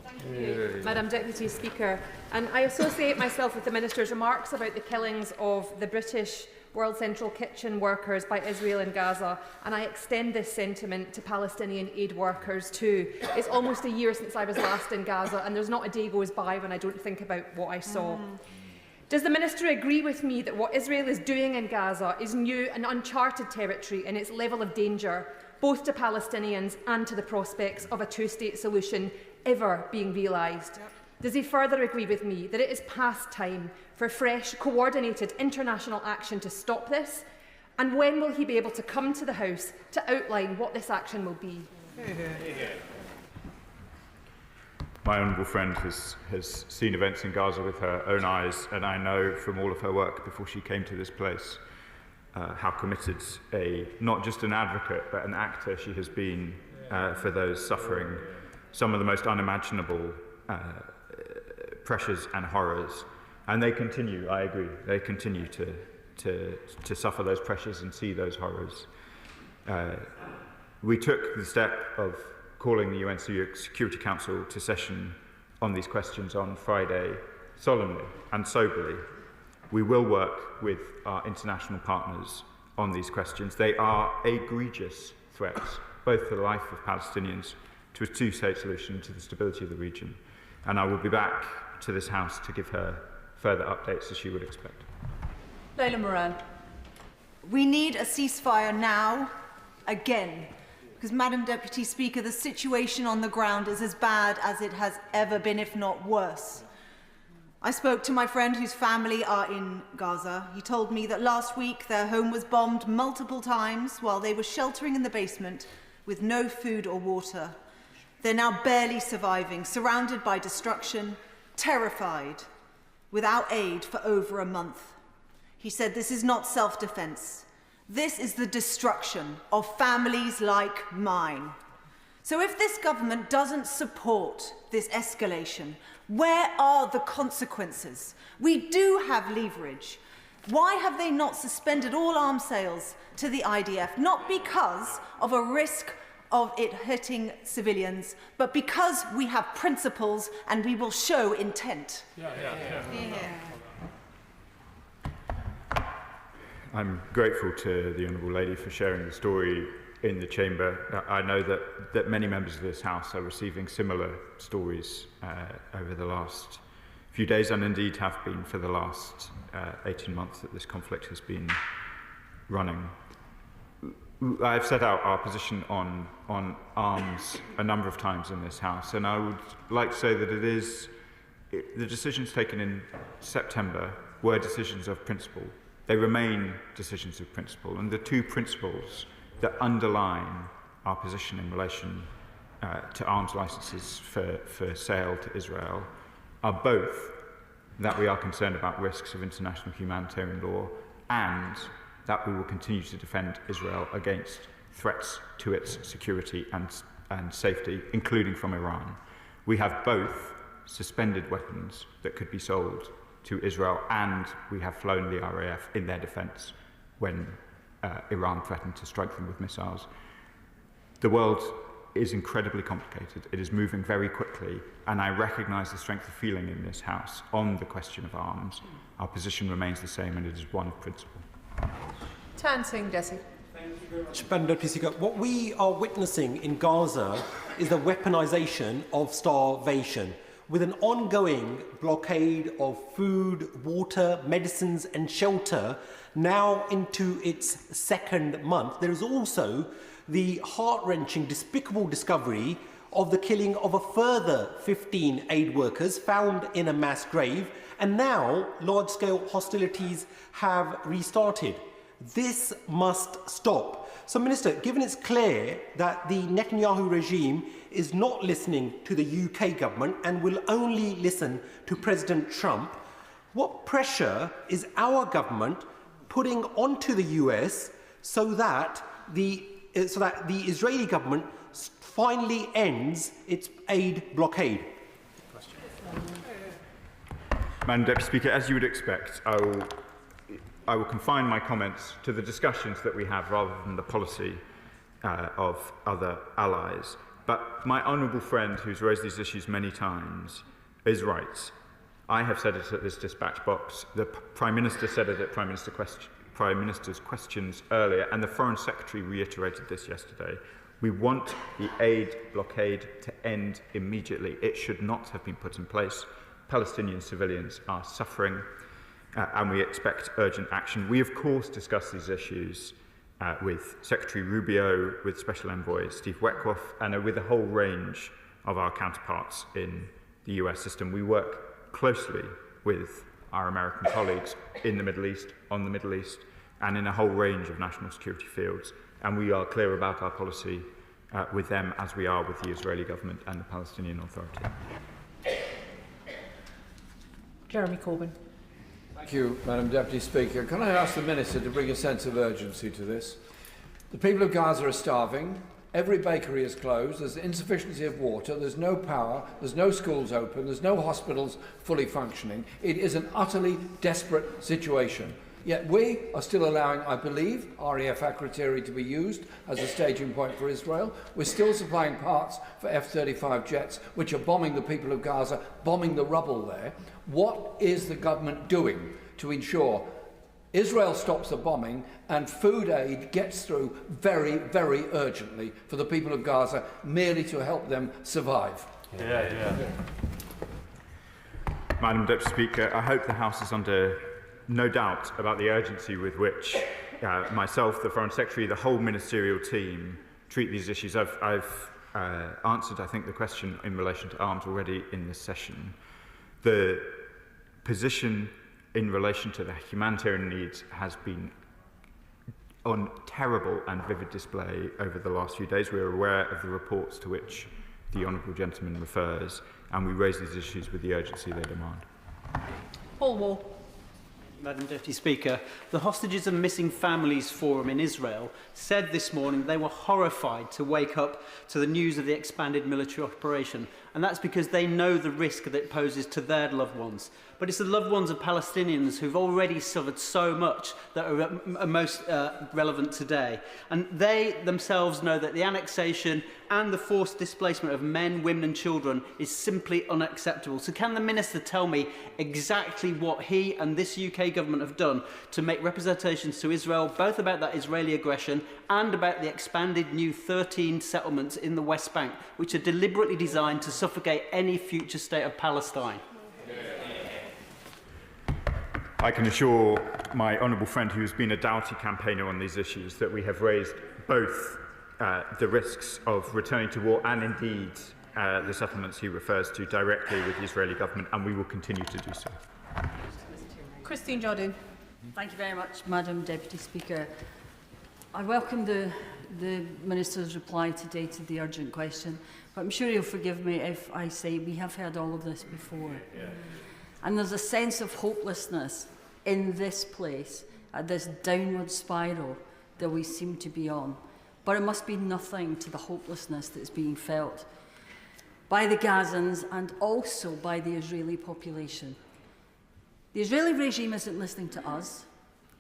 Thank you, Madam Deputy Speaker. And I associate myself with the Minister's remarks about the killings of the British World Central Kitchen workers by Israel in Gaza, and I extend this sentiment to Palestinian aid workers too. It's almost a year since I was last in Gaza, and there's not a day goes by when I don't think about what I saw. Does the Minister agree with me that what Israel is doing in Gaza is new and uncharted territory in its level of danger, both to Palestinians and to the prospects of a two-state solution ever being realised? Does he further agree with me that it is past time for fresh, coordinated international action to stop this? And when will he be able to come to the House to outline what this action will be? My honourable friend has seen events in Gaza with her own eyes, and I know from all of her work before she came to this place how committed not just an advocate but an actor she has been for those suffering some of the most unimaginable pressures and horrors. And they continue, I agree, they continue to suffer those pressures and see those horrors. We took the step of calling the UN Security Council to session on these questions on Friday solemnly and soberly. We will work with our international partners on these questions. They are egregious threats, both to the life of Palestinians, to a two-state solution, to the stability of the region. And I will be back to this House to give her further updates as she would expect. Leila Moran. We need a ceasefire now, again, because, Madam Deputy Speaker, the situation on the ground is as bad as it has ever been, if not worse. I spoke to my friend whose family are in Gaza. He told me that last week their home was bombed multiple times while they were sheltering in the basement with no food or water. They're now barely surviving, surrounded by destruction, terrified, without aid for over a month. He said, this is not self-defense. This is the destruction of families like mine. So if this government doesn't support this escalation, where are the consequences? We do have leverage. Why have they not suspended all arms sales to the IDF? Not because of a risk of it hitting civilians, but because we have principles and we will show intent. I'm grateful to the Honourable Lady for sharing the story in the Chamber. I know that many members of this House are receiving similar stories over the last few days, and indeed have been for the last 18 months that this conflict has been running. I've set out our position on arms a number of times in this House, and I would like to say that the decisions taken in September were decisions of principle. They remain decisions of principle, and the two principles that underline our position in relation to arms licenses for sale to Israel are both that we are concerned about risks of international humanitarian law and that we will continue to defend Israel against threats to its security and safety, including from Iran. We have both suspended weapons that could be sold to Israel, and we have flown the RAF in their defence when Iran threatened to strike them with missiles. The world is incredibly complicated. It is moving very quickly, and I recognise the strength of feeling in this House on the question of arms. Our position remains the same, and it is one of principle. Tan Singh Desi. Madam Deputy Speaker, what we are witnessing in Gaza is the weaponisation of starvation. With an ongoing blockade of food, water, medicines and shelter now into its second month, there is also the heart-wrenching, despicable discovery of the killing of a further 15 aid workers found in a mass grave, and now large-scale hostilities have restarted. This must stop. So, Minister, given it's clear that the Netanyahu regime is not listening to the UK government and will only listen to President Trump, what pressure is our government putting onto the US so that the Israeli government finally ends its aid blockade? Madam Deputy Speaker, as you would expect, I will confine my comments to the discussions that we have rather than the policy of other allies. But my honourable friend, who's raised these issues many times, is right. I have said it at this dispatch box. The Prime Minister said it at Prime Minister's questions earlier, and the Foreign Secretary reiterated this yesterday. We want the aid blockade to end immediately. It should not have been put in place. Palestinian civilians are suffering, and we expect urgent action. We, of course, discuss these issues with Secretary Rubio, with Special Envoy Steve Wetkoff, and with a whole range of our counterparts in the US system. We work closely with our American colleagues in the Middle East, on the Middle East, and in a whole range of national security fields. And we are clear about our policy with them, as we are with the Israeli government and the Palestinian Authority. Jeremy Corbyn. Thank you, Madam Deputy Speaker. Can I ask the Minister to bring a sense of urgency to this? The people of Gaza are starving. Every bakery is closed. There's insufficiency of water. There's no power. There's no schools open. There's no hospitals fully functioning. It is an utterly desperate situation. Yet we are still allowing, I believe, RAF Akrotiri to be used as a staging point for Israel. We're still supplying parts for F-35 jets, which are bombing the people of Gaza, bombing the rubble there. What is the government doing to ensure Israel stops the bombing and food aid gets through very, very urgently for the people of Gaza, merely to help them survive? Madam Deputy Speaker, I hope the House is under no doubt about the urgency with which myself, the Foreign Secretary, the whole ministerial team treat these issues. I've answered, I think, the question in relation to arms already in this session. The position in relation to the humanitarian needs has been on terrible and vivid display over the last few days. We're aware of the reports to which the honourable gentleman refers, and we raise these issues with the urgency they demand. Paul Wall. Madam Deputy Speaker, the Hostages and Missing Families Forum in Israel said this morning they were horrified to wake up to the news of the expanded military operation, and that's because they know the risk that it poses to their loved ones. But it's the loved ones of Palestinians who've already suffered so much that are most relevant today. And they themselves know that the annexation and the forced displacement of men, women and children is simply unacceptable. So can the Minister tell me exactly what he and this UK government have done to make representations to Israel, both about that Israeli aggression and about the expanded new 13 settlements in the West Bank, which are deliberately designed to suffocate any future state of Palestine? I can assure my honourable friend, who has been a doughty campaigner on these issues, that we have raised both the risks of returning to war and indeed the settlements he refers to directly with the Israeli government, and we will continue to do so. Christine Jardine. Thank you very much, Madam Deputy Speaker. I welcome the Minister's reply today to the urgent question, but I'm sure he'll forgive me if I say we have heard all of this before. And there's a sense of hopelessness in this place, at this downward spiral that we seem to be on. But it must be nothing to the hopelessness that's being felt by the Gazans and also by the Israeli population. The Israeli regime isn't listening to us.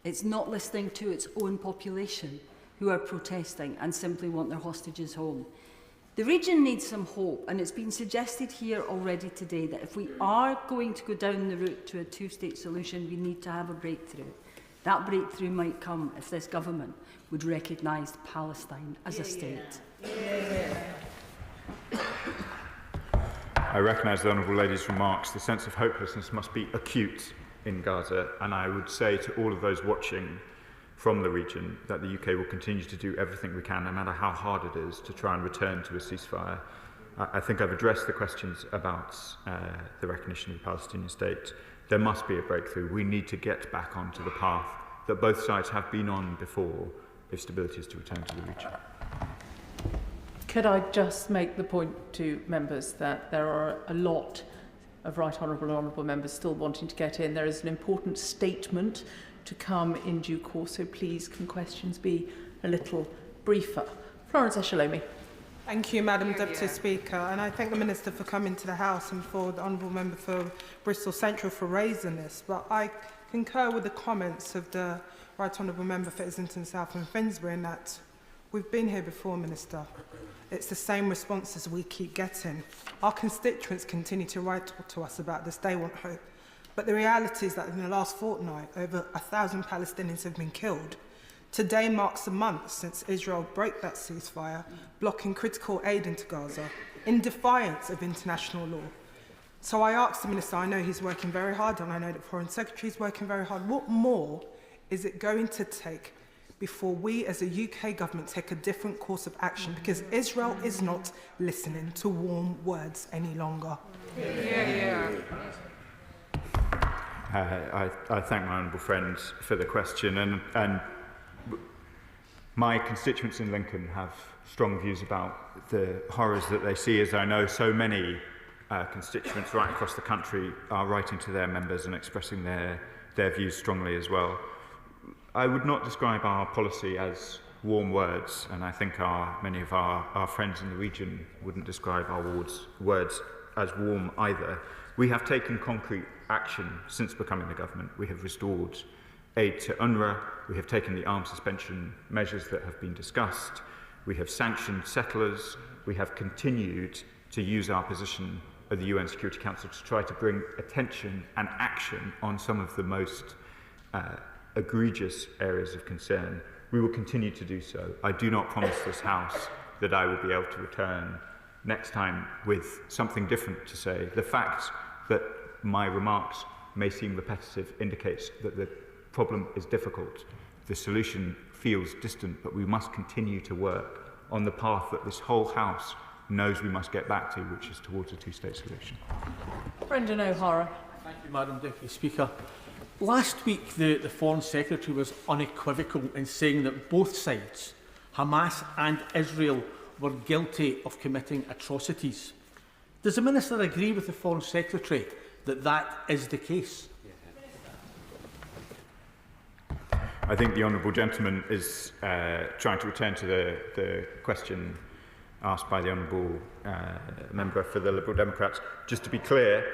It's not listening to its own population who are protesting and simply want their hostages home. The region needs some hope, and it's been suggested here already today that if we are going to go down the route to a two-state solution, we need to have a breakthrough. That breakthrough might come if this government would recognise Palestine as a state. I recognise the honourable lady's remarks. The sense of hopelessness must be acute in Gaza, and I would say to all of those watching from the region that the UK will continue to do everything we can, no matter how hard it is, to try and return to a ceasefire. I think I've addressed the questions about the recognition of the Palestinian state. There must be a breakthrough. We need to get back onto the path that both sides have been on before if stability is to return to the region. Could I just make the point to members that there are a lot of right honourable and honourable members still wanting to get in. There is an important statement to come in due course, so please can questions be a little briefer. Florence Eshalomi. Thank you, Madam Deputy Speaker, and I thank the Minister for coming to the House and for the Honourable Member for Bristol Central for raising this. But I concur with the comments of the Right Honourable Member for Islington South and Finsbury in that we've been here before, Minister. It's the same responses we keep getting. Our constituents continue to write to us about this. They want hope. But the reality is that in the last fortnight, over 1,000 Palestinians have been killed. Today marks a month since Israel broke that ceasefire, blocking critical aid into Gaza, in defiance of international law. So I asked the Minister, I know he's working very hard, and I know the Foreign Secretary is working very hard. What more is it going to take before we as a UK government take a different course of action? Because Israel is not listening to warm words any longer. I thank my honourable friends for the question, and my constituents in Lincoln have strong views about the horrors that they see, as I know so many constituents right across the country are writing to their members and expressing their views strongly as well. I would not describe our policy as warm words, and I think many of our friends in the region wouldn't describe our words as warm either. We have taken concrete action since becoming the government. We have restored aid to UNRWA, we have taken the arms suspension measures that have been discussed, we have sanctioned settlers, we have continued to use our position of the UN Security Council to try to bring attention and action on some of the most egregious areas of concern. We will continue to do so. I do not promise this House that I will be able to return next time with something different to say. The fact that my remarks may seem repetitive indicates that the problem is difficult. The solution feels distant, but we must continue to work on the path that this whole House knows we must get back to, which is towards a two-state solution. Brendan O'Hara. Thank you, Madam Deputy Speaker. Last week, the Foreign Secretary was unequivocal in saying that both sides, Hamas and Israel, were guilty of committing atrocities. Does the Minister agree with the Foreign Secretary that that is the case? I think the honourable gentleman is trying to return to the question asked by the honourable member for the Liberal Democrats. Just to be clear,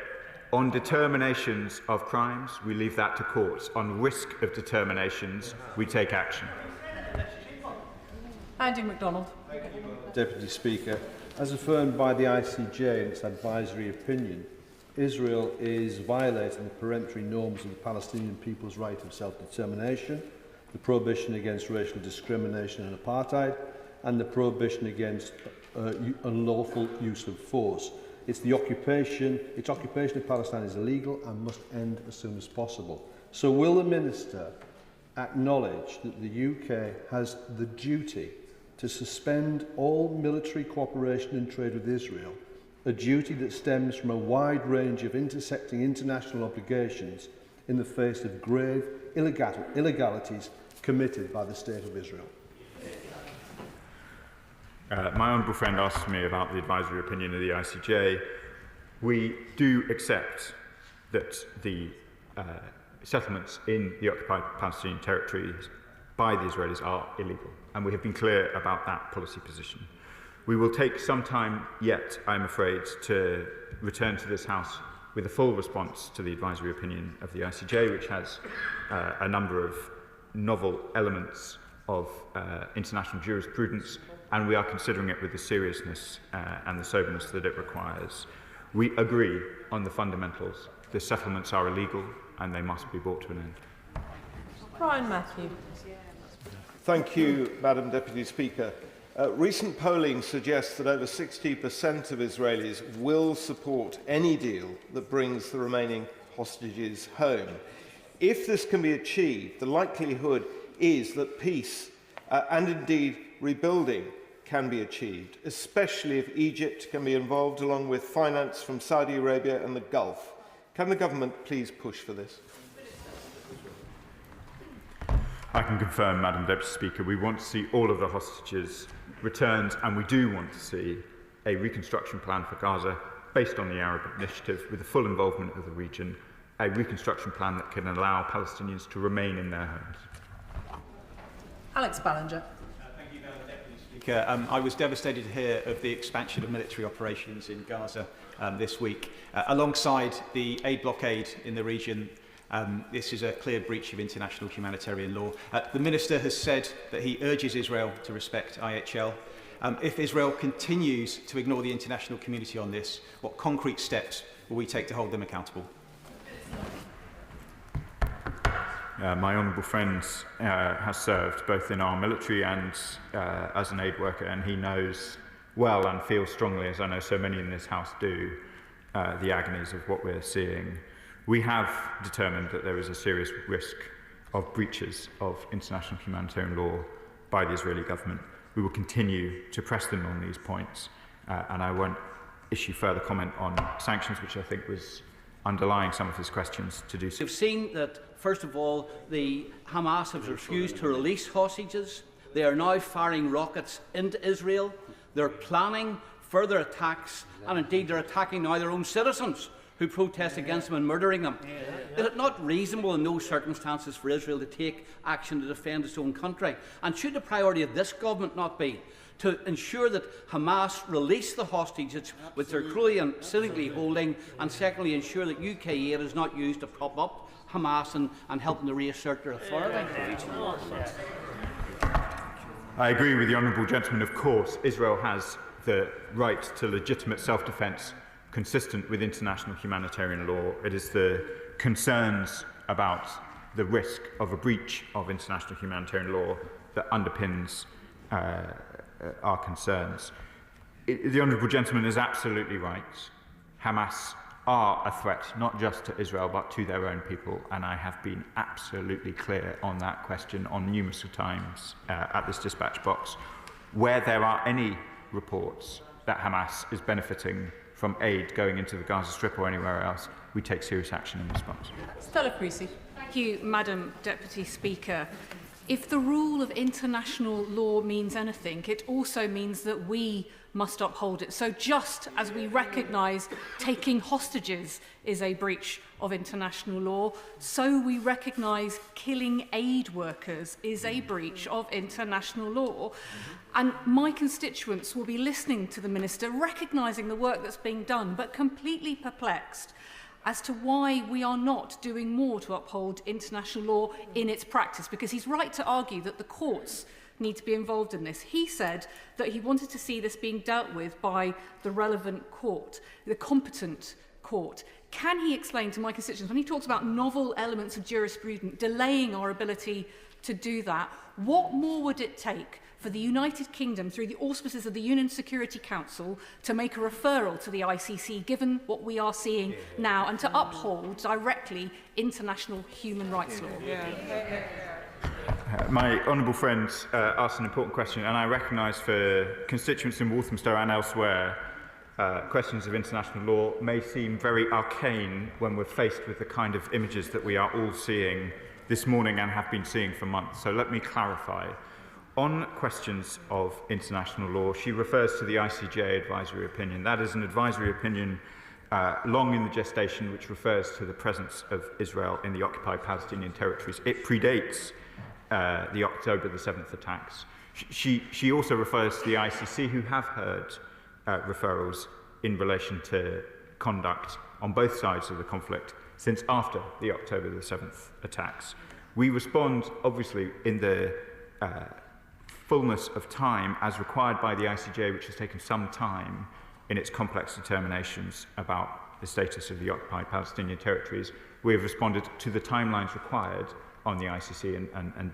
on determinations of crimes, we leave that to courts. On risk of determinations, we take action. Andy MacDonald. Deputy Speaker, as affirmed by the ICJ in its advisory opinion, Israel is violating the peremptory norms of the Palestinian people's right of self-determination, the prohibition against racial discrimination and apartheid, and the prohibition against unlawful use of force. Its occupation of Palestine is illegal and must end as soon as possible. So will the Minister acknowledge that the UK has the duty to suspend all military cooperation and trade with Israel, a duty that stems from a wide range of intersecting international obligations in the face of grave illegalities committed by the State of Israel? My honourable friend asked me about the advisory opinion of the ICJ. We do accept that the settlements in the occupied Palestinian territories by the Israelis are illegal, and we have been clear about that policy position. We will take some time yet, I'm afraid, to return to this House with a full response to the advisory opinion of the ICJ, which has a number of novel elements of international jurisprudence, and we are considering it with the seriousness and the soberness that it requires. We agree on the fundamentals. The settlements are illegal and they must be brought to an end. Brian Matthew. Thank you, Madam Deputy Speaker. Recent polling suggests that over 60% of Israelis will support any deal that brings the remaining hostages home. If this can be achieved, the likelihood is that peace and indeed rebuilding can be achieved, especially if Egypt can be involved along with finance from Saudi Arabia and the Gulf. Can the government please push for this? I can confirm, Madam Deputy Speaker, we want to see all of the hostages returned, and we do want to see a reconstruction plan for Gaza based on the Arab Initiative with the full involvement of the region, a reconstruction plan that can allow Palestinians to remain in their homes. Alex Ballinger. Speaker. I was devastated to hear of the expansion of military operations in Gaza this week. Alongside the aid blockade in the region, this is a clear breach of international humanitarian law. The Minister has said that he urges Israel to respect IHL. If Israel continues to ignore the international community on this, what concrete steps will we take to hold them accountable? My honourable friend has served both in our military and as an aid worker, and he knows well and feels strongly, as I know so many in this House do, the agonies of what we're seeing. We have determined that there is a serious risk of breaches of international humanitarian law by the Israeli government. We will continue to press them on these points, and I won't issue further comment on sanctions, which I think was underlying some of his questions to do so. We've seen that, first of all, the Hamas have refused to release hostages. They are now firing rockets into Israel. They're planning further attacks, and indeed they're attacking now their own citizens who protest against them and murdering them. Is it not reasonable in those circumstances for Israel to take action to defend its own country? And should the priority of this government not be to ensure that Hamas release the hostages which they're cruelly and cynically holding, and secondly ensure that UK aid is not used to prop up Hamas and help them to reassert their authority? I agree with the honourable gentleman. Of course, Israel has the right to legitimate self-defence consistent with international humanitarian law. It is the concerns about the risk of a breach of international humanitarian law that underpins our concerns. The honourable gentleman is absolutely right. Hamas are a threat not just to Israel but to their own people, and I have been absolutely clear on that question on numerous times at this dispatch box. Where there are any reports that Hamas is benefiting from aid going into the Gaza Strip or anywhere else, we take serious action in response. Stella Creasy. Thank you, Madam Deputy Speaker. If the rule of international law means anything, it also means that we must uphold it. So just as we recognise taking hostages is a breach of international law, so we recognise killing aid workers is a breach of international law. And my constituents will be listening to the Minister, recognising the work that's being done, but completely perplexed as to why we are not doing more to uphold international law in its practice, because he's right to argue that the courts need to be involved in this. He said that he wanted to see this being dealt with by the relevant court, the competent court. Can he explain to my constituents, when he talks about novel elements of jurisprudence delaying our ability to do that, what more would it take for the United Kingdom, through the auspices of the Union Security Council, to make a referral to the ICC, given what we are seeing now, and to uphold directly international human rights law? My honourable friend asked an important question, and I recognise for constituents in Walthamstow and elsewhere, questions of international law may seem very arcane when we're faced with the kind of images that we are all seeing this morning and have been seeing for months. So let me clarify. On questions of international law, she refers to the ICJ advisory opinion. That is an advisory opinion long in the gestation, which refers to the presence of Israel in the occupied Palestinian territories. It predates the October the 7th attacks. She also refers to the ICC, who have heard referrals in relation to conduct on both sides of the conflict since after the October the 7th attacks. We respond, obviously, in the fullness of time as required by the ICJ, which has taken some time in its complex determinations about the status of the occupied Palestinian territories. We have responded to the timelines required on the ICC and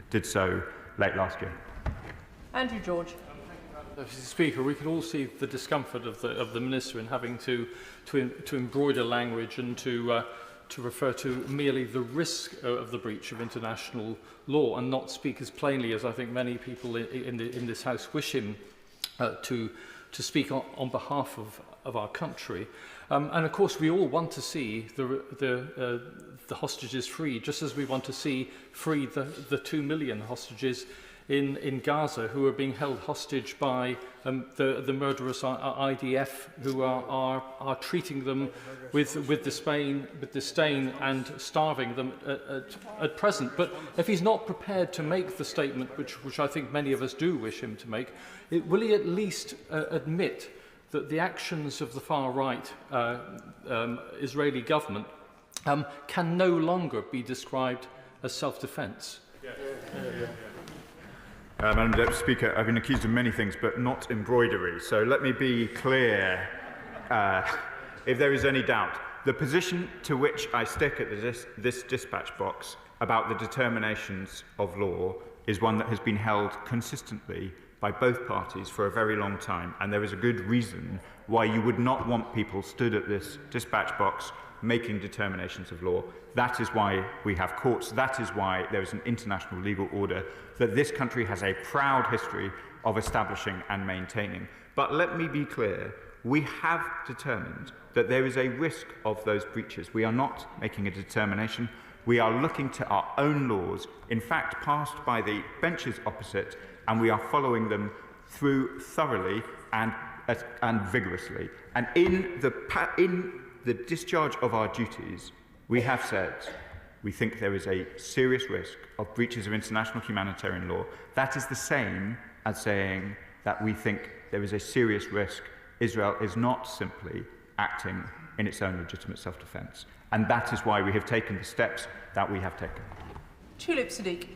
did so late last year. Andrew George. Mr. Speaker, we can all see the discomfort of the Minister in having to embroider language and to refer to merely the risk of the breach of international law and not speak as plainly as I think many people in this House wish him to speak on behalf of our country. And of course, we all want to see the hostages free, just as we want to see free the 2 million hostages in Gaza who are being held hostage by the murderous IDF, who are treating them with disdain and starving them at present. But if he's not prepared to make the statement, which I think many of us do wish him to make, will he at least admit that the actions of the far-right Israeli government can no longer be described as self-defence? Madam Deputy Speaker, I've been accused of many things, but not embroidery. So let me be clear, if there is any doubt. The position to which I stick at this dispatch box about the determinations of law is one that has been held consistently by both parties for a very long time, and there is a good reason why you would not want people stood at this dispatch box making determinations of law. That is why we have courts. That is why there is an international legal order that this country has a proud history of establishing and maintaining. But let me be clear, we have determined that there is a risk of those breaches. We are not making a determination. We are looking to our own laws, in fact passed by the benches opposite, and we are following them through thoroughly and vigorously. And in the discharge of our duties, we have said we think there is a serious risk of breaches of international humanitarian law. That is the same as saying that we think there is a serious risk Israel is not simply acting in its own legitimate self-defence. And that is why we have taken the steps that we have taken. Tulip Sadiq.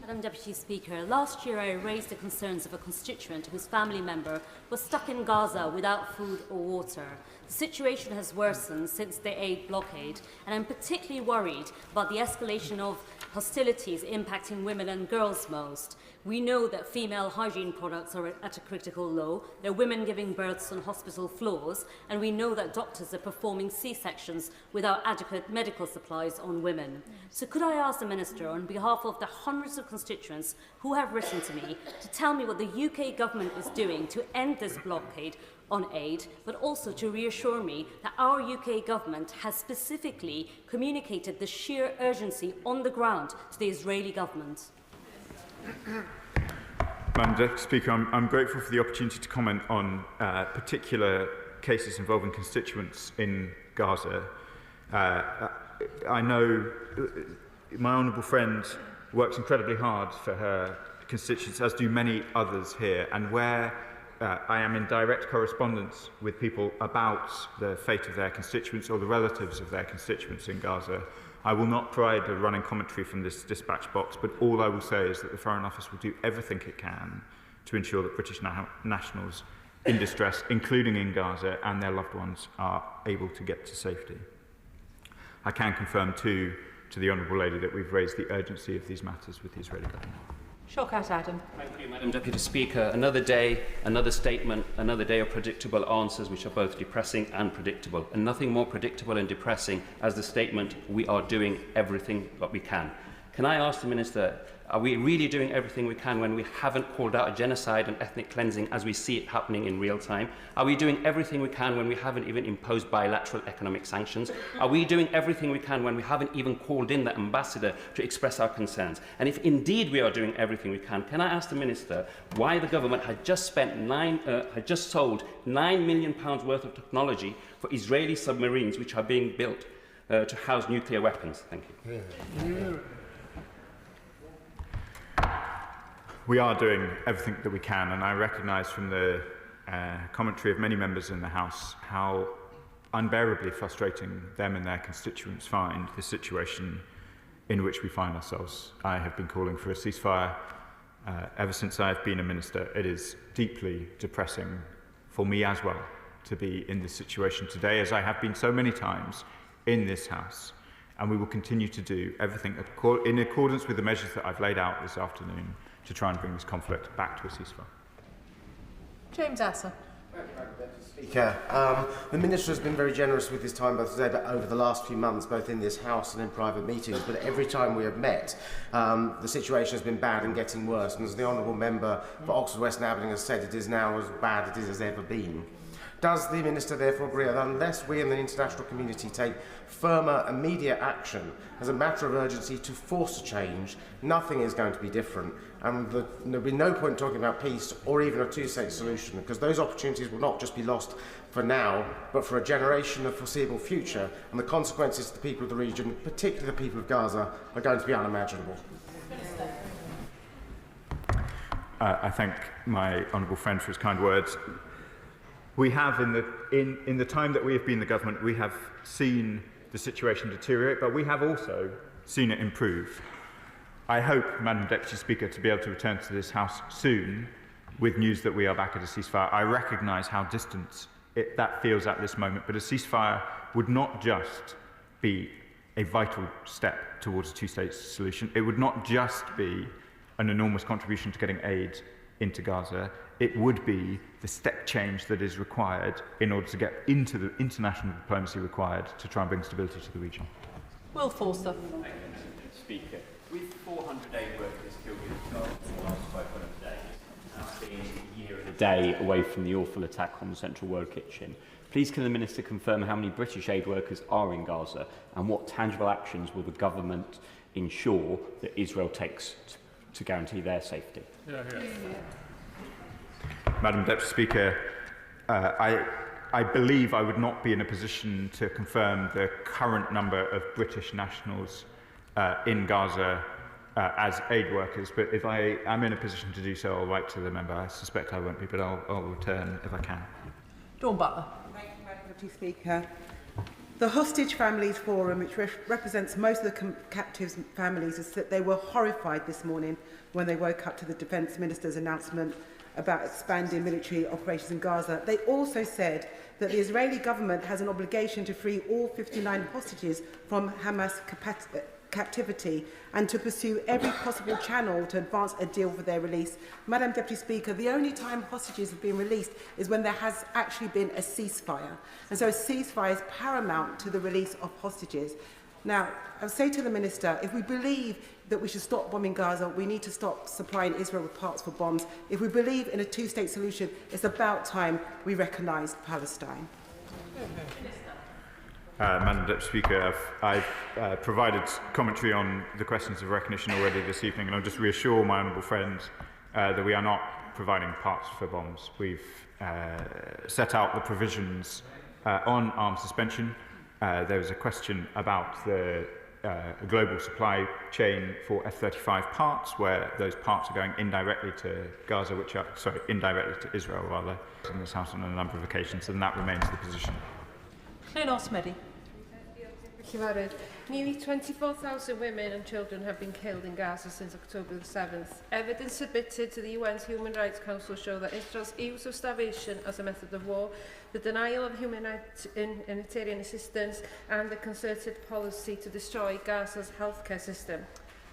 Madam Deputy Speaker, last year I raised the concerns of a constituent whose family member was stuck in Gaza without food or water. The situation has worsened since the aid blockade, and I'm particularly worried about the escalation of hostilities impacting women and girls most. We know that female hygiene products are at a critical low, there are women giving births on hospital floors, and we know that doctors are performing C-sections without adequate medical supplies on women. So could I ask the Minister, on behalf of the hundreds of constituents who have written to me, to tell me what the UK government is doing to end this blockade on aid, but also to reassure me that our UK government has specifically communicated the sheer urgency on the ground to the Israeli government? Madam Deputy Speaker, I'm grateful for the opportunity to comment on particular cases involving constituents in Gaza. I know my honourable friend works incredibly hard for her constituents, as do many others here, and where I am in direct correspondence with people about the fate of their constituents or the relatives of their constituents in Gaza, I will not provide a running commentary from this dispatch box, but all I will say is that the Foreign Office will do everything it can to ensure that British nationals in distress, including in Gaza, and their loved ones are able to get to safety. I can confirm too to the Honourable Lady that we've raised the urgency of these matters with the Israeli government. Shawkat Adam. Thank you, Madam Deputy Speaker. Another day, another statement, another day of predictable answers which are both depressing and predictable. And nothing more predictable and depressing as the statement, we are doing everything that we can. Can I ask the Minister, are we really doing everything we can when we haven't called out a genocide and ethnic cleansing as we see it happening in real time? Are we doing everything we can when we haven't even imposed bilateral economic sanctions? Are we doing everything we can when we haven't even called in the ambassador to express our concerns? And if indeed we are doing everything we can I ask the Minister why the government had just sold £9 million worth of technology for Israeli submarines which are being built to house nuclear weapons? Thank you. Yeah. We are doing everything that we can, and I recognise from the commentary of many members in the House how unbearably frustrating them and their constituents find the situation in which we find ourselves. I have been calling for a ceasefire ever since I have been a minister. It is deeply depressing for me as well to be in this situation today, as I have been so many times in this House, and we will continue to do everything in accordance with the measures that I've laid out this afternoon to try and bring this conflict back to a ceasefire. James Asser. Speaker, the Minister has been very generous with his time over the last few months, both in this House and in private meetings, but every time we have met, the situation has been bad and getting worse, and as the Honourable Member for Oxford West and Aberdeen has said, it is now as bad as it has ever been. Does the Minister therefore agree that unless we in the international community take firmer, immediate action as a matter of urgency to force a change, nothing is going to be different? And there'll be no point talking about peace or even a two-state solution, because those opportunities will not just be lost for now, but for a generation of foreseeable future, and the consequences to the people of the region, particularly the people of Gaza, are going to be unimaginable. I thank my honourable friend for his kind words. We have, in the time that we have been the government, we have seen the situation deteriorate, but we have also seen it improve. I hope, Madam Deputy Speaker, to be able to return to this House soon with news that we are back at a ceasefire. I recognise how distant that feels at this moment, but a ceasefire would not just be a vital step towards a two-state solution. It would not just be an enormous contribution to getting aid into Gaza. It would be the step change that is required in order to get into the international diplomacy required to try and bring stability to the region. Will Forster. Speaker, with 400 aid workers killed in Gaza in the last 500 days, and it's been a year and a day away from the awful attack on the Central World Kitchen, please can the Minister confirm how many British aid workers are in Gaza and what tangible actions will the government ensure that Israel takes to guarantee their safety? Madam Deputy Speaker, I believe I would not be in a position to confirm the current number of British nationals in Gaza as aid workers, but if I am in a position to do so, I'll write to the member. I suspect I won't be, but I'll return if I can. Dawn Butler. Thank you, Madam Deputy Speaker. The Hostage Families Forum, which represents most of the captives' families, has said they were horrified this morning when they woke up to the Defence Minister's announcement about expanding military operations in Gaza. They also said that the Israeli government has an obligation to free all 59 hostages from Hamas captivity and to pursue every possible channel to advance a deal for their release. Madam Deputy Speaker, the only time hostages have been released is when there has actually been a ceasefire. And so a ceasefire is paramount to the release of hostages. Now, I'll say to the Minister, if we believe that we should stop bombing Gaza, we need to stop supplying Israel with parts for bombs. If we believe in a two-state solution, it's about time we recognise Palestine. Madam Deputy Speaker, I've provided commentary on the questions of recognition already this evening, and I'll just reassure my honourable friend that we are not providing parts for bombs. We've set out the provisions on arms suspension. There was a question about the global supply chain for F-35 parts, where those parts are going indirectly to Gaza, indirectly to Israel, rather, in this House on a number of occasions, and that remains the position. Smeddy. Nearly 24,000 women and children have been killed in Gaza since October the 7th. Evidence submitted to the UN's Human Rights Council show that Israel's use of starvation as a method of war, the denial of humanitarian assistance and the concerted policy to destroy Gaza's healthcare system.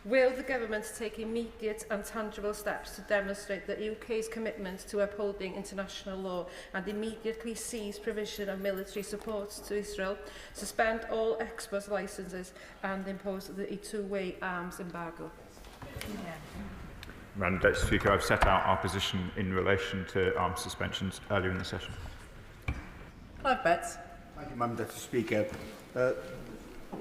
Will the government take immediate and tangible steps to demonstrate the UK's commitment to upholding international law and immediately cease provision of military support to Israel, suspend all export licences and impose the two-way arms embargo? Madam Deputy Speaker, I've set out our position in relation to arms suspensions earlier in the session. Clive Betts. Thank you, Madam Deputy Speaker.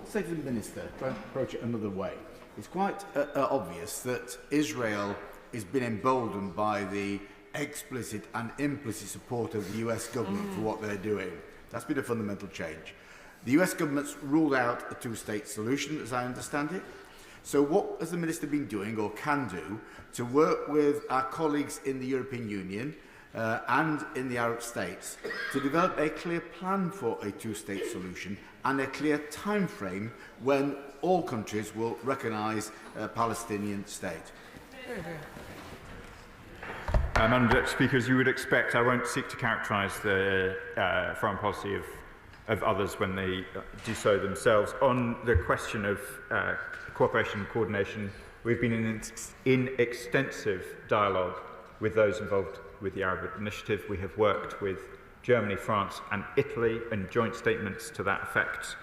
Say to the Minister, try and approach it another way. It's quite obvious that Israel has been emboldened by the explicit and implicit support of the US government for what they're doing. That's been a fundamental change. The US government's ruled out a two-state solution, as I understand it. So what has the Minister been doing or can do to work with our colleagues in the European Union and in the Arab states to develop a clear plan for a two-state solution and a clear time frame when all countries will recognise a Palestinian state? Madam Deputy Speaker, as you would expect, I won't seek to characterise the foreign policy of others when they do so themselves. On the question of cooperation and coordination, we've been in extensive dialogue with those involved with the Arab Initiative. We have worked with Germany, France and Italy in joint statements to that effect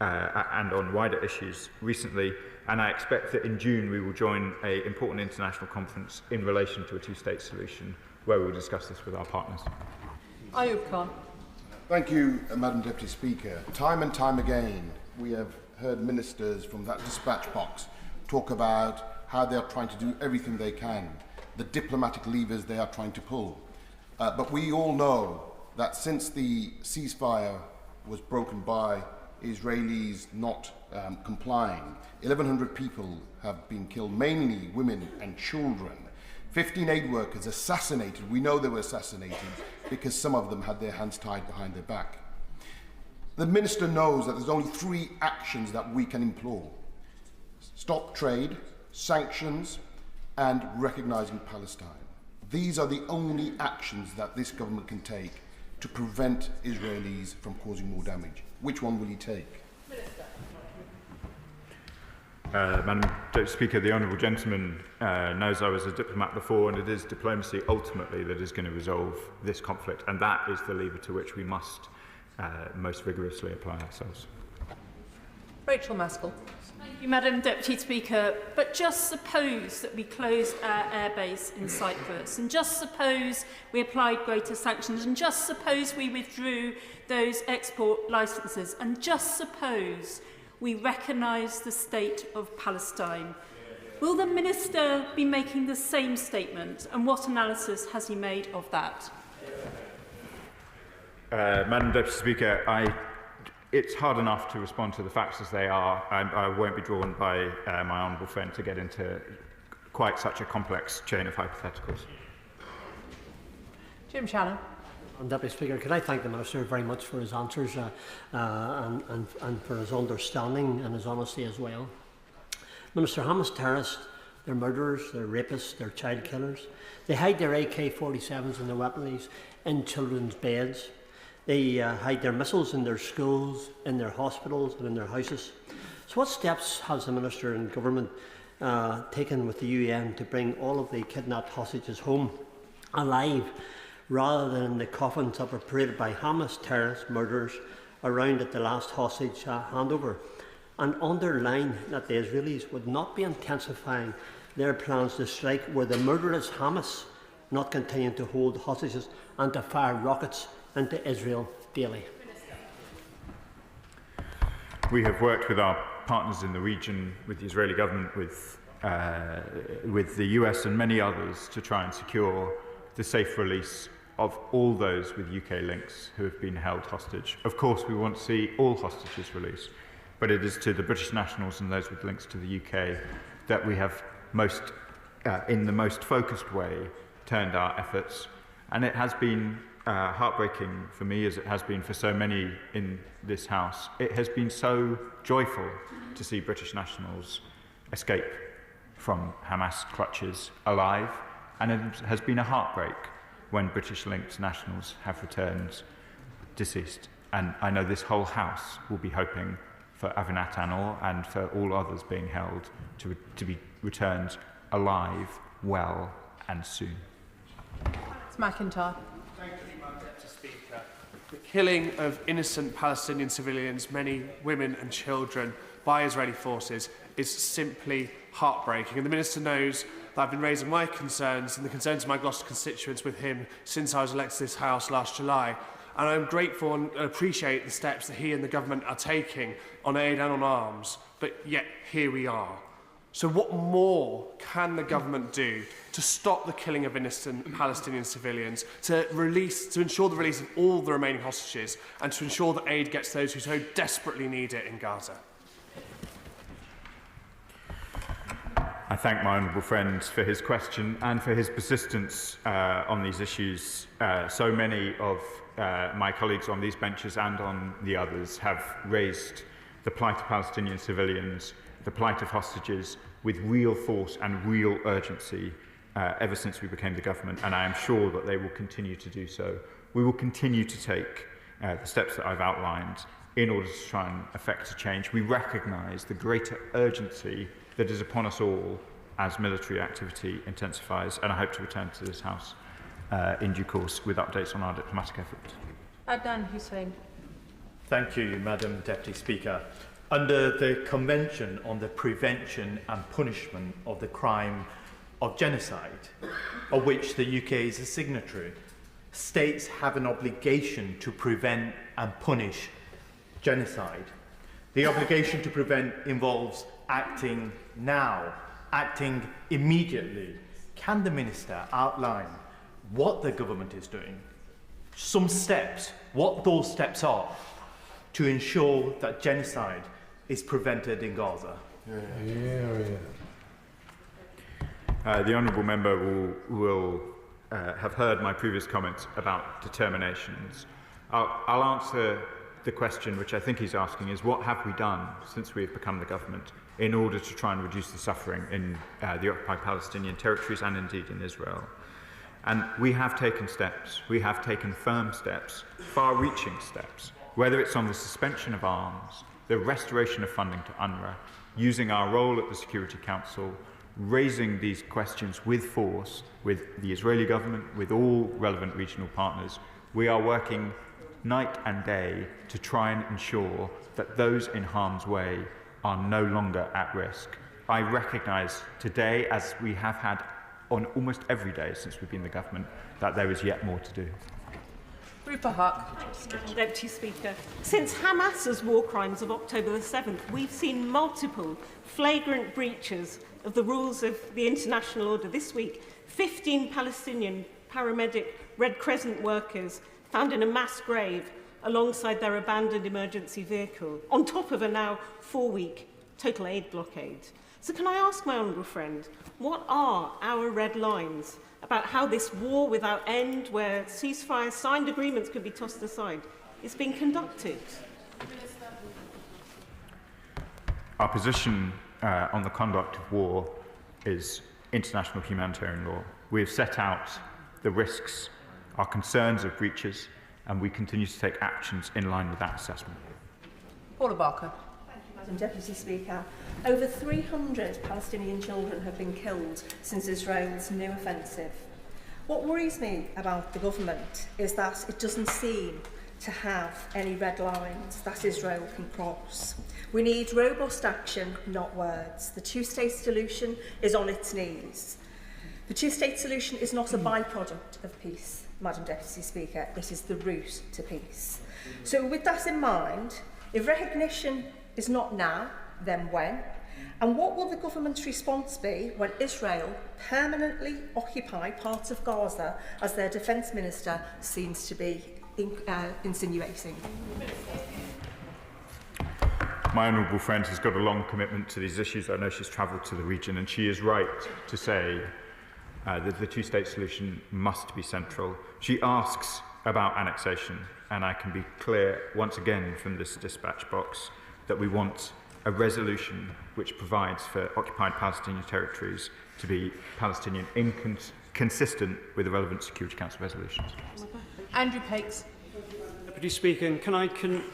and on wider issues recently, and I expect that in June we will join an important international conference in relation to a two-state solution where we will discuss this with our partners. Ayub Khan. Thank you, Madam Deputy Speaker. Time and time again, we have heard ministers from that dispatch box talk about how they are trying to do everything they can, the diplomatic levers they are trying to pull. But we all know that since the ceasefire was broken by Israelis not complying, 1,100 people have been killed, mainly women and children. 15 aid workers assassinated. We know they were assassinated because some of them had their hands tied behind their back. The Minister knows that there's only 3 actions that we can implore: stop trade, sanctions, and recognising Palestine. These are the only actions that this government can take to prevent Israelis from causing more damage. Which one will he take? Madam Deputy Speaker, the Honourable Gentleman knows I was a diplomat before, and it is diplomacy ultimately that is going to resolve this conflict, and that is the lever to which we must most vigorously apply ourselves. Rachel Maskell. Thank you, Madam Deputy Speaker. But just suppose that we closed our airbase in Cyprus, and just suppose we applied greater sanctions, and just suppose we withdrew those export licences, and just suppose we recognise the state of Palestine. Will the Minister be making the same statement, and what analysis has he made of that? Madam Deputy Speaker, it's hard enough to respond to the facts as they are. I won't be drawn by my honourable friend to get into quite such a complex chain of hypotheticals. Jim Shannon. Deputy Speaker, could I thank the Minister very much for his answers and for his understanding and his honesty as well. Minister, Hamas terrorists, they're murderers, they're rapists, they're child killers. They hide their AK-47s and their weaponries in children's beds. They hide their missiles in their schools, in their hospitals and in their houses. So what steps has the Minister and Government taken with the UN to bring all of the kidnapped hostages home alive, rather than in the coffins that were paraded by Hamas terrorist murderers around at the last hostage handover? And underline that the Israelis would not be intensifying their plans to strike where the murderous Hamas not continuing to hold hostages and to fire rockets into Israel daily. We have worked with our partners in the region, with the Israeli government, with the US and many others to try and secure the safe release of all those with UK links who have been held hostage. Of course, we want to see all hostages released, but it is to the British nationals and those with links to the UK that we have most, in the most focused way, turned our efforts. And it has been heartbreaking for me, as it has been for so many in this House. It has been so joyful to see British nationals escape from Hamas clutches alive, and it has been a heartbreak when British-linked nationals have returned deceased. And I know this whole House will be hoping for Avinat Anor and for all others being held to be returned alive, well, and soon. It's McIntyre. Thank you, Madam Deputy Speaker. The killing of innocent Palestinian civilians, many women and children, by Israeli forces is simply heartbreaking. And the Minister knows that I've been raising my concerns and the concerns of my Gloucester constituents with him since I was elected to this House last July. And I'm grateful and appreciate the steps that he and the government are taking on aid and on arms. But yet, here we are. So what more can the government do to stop the killing of innocent Palestinian civilians, to ensure the release of all the remaining hostages, and to ensure that aid gets those who so desperately need it in Gaza? I thank my honourable friend for his question and for his persistence on these issues. So many of my colleagues on these benches and on the others have raised the plight of Palestinian civilians, the plight of hostages, with real force and real urgency ever since we became the government, and I am sure that they will continue to do so. We will continue to take the steps that I've outlined in order to try and effect a change. We recognise the greater urgency that is upon us all as military activity intensifies, and I hope to return to this House in due course with updates on our diplomatic efforts. Adnan Hussain. Thank you, Madam Deputy Speaker. Under the Convention on the Prevention and Punishment of the Crime of Genocide, of which the UK is a signatory, States have an obligation to prevent and punish genocide. The obligation to prevent involves acting now, acting immediately. Can the Minister outline what the government is doing, some steps, what those steps are, to ensure that genocide is prevented in Gaza? The honourable member will have heard my previous comments about determinations. I'll answer the question which I think he's asking is, what have we done since we've become the government in order to try and reduce the suffering in the occupied Palestinian territories and indeed in Israel? And we have taken steps. We have taken firm steps, far-reaching steps, whether it's on the suspension of arms, the restoration of funding to UNRWA, using our role at the Security Council, raising these questions with force with the Israeli government, with all relevant regional partners. We are working night and day to try and ensure that those in harm's way are no longer at risk. I recognise today, as we have had on almost every day since we've been the government, that there is yet more to do. Deputy Speaker, since Hamas's war crimes of October the 7th, we've seen multiple flagrant breaches of the rules of the international order. This week, 15 Palestinian paramedic Red Crescent workers found in a mass grave alongside their abandoned emergency vehicle, on top of a now 4-week total aid blockade. So can I ask my honourable friend, what are our red lines about how this war without end, where ceasefire signed agreements could be tossed aside, is being conducted? Our position on the conduct of war is international humanitarian law. We have set out the risks, our concerns of breaches, and we continue to take actions in line with that assessment. Paula Barker. Madam Deputy Speaker, over 300 Palestinian children have been killed since Israel's new offensive. What worries me about the government is that it doesn't seem to have any red lines that Israel can cross. We need robust action, not words. The two-state solution is on its knees. The two-state solution is not a byproduct of peace, Madam Deputy Speaker. It is the route to peace. So with that in mind, if recognition is not now, then when? And what will the government's response be when Israel permanently occupy parts of Gaza, as their Defence Minister seems to be insinuating? My honourable friend has got a long commitment to these issues. I know she's travelled to the region, and she is right to say that the two-state solution must be central. She asks about annexation, and I can be clear once again from this dispatch box that we want a resolution which provides for occupied Palestinian territories to be Palestinian consistent with the relevant Security Council resolutions. Andrew Pakes. Deputy Speaker, can I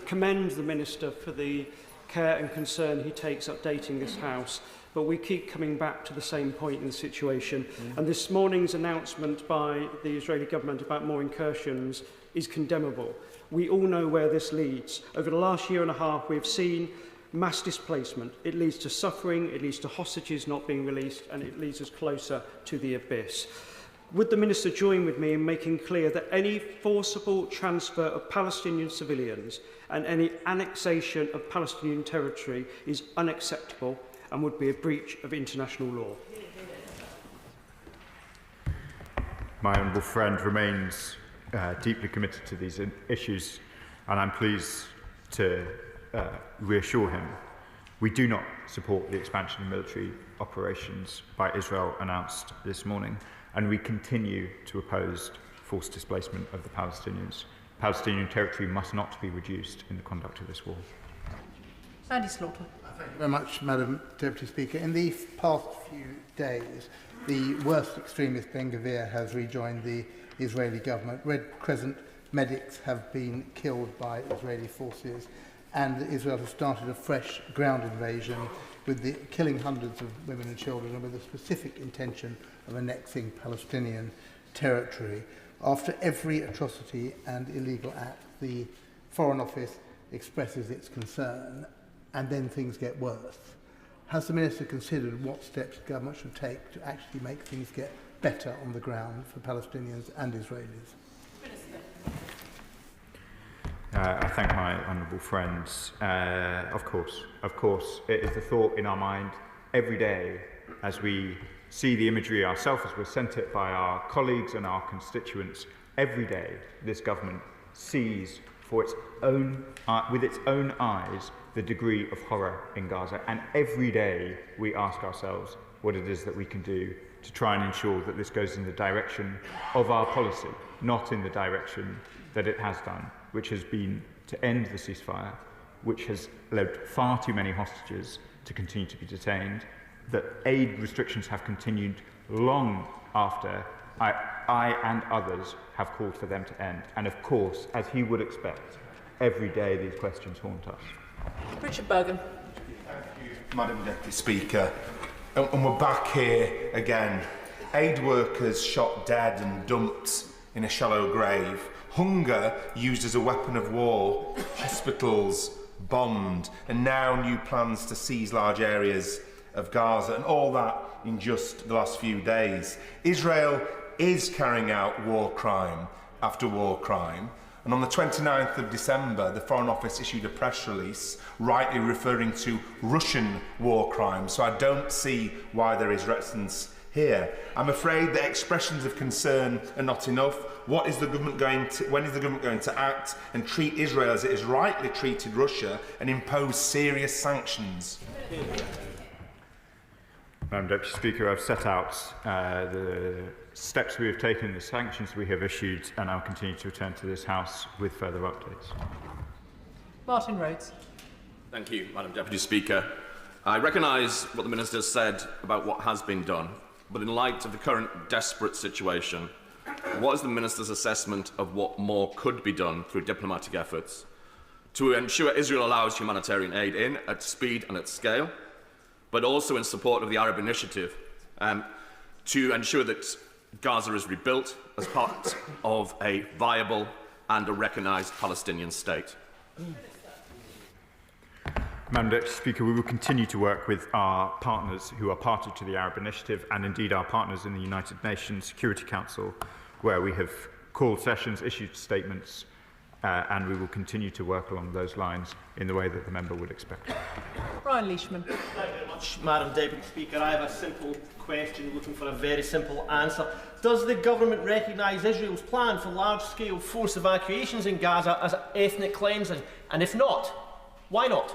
commend the Minister for the care and concern he takes updating this House, but we keep coming back to the same point in the situation. And this morning's announcement by the Israeli government about more incursions is condemnable. We all know where this leads. Over the last year and a half, we've seen mass displacement. It leads to suffering, it leads to hostages not being released, and it leads us closer to the abyss. Would the Minister join with me in making clear that any forcible transfer of Palestinian civilians and any annexation of Palestinian territory is unacceptable and would be a breach of international law? My honourable friend remains deeply committed to these issues, and I'm pleased to reassure him. We do not support the expansion of military operations by Israel announced this morning, and we continue to oppose forced displacement of the Palestinians. Palestinian territory must not be reduced in the conduct of this war. Andy Slaughter. Thank you very much, Madam Deputy Speaker. In the past few days, the worst extremist Ben Gvir has rejoined the Israeli government. Red Crescent medics have been killed by Israeli forces, and Israel has started a fresh ground invasion with the killing hundreds of women and children, and with a specific intention of annexing Palestinian territory. After every atrocity and illegal act, the Foreign Office expresses its concern, and then things get worse. Has the Minister considered what steps the government should take to actually make things get better on the ground for Palestinians and Israelis? I thank my honourable friends. Of course, it is the thought in our mind every day as we see the imagery ourselves, as we're sent it by our colleagues and our constituents. Every day, this government sees for its own, with its own eyes the degree of horror in Gaza, and every day we ask ourselves what it is that we can do to try and ensure that this goes in the direction of our policy, not in the direction that it has done, which has been to end the ceasefire, which has led far too many hostages to continue to be detained, that aid restrictions have continued long after I and others have called for them to end. And of course, as he would expect, every day these questions haunt us. Richard Bergen. Thank you, Madam Deputy Speaker. And we're back here again. Aid workers shot dead and dumped in a shallow grave. Hunger used as a weapon of war. Hospitals bombed. And now new plans to seize large areas of Gaza. And all that in just the last few days. Israel is carrying out war crime after war crime. And on the 29th of December, the Foreign Office issued a press release rightly referring to Russian war crimes. So I don't see why there is reticence here. I'm afraid that expressions of concern are not enough. When is the government going to act and treat Israel as it has rightly treated Russia and impose serious sanctions? Madam Deputy Speaker, I've set out the steps we have taken, the sanctions we have issued, and I'll continue to return to this House with further updates. Martin Rhodes. Thank you, Madam Deputy Speaker. I recognise what the Minister has said about what has been done, but in light of the current desperate situation, what is the Minister's assessment of what more could be done through diplomatic efforts to ensure Israel allows humanitarian aid in at speed and at scale, but also in support of the Arab Initiative to ensure that Gaza is rebuilt as part of a viable and a recognised Palestinian state? Madam Deputy Speaker, we will continue to work with our partners who are party to the Arab Initiative and indeed our partners in the United Nations Security Council, where we have called sessions, issued statements, and we will continue to work along those lines in the way that the member would expect. Brian Leishman. Thank you very much, Madam Deputy Speaker. I have a simple question looking for a very simple answer. Does the government recognise Israel's plan for large-scale forced evacuations in Gaza as ethnic cleansing? And if not, why not?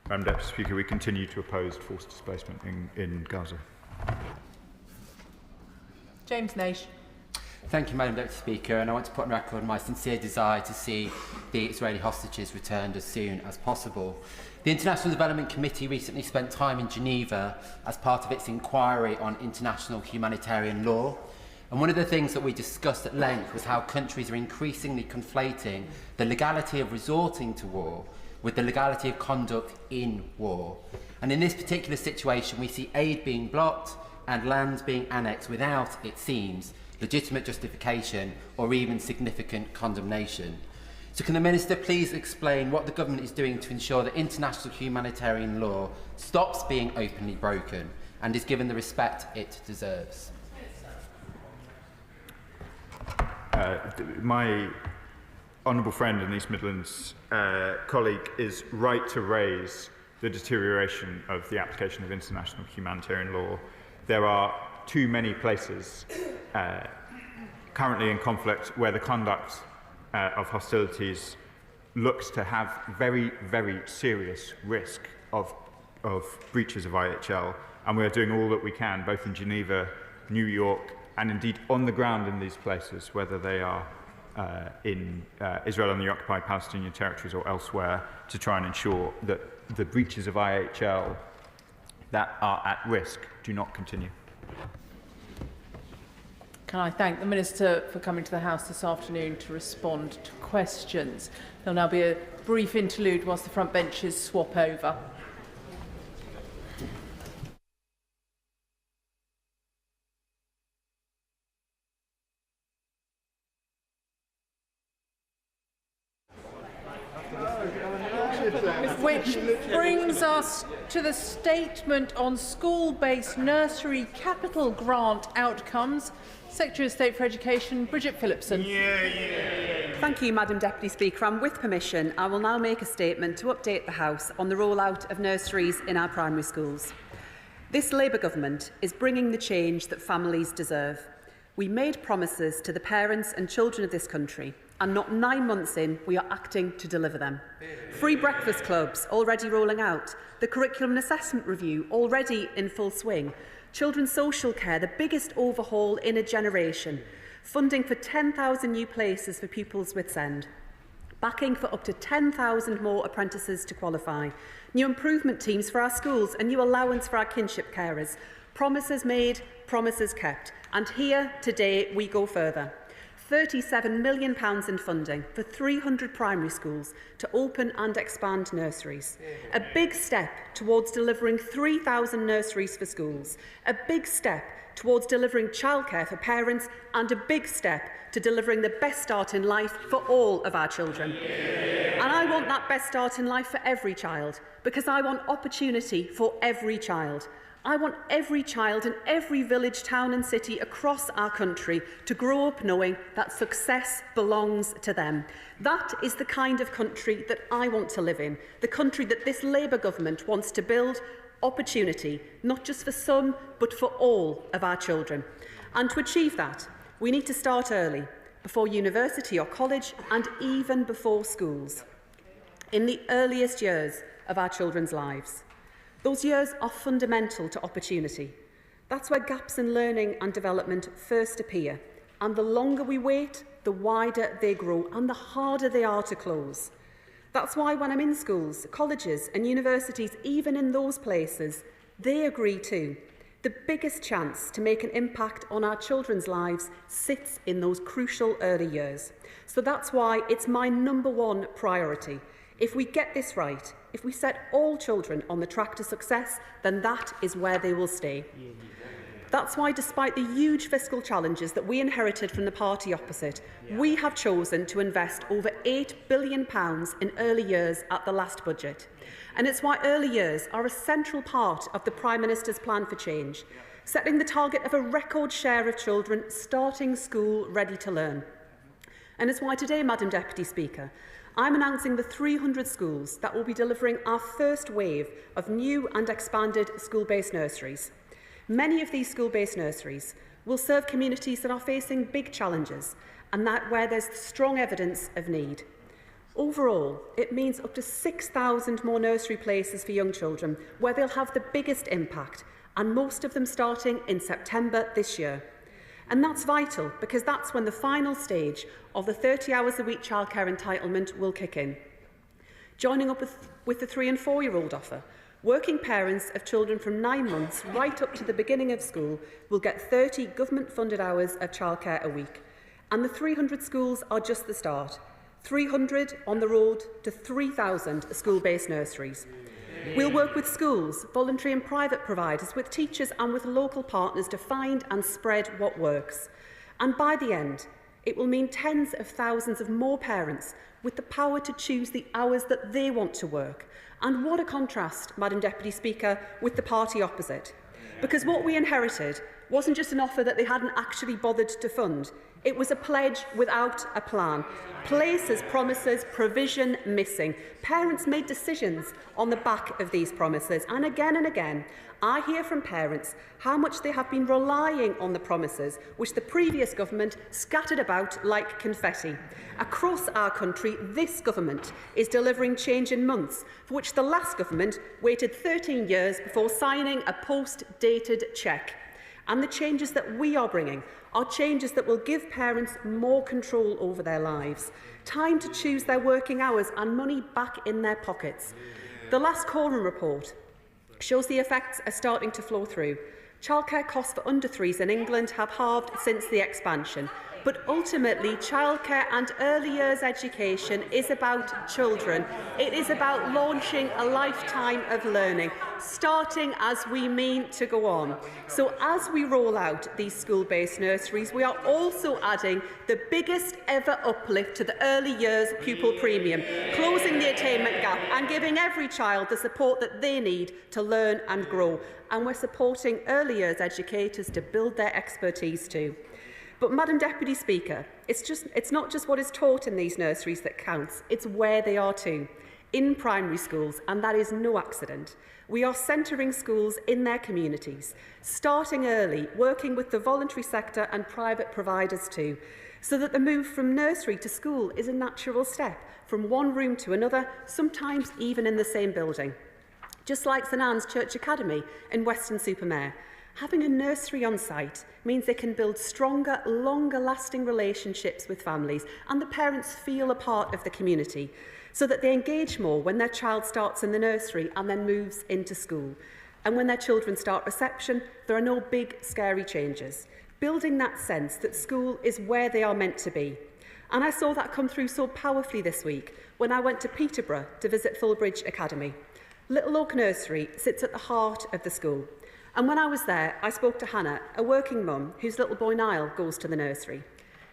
Madam Deputy Speaker, we continue to oppose forced displacement in Gaza. James Naish. Thank you, Madam Deputy Speaker, and I want to put on record my sincere desire to see the Israeli hostages returned as soon as possible. The International Development Committee recently spent time in Geneva as part of its inquiry on international humanitarian law. And one of the things that we discussed at length was how countries are increasingly conflating the legality of resorting to war with the legality of conduct in war. And in this particular situation, we see aid being blocked and lands being annexed without, it seems, legitimate justification or even significant condemnation. So can the Minister please explain what the government is doing to ensure that international humanitarian law stops being openly broken and is given the respect it deserves? My honourable friend and East Midlands colleague is right to raise the deterioration of the application of international humanitarian law. There are too many places currently in conflict where the conduct of hostilities looks to have very, very serious risk of breaches of IHL, and we are doing all that we can, both in Geneva, New York, and indeed on the ground in these places, whether they are in Israel and the occupied Palestinian territories or elsewhere, to try and ensure that the breaches of IHL that are at risk do not continue. Can I thank the Minister for coming to the House this afternoon to respond to questions. There'll now be a brief interlude whilst the front benches swap over. Which brings us to the statement on school-based nursery capital grant outcomes. Secretary of State for Education, Bridget Phillipson. Thank you, Madam Deputy Speaker. And with permission, I will now make a statement to update the House on the rollout of nurseries in our primary schools. This Labour government is bringing the change that families deserve. We made promises to the parents and children of this country, and not 9 months in, we are acting to deliver them. Free breakfast clubs already rolling out, the curriculum and assessment review already in full swing, children's social care, the biggest overhaul in a generation, funding for 10,000 new places for pupils with SEND, backing for up to 10,000 more apprentices to qualify, new improvement teams for our schools, a new allowance for our kinship carers, promises made, promises kept. And here today we go further. £37 million in funding for 300 primary schools to open and expand nurseries. A big step towards delivering 3,000 nurseries for schools. A big step towards delivering childcare for parents, and a big step to delivering the best start in life for all of our children. And I want that best start in life for every child, because I want opportunity for every child. I want every child in every village, town and city across our country to grow up knowing that success belongs to them. That is the kind of country that I want to live in, the country that this Labour government wants to build. Opportunity, not just for some, but for all of our children. And to achieve that, we need to start early, before university or college, and even before schools, in the earliest years of our children's lives. Those years are fundamental to opportunity. That's where gaps in learning and development first appear, and the longer we wait, the wider they grow and the harder they are to close. That's why when I'm in schools, colleges and universities, even in those places, they agree too. The biggest chance to make an impact on our children's lives sits in those crucial early years. So that's why it's my #1 priority. If we get this right, if we set all children on the track to success, then that is where they will stay. That's why, despite the huge fiscal challenges that we inherited from the party opposite, we have chosen to invest over £8 billion in early years at the last budget. And it's why early years are a central part of the Prime Minister's plan for change, setting the target of a record share of children starting school ready to learn. And it's why today, Madam Deputy Speaker, I'm announcing the 300 schools that will be delivering our first wave of new and expanded school-based nurseries. Many of these school-based nurseries will serve communities that are facing big challenges and that where there's strong evidence of need. Overall, it means up to 6,000 more nursery places for young children where they'll have the biggest impact, and most of them starting in September this year. And that's vital because that's when the final stage of the 30 hours a week childcare entitlement will kick in. Joining up with the 3- and 4-year-old offer, working parents of children from 9 months right up to the beginning of school will get 30 government-funded hours of childcare a week. And the 300 schools are just the start. 300 on the road to 3,000 school-based nurseries. We'll work with schools, voluntary and private providers, with teachers and with local partners to find and spread what works. And by the end, it will mean tens of thousands of more parents with the power to choose the hours that they want to work. And what a contrast, Madam Deputy Speaker, with the party opposite. Because what we inherited wasn't just an offer that they hadn't actually bothered to fund. It was a pledge without a plan. Places, promises, provision missing. Parents made decisions on the back of these promises. And again, I hear from parents how much they have been relying on the promises which the previous government scattered about like confetti. Across our country, this government is delivering change in months, for which the last government waited 13 years before signing a post-dated cheque. And the changes that we are bringing are changes that will give parents more control over their lives, time to choose their working hours and money back in their pockets. The last Coram report shows the effects are starting to flow through. Childcare costs for under 3s in England have halved since the expansion. But ultimately, childcare and early years education is about children. It is about launching a lifetime of learning, starting as we mean to go on. So as we roll out these school-based nurseries, we are also adding the biggest ever uplift to the early years pupil premium, closing the attainment gap and giving every child the support that they need to learn and grow. And we're supporting early years educators to build their expertise too. But, Madam Deputy Speaker, it's not just what is taught in these nurseries that counts, it's where they are too, in primary schools, and that is no accident. We are centring schools in their communities, starting early, working with the voluntary sector and private providers too, so that the move from nursery to school is a natural step, from one room to another, sometimes even in the same building. Just like St Anne's Church Academy in Weston-super-Mare, having a nursery on site means they can build stronger, longer-lasting relationships with families, and the parents feel a part of the community, so that they engage more when their child starts in the nursery and then moves into school. And when their children start reception, there are no big, scary changes, building that sense that school is where they are meant to be. And I saw that come through so powerfully this week when I went to Peterborough to visit Fulbridge Academy. Little Oak Nursery sits at the heart of the school. And when I was there, I spoke to Hannah, a working mum whose little boy Niall goes to the nursery.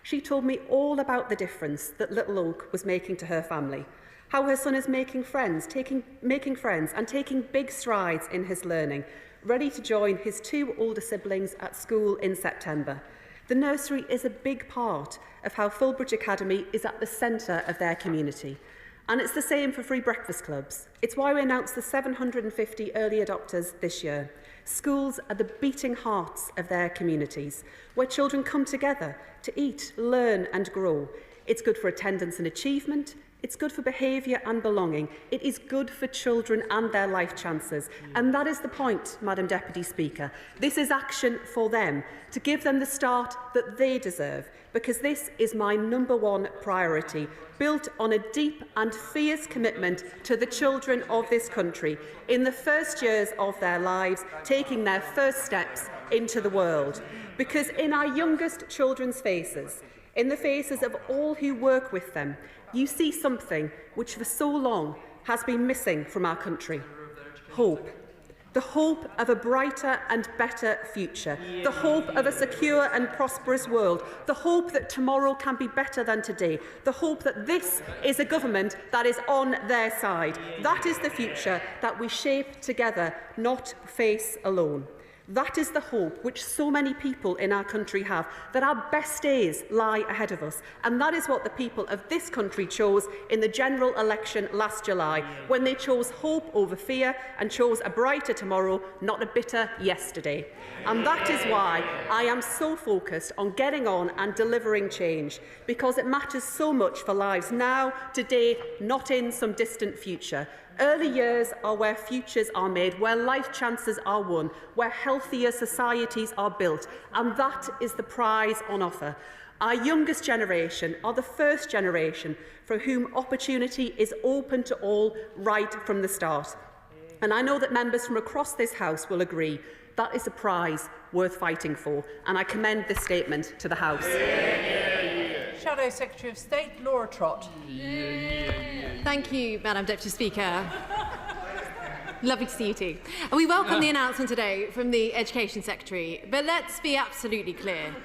She told me all about the difference that Little Oak was making to her family, how her son is making friends and taking big strides in his learning, ready to join his 2 older siblings at school in September. The nursery is a big part of how Fulbridge Academy is at the centre of their community. And it's the same for free breakfast clubs. It's why we announced the 750 early adopters this year. Schools are the beating hearts of their communities, where children come together to eat, learn and grow. It's good for attendance and achievement. It's good for behaviour and belonging. It is good for children and their life chances. And that is the point, Madam Deputy Speaker. This is action for them, to give them the start that they deserve, because this is my #1 priority, built on a deep and fierce commitment to the children of this country in the first years of their lives, taking their first steps into the world. Because in our youngest children's faces, in the faces of all who work with them, you see something which for so long has been missing from our country: hope. The hope of a brighter and better future, the hope of a secure and prosperous world, the hope that tomorrow can be better than today, the hope that this is a government that is on their side. That is the future that we shape together, not face alone. That is the hope which so many people in our country have, that our best days lie ahead of us. And that is what the people of this country chose in the general election last July, when they chose hope over fear and chose a brighter tomorrow, not a bitter yesterday. And that is why I am so focused on getting on and delivering change, because it matters so much for lives now, today, not in some distant future. Early years are where futures are made, where life chances are won, where healthier societies are built, and that is the prize on offer. Our youngest generation are the first generation for whom opportunity is open to all right from the start. And I know that members from across this House will agree that is a prize worth fighting for, and I commend this statement to the House. Shadow Secretary of State, Laura Trott. Thank you, Madam Deputy Speaker. Lovely to see you too. And we welcome the announcement today from the Education Secretary, but let's be absolutely clear.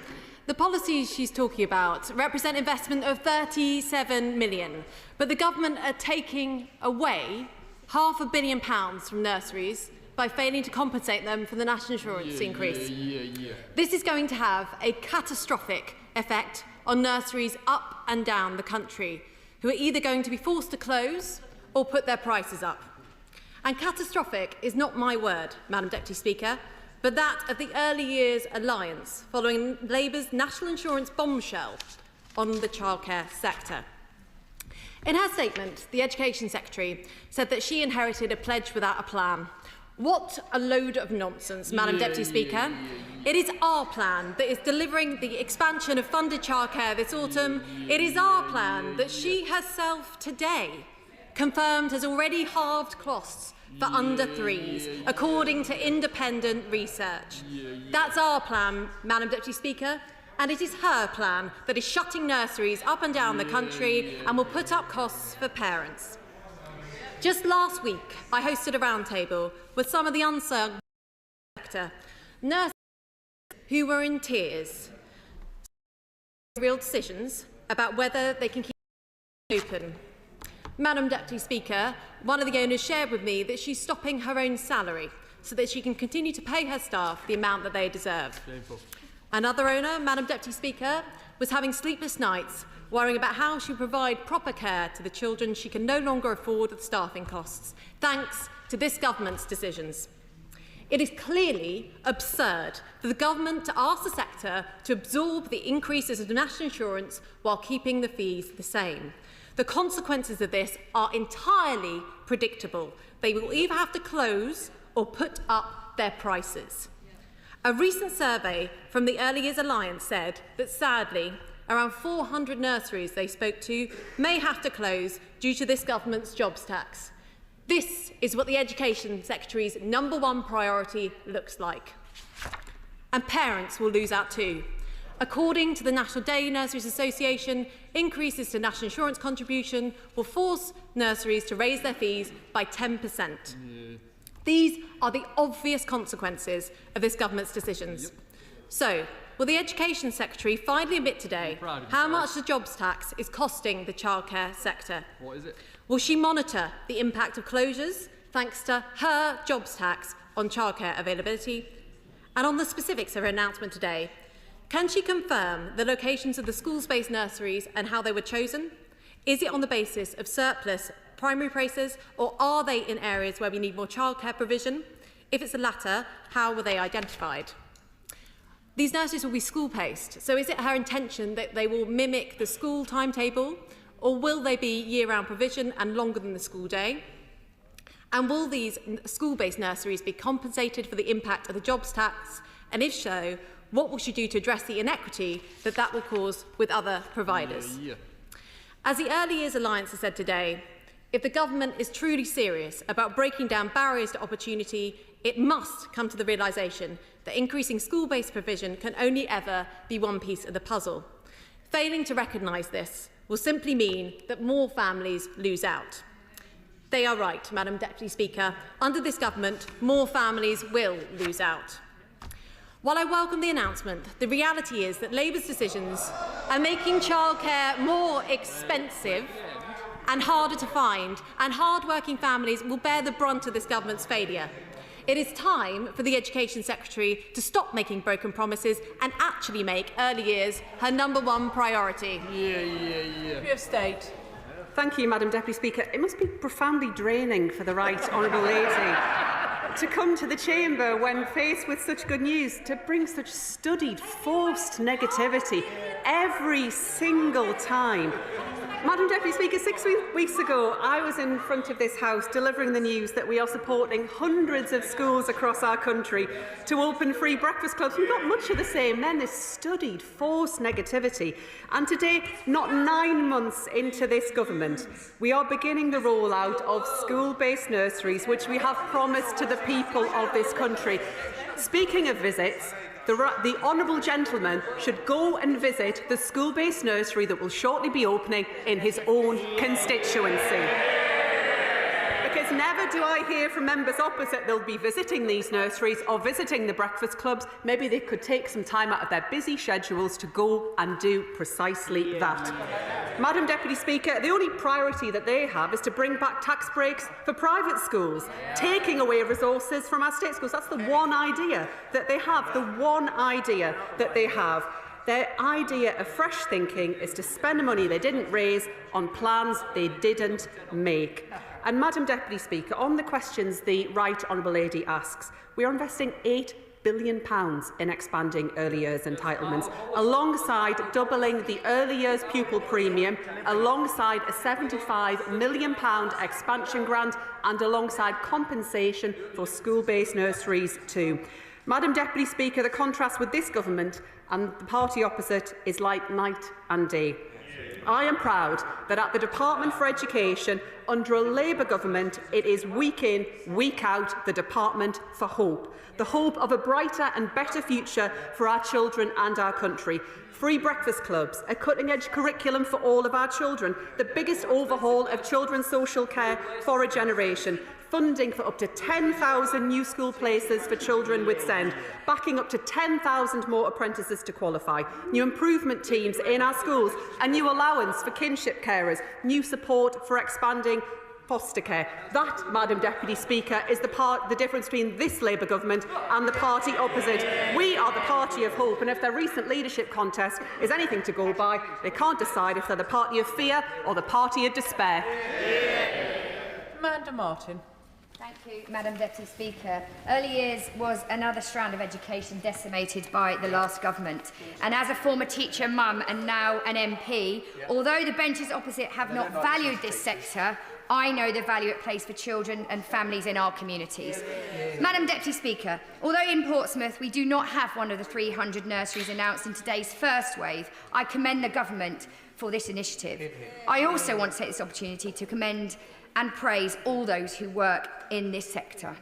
The policies she's talking about represent investment of £37 million, but the government are taking away £500 million from nurseries by failing to compensate them for the national insurance increase. This is going to have a catastrophic effect on nurseries up and down the country, who are either going to be forced to close or put their prices up. And catastrophic is not my word, Madam Deputy Speaker, but that of the Early Years Alliance, following Labour's national insurance bombshell on the childcare sector. In her statement, the Education Secretary said that she inherited a pledge without a plan. What a load of nonsense, Madam Deputy Speaker. It is our plan that is delivering the expansion of funded childcare this autumn. It is our plan that she herself today confirmed has already halved costs for under threes, according to independent research. That's our plan, Madam Deputy Speaker, and it is her plan that is shutting nurseries up and down the country and will put up costs for parents. Just last week, I hosted a roundtable with some of the unsung sector, nurses who were in tears, real decisions about whether they can keep open. Madam Deputy Speaker, one of the owners shared with me that she's stopping her own salary so that she can continue to pay her staff the amount that they deserve. Shameful. Another owner, Madam Deputy Speaker, was having sleepless nights, worrying about how she would provide proper care to the children she can no longer afford with staffing costs, thanks to this government's decisions. It is clearly absurd for the government to ask the sector to absorb the increases of national insurance while keeping the fees the same. The consequences of this are entirely predictable. They will either have to close or put up their prices. A recent survey from the Early Years Alliance said that, sadly, around 400 nurseries they spoke to may have to close due to this government's jobs tax. This is what the Education Secretary's #1 priority looks like. And parents will lose out too. According to the National Day Nurseries Association, increases to national insurance contribution will force nurseries to raise their fees by 10%. These are the obvious consequences of this government's decisions. So, will the Education Secretary finally admit today how much the jobs tax is costing the childcare sector? What is it? Will she monitor the impact of closures thanks to her jobs tax on childcare availability? And on the specifics of her announcement today, can she confirm the locations of the schools-based nurseries and how they were chosen? Is it on the basis of surplus primary places, or are they in areas where we need more childcare provision? If it's the latter, how were they identified? These nurseries will be school-paced, so is it her intention that they will mimic the school timetable, or will they be year-round provision and longer than the school day? And will these school-based nurseries be compensated for the impact of the jobs tax? And if so, what will she do to address the inequity that that will cause with other providers? As the Early Years Alliance has said today, if the government is truly serious about breaking down barriers to opportunity, it must come to the realisation that increasing school-based provision can only ever be one piece of the puzzle. Failing to recognise this will simply mean that more families lose out. They are right, Madam Deputy Speaker. Under this government, more families will lose out. While I welcome the announcement, the reality is that Labour's decisions are making childcare more expensive and harder to find, and hard-working families will bear the brunt of this government's failure. It is time for the Education Secretary to stop making broken promises and actually make early years her #1 priority. Secretary of State. Thank you, Madam Deputy Speaker. It must be profoundly draining for the right honourable lady to come to the chamber when faced with such good news, to bring such studied, forced negativity every single time. Madam Deputy Speaker, 6 weeks ago, I was in front of this House delivering the news that we are supporting hundreds of schools across our country to open free breakfast clubs. We got much of the same then, this studied, forced negativity. And today, not 9 months into this government, we are beginning the rollout of school-based nurseries, which we have promised to the people of this country. Speaking of visits, the honourable gentleman should go and visit the school-based nursery that will shortly be opening in his own constituency. Because never do I hear from members opposite they'll be visiting these nurseries or visiting the breakfast clubs. Maybe they could take some time out of their busy schedules to go and do precisely that. Madam Deputy Speaker, the only priority that they have is to bring back tax breaks for private schools, taking away resources from our state schools. That's the one idea that they have, the one idea that they have. Their idea of fresh thinking is to spend the money they didn't raise on plans they didn't make. And Madam Deputy Speaker, on the questions the right honourable lady asks, we are investing £8 billion in expanding early years entitlements, alongside doubling the early years pupil premium, alongside a £75 million expansion grant, and alongside compensation for school-based nurseries too. Madam Deputy Speaker, the contrast with this government and the party opposite is like night and day. I am proud that at the Department for Education, under a Labour government, it is week in, week out, the Department for Hope. The hope of a brighter and better future for our children and our country. Free breakfast clubs, a cutting-edge curriculum for all of our children, the biggest overhaul of children's social care for a generation, funding for up to 10,000 new school places for children with SEND, backing up to 10,000 more apprentices to qualify, new improvement teams in our schools, a new allowance for kinship carers, new support for expanding foster care. That, Madam Deputy Speaker, is the difference between this Labour government and the party opposite. We are the party of hope, and if their recent leadership contest is anything to go by, they can't decide if they're the party of fear or the party of despair. Amanda Martin. Thank you, Madam Deputy Speaker. Early years was another strand of education decimated by the last government. And as a former teacher, mum and now an MP, although the benches opposite have not valued this sector, I know the value it plays for children and families in our communities. Madam Deputy Speaker, although in Portsmouth we do not have one of the 300 nurseries announced in today's first wave, I commend the government for this initiative. I also want to take this opportunity to commend and praise all those who work in this sector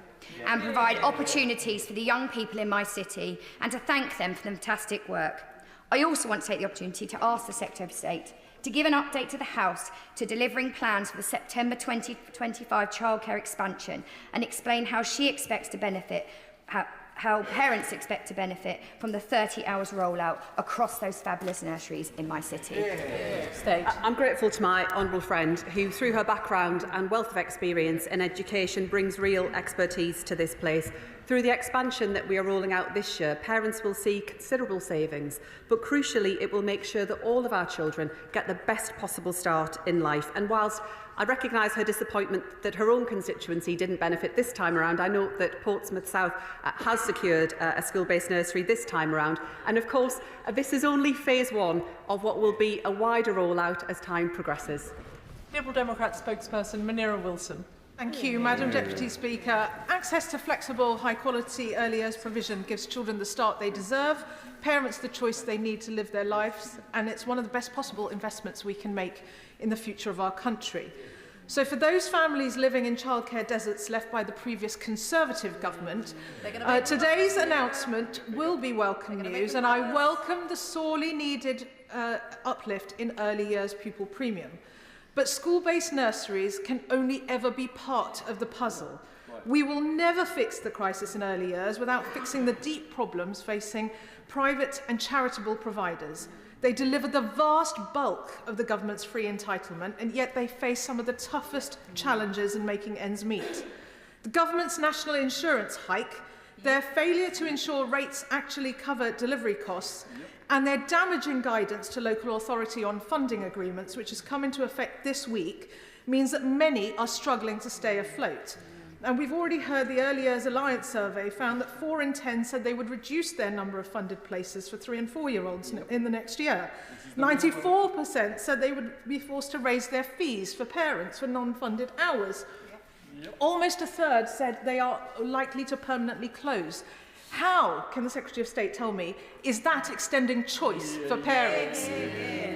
and provide opportunities for the young people in my city, and to thank them for the fantastic work. I also want to take the opportunity to ask the Secretary of State to give an update to the House to delivering plans for the September 2025 childcare expansion, and explain how she expects to benefit, how parents expect to benefit from the 30 hours rollout across those fabulous nurseries in my city. I'm grateful to my honourable friend who, through her background and wealth of experience in education, brings real expertise to this place. Through the expansion that we are rolling out this year, parents will see considerable savings, but crucially it will make sure that all of our children get the best possible start in life. And whilst I recognise her disappointment that her own constituency didn't benefit this time around, I note that Portsmouth South has secured a school-based nursery this time around. And of course, this is only phase one of what will be a wider rollout as time progresses. Liberal Democrat spokesperson Munira Wilson. Thank you, Madam Deputy Speaker. Access to flexible, high-quality early years provision gives children the start they deserve, parents the choice they need to live their lives, and it's one of the best possible investments we can make in the future of our country. So for those families living in childcare deserts left by the previous Conservative government, today's announcement will be welcome news, and I welcome the sorely needed uplift in early years pupil premium. But school-based nurseries can only ever be part of the puzzle. We will never fix the crisis in early years without fixing the deep problems facing private and charitable providers. They deliver the vast bulk of the government's free entitlement, and yet they face some of the toughest challenges in making ends meet. The government's national insurance hike, their failure to ensure rates actually cover delivery costs, and their damaging guidance to local authority on funding agreements, which has come into effect this week, means that many are struggling to stay afloat. And we've already heard the Early Years Alliance survey found that 4 in 10 said they would reduce their number of funded places for 3- and 4-year-olds in the next year. 94% said they would be forced to raise their fees for parents for non-funded hours. Almost a third said they are likely to permanently close. How, can the Secretary of State tell me, is that extending choice for parents?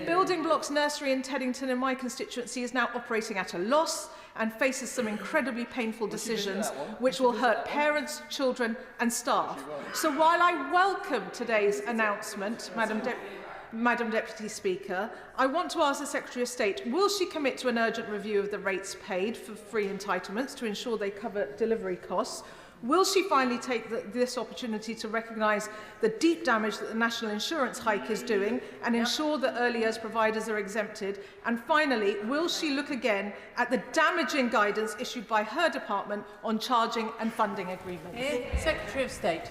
Building Blocks Nursery in Teddington in my constituency is now operating at a loss and faces some incredibly painful decisions which will hurt parents, children and staff. So while I welcome today's announcement, Madam Deputy Speaker, I want to ask the Secretary of State, will she commit to an urgent review of the rates paid for free entitlements to ensure they cover delivery costs? Will she finally take this opportunity to recognise the deep damage that the national insurance hike is doing and ensure that early years providers are exempted? And finally, will she look again at the damaging guidance issued by her department on charging and funding agreements? Secretary of State.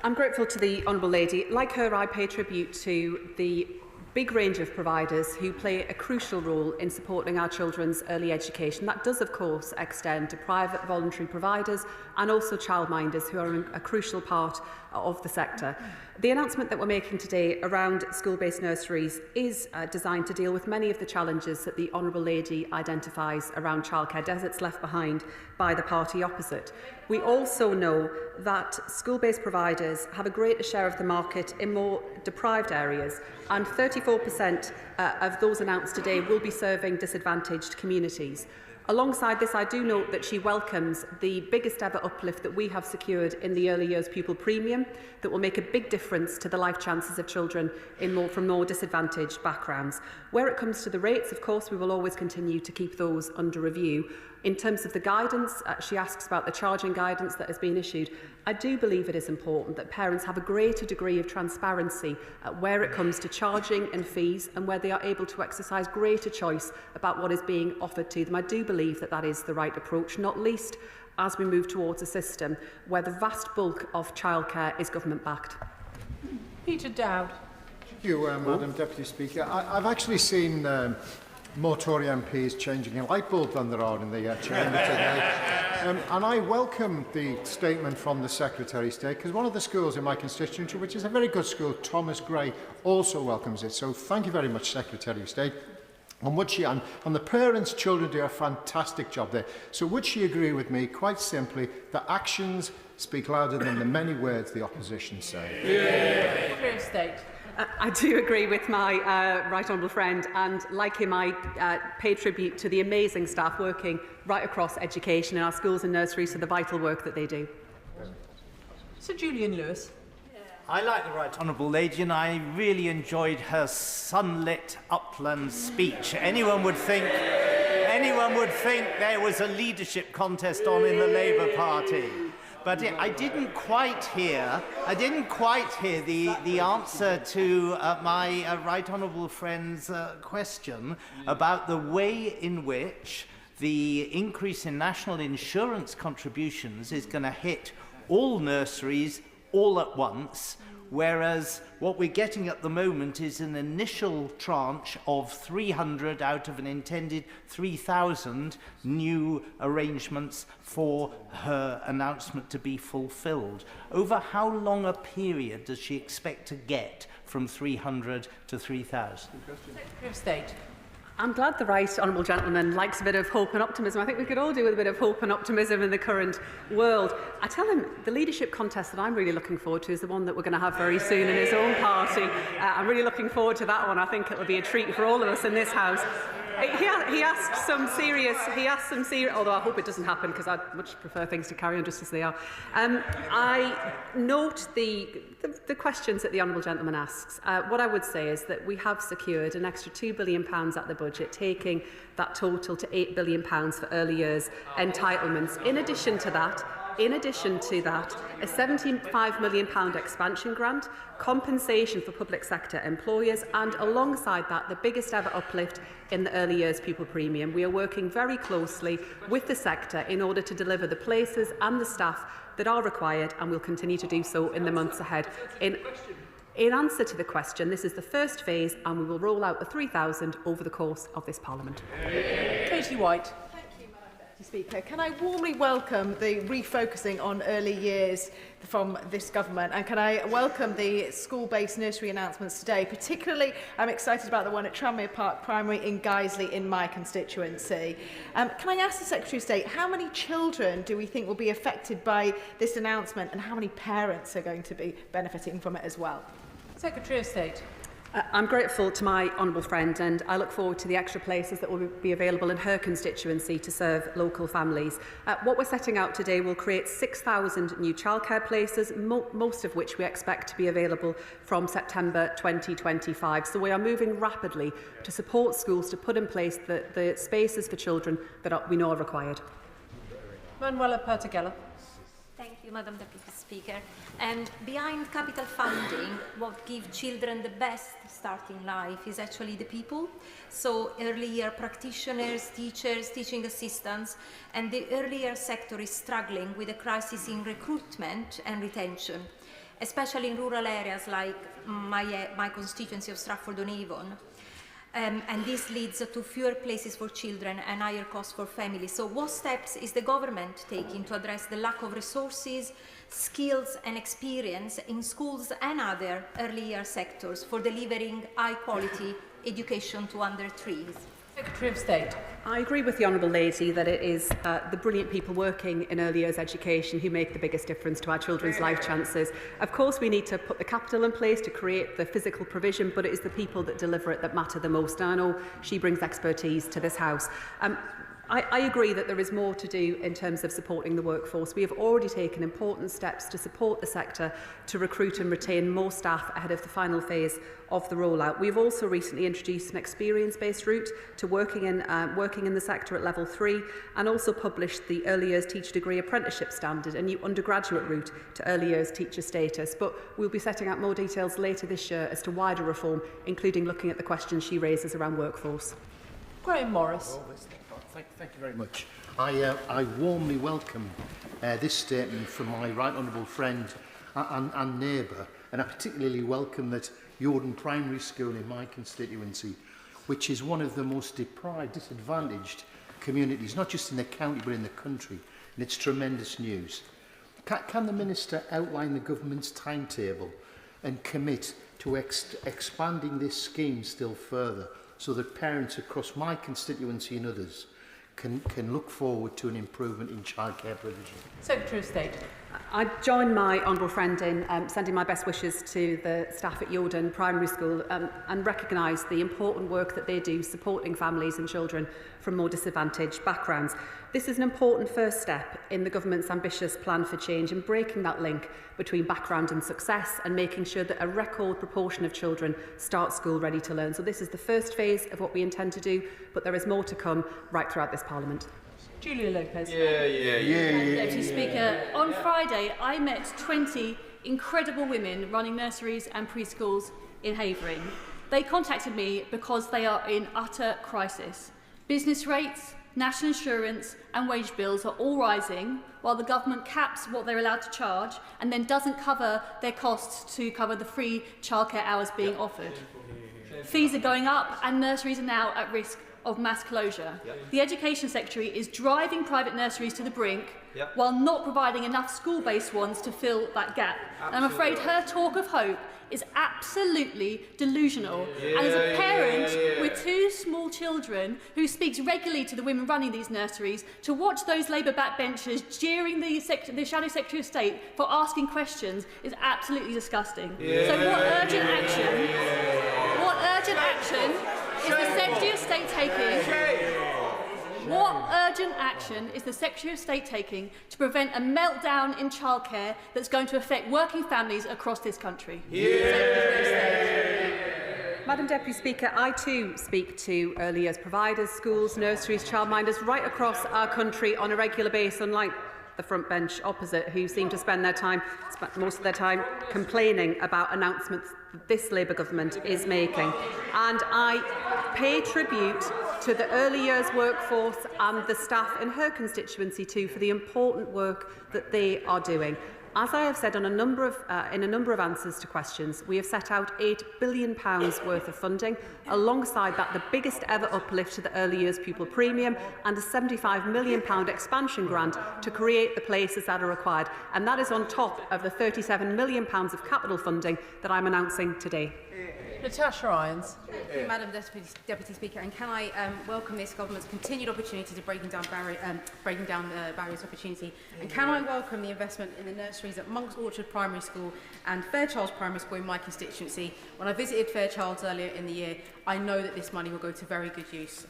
I'm grateful to the Honourable Lady. Like her, I pay tribute to the big range of providers who play a crucial role in supporting our children's early education. That does, of course, extend to private voluntary providers and also childminders, who are a crucial part of the sector. The announcement that we're making today around school-based nurseries is designed to deal with many of the challenges that the Honourable Lady identifies around childcare deserts left behind by the party opposite. We also know that school-based providers have a greater share of the market in more deprived areas, and 34% of those announced today will be serving disadvantaged communities. Alongside this, I do note that she welcomes the biggest ever uplift that we have secured in the early years pupil premium that will make a big difference to the life chances of children from more disadvantaged backgrounds. Where it comes to the rates, of course, we will always continue to keep those under review. In terms of the guidance, she asks about the charging guidance that has been issued. I do believe it is important that parents have a greater degree of transparency where it comes to charging and fees, and where they are able to exercise greater choice about what is being offered to them. I do believe that that is the right approach, not least as we move towards a system where the vast bulk of childcare is government-backed. Peter Dowd. Thank you, Madam Deputy Speaker. I've actually seen more Tory MPs changing a light bulb than there are in the chamber today. And I welcome the statement from the Secretary of State, because one of the schools in my constituency, which is a very good school, Thomas Gray, also welcomes it. So thank you very much, Secretary of State. And would she, and the parents' children do a fantastic job there. So would she agree with me, quite simply, that actions speak louder than the many words the opposition say? Secretary of State. I do agree with my right honourable friend, and like him, I pay tribute to the amazing staff working right across education in our schools and nurseries for the vital work that they do. Sir Julian Lewis. I like the Right Honourable Lady, and I really enjoyed her sunlit upland speech. Anyone would think there was a leadership contest on in the Labour Party. But I didn't quite hear the answer to my Right Honourable friend's question about the way in which the increase in national insurance contributions is going to hit all nurseries all at once, whereas what we're getting at the moment is an initial tranche of 300 out of an intended 3,000 new arrangements for her announcement to be fulfilled. Over how long a period does she expect to get from 300 to 3,000? Secretary of State. I'm glad the right honourable gentleman likes a bit of hope and optimism. I think we could all do with a bit of hope and optimism in the current world. I tell him the leadership contest that I'm really looking forward to is the one that we're going to have very soon in his own party. I'm really looking forward to that one. I think it will be a treat for all of us in this House. He asked some serious, although I hope it doesn't happen because I'd much prefer things to carry on just as they are. I note the questions that the honourable gentleman asks. What I would say is that we have secured an extra £2 billion at the budget, taking that total to £8 billion for early years entitlements. In addition to that, a £75 million expansion grant, compensation for public sector employers, and alongside that, the biggest ever uplift in the early years pupil premium. We are working very closely with the sector in order to deliver the places and the staff that are required, and will continue to do so in the months ahead. In answer to the question, this is the first phase, and we will roll out the 3,000 over the course of this Parliament. Katie White. Speaker, can I warmly welcome the refocusing on early years from this government, and can I welcome the school-based nursery announcements today. Particularly, I'm excited about the one at Tranmere Park Primary in Guiseley in my constituency. Can I ask the Secretary of State, how many children do we think will be affected by this announcement, and how many parents are going to be benefiting from it as well? Secretary of State. I'm grateful to my honourable friend, and I look forward to the extra places that will be available in her constituency to serve local families. What we're setting out today will create 6,000 new childcare places, most of which we expect to be available from September 2025. So we are moving rapidly to support schools to put in place the spaces for children that we know are required. Manuela Pertegella. Thank you, Madam Deputy Speaker. And behind capital funding, what gives children the best start in life is actually the people. So early year practitioners, teachers, teaching assistants, and the early year sector is struggling with a crisis in recruitment and retention, especially in rural areas like my constituency of Stratford-on-Avon. And this leads to fewer places for children and higher costs for families. So what steps is the government taking to address the lack of resources, skills and experience in schools and other early year sectors for delivering high quality education to under 3s? Secretary of State. I agree with the Honourable Lady that it is the brilliant people working in early years education who make the biggest difference to our children's life chances. Of course, we need to put the capital in place to create the physical provision, but it is the people that deliver it that matter the most. And I know she brings expertise to this House. I agree that there is more to do in terms of supporting the workforce. We have already taken important steps to support the sector to recruit and retain more staff ahead of the final phase of the rollout. We've also recently introduced an experience-based route to working in the sector at level 3, and also published the Early Years Teacher Degree Apprenticeship Standard, a new undergraduate route to early years teacher status. But we'll be setting out more details later this year as to wider reform, including looking at the questions she raises around workforce. Graham Morris. Thank you very much. I warmly welcome this statement from my right honourable friend and neighbour, and I particularly welcome that Yordan Primary School in my constituency, which is one of the most deprived, disadvantaged communities, not just in the county but in the country, and it's tremendous news. Can the Minister outline the government's timetable and commit to expanding this scheme still further, so that parents across my constituency and others can look forward to an improvement in childcare provision? Secretary of State. I join my honourable friend in sending my best wishes to the staff at Yordan Primary School and recognise the important work that they do supporting families and children from more disadvantaged backgrounds. This is an important first step in the government's ambitious plan for change and breaking that link between background and success, and making sure that a record proportion of children start school ready to learn. So this is the first phase of what we intend to do, but there is more to come right throughout this Parliament. Julia Lopez. Deputy Speaker, on Friday I met 20 incredible women running nurseries and preschools in Havering. They contacted me because they are in utter crisis. Business rates, national insurance and wage bills are all rising, while the government caps what they're allowed to charge and then doesn't cover their costs to cover the free childcare hours being offered. Fees are going up and nurseries are now at risk of mass closure. The Education Secretary is driving private nurseries to the brink while not providing enough school-based ones to fill that gap. And I'm afraid her talk of hope is absolutely delusional. And as a parent with 2 small children who speaks regularly to the women running these nurseries, to watch those Labour backbenchers jeering the Shadow Secretary of State for asking questions is absolutely disgusting. So what urgent action is the Secretary of State taking? What urgent action is the Secretary of State taking to prevent a meltdown in childcare that's going to affect working families across this country? Madam Deputy Speaker, I too speak to early years providers, schools, nurseries, childminders right across our country on a regular basis, unlike the front bench opposite, who seem to spend most of their time complaining about announcements that this Labour government is making. And I pay tribute to the early years workforce and the staff in her constituency too for the important work that they are doing. As I have said on in a number of answers to questions, we have set out £8 billion worth of funding. Alongside that, the biggest ever uplift to the early years pupil premium and a £75 million expansion grant to create the places that are required. And that is on top of the £37 million of capital funding that I'm announcing today. Natasha Irons. Thank you, Madam Deputy Speaker, and can I welcome this government's continued opportunity to breaking down barriers to opportunity, and can I welcome the investment in the nurseries at Monk's Orchard Primary School and Fairchilds Primary School in my constituency. When I visited Fairchilds earlier in the year, I know that this money will go to very good use.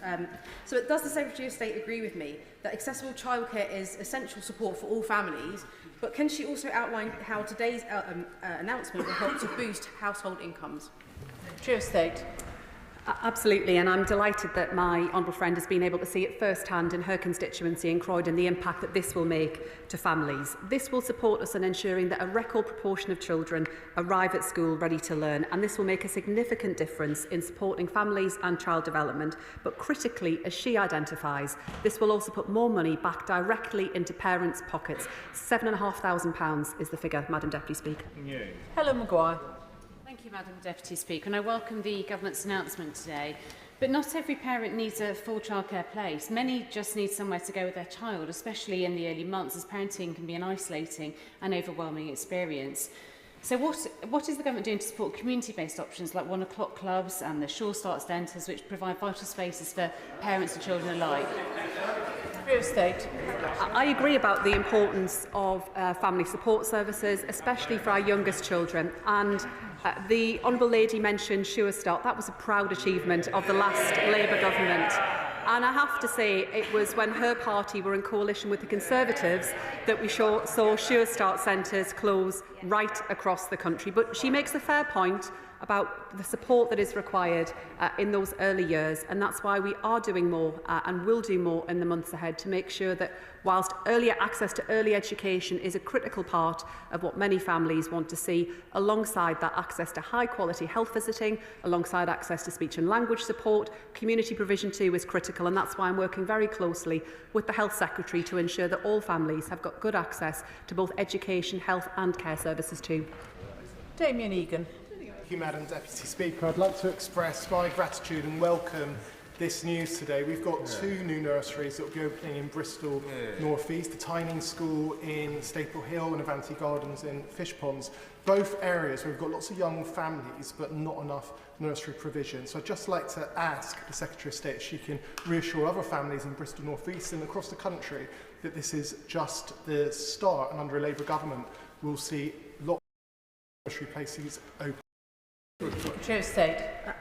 So does the Secretary of State agree with me that accessible childcare is essential support for all families, but can she also outline how today's announcement will help to boost household incomes? Secretary of State. Absolutely, and I'm delighted that my honourable friend has been able to see it firsthand in her constituency in Croydon the impact that this will make to families. This will support us in ensuring that a record proportion of children arrive at school ready to learn, and this will make a significant difference in supporting families and child development. But critically, as she identifies, this will also put more money back directly into parents' pockets. £7,500 is the figure, Madam Deputy Speaker. Helen Maguire. Thank you, Madam Deputy Speaker, and I welcome the Government's announcement today. But not every parent needs a full childcare place. Many just need somewhere to go with their child, especially in the early months, as parenting can be an isolating and overwhelming experience. So what is the government doing to support community-based options like 1 o'clock clubs and the Sure Start centres, which provide vital spaces for parents and children alike? I agree about the importance of family support services, especially for our youngest children. And the Honourable Lady mentioned Sure Start. That was a proud achievement of the last Labour government. And I have to say, it was when her party were in coalition with the Conservatives that we saw Sure Start centres close right across the country. But she makes a fair point about the support that is required in those early years, and that's why we are doing more and will do more in the months ahead to make sure that whilst earlier access to early education is a critical part of what many families want to see, alongside that access to high quality health visiting, alongside access to speech and language support, community provision too is critical, and that's why I'm working very closely with the Health Secretary to ensure that all families have got good access to both education, health and care services too. Damien Egan. Thank you, Madam Deputy Speaker. I'd like to express my gratitude and welcome this news today. We've got 2 new nurseries that will be opening in Bristol North East, the Tyning School in Staple Hill and Avanti Gardens in Fish Ponds. Both areas where we've got lots of young families but not enough nursery provision. So I'd just like to ask the Secretary of State if she can reassure other families in Bristol North East and across the country that this is just the start, and under a Labour government we'll see lots of nursery places open.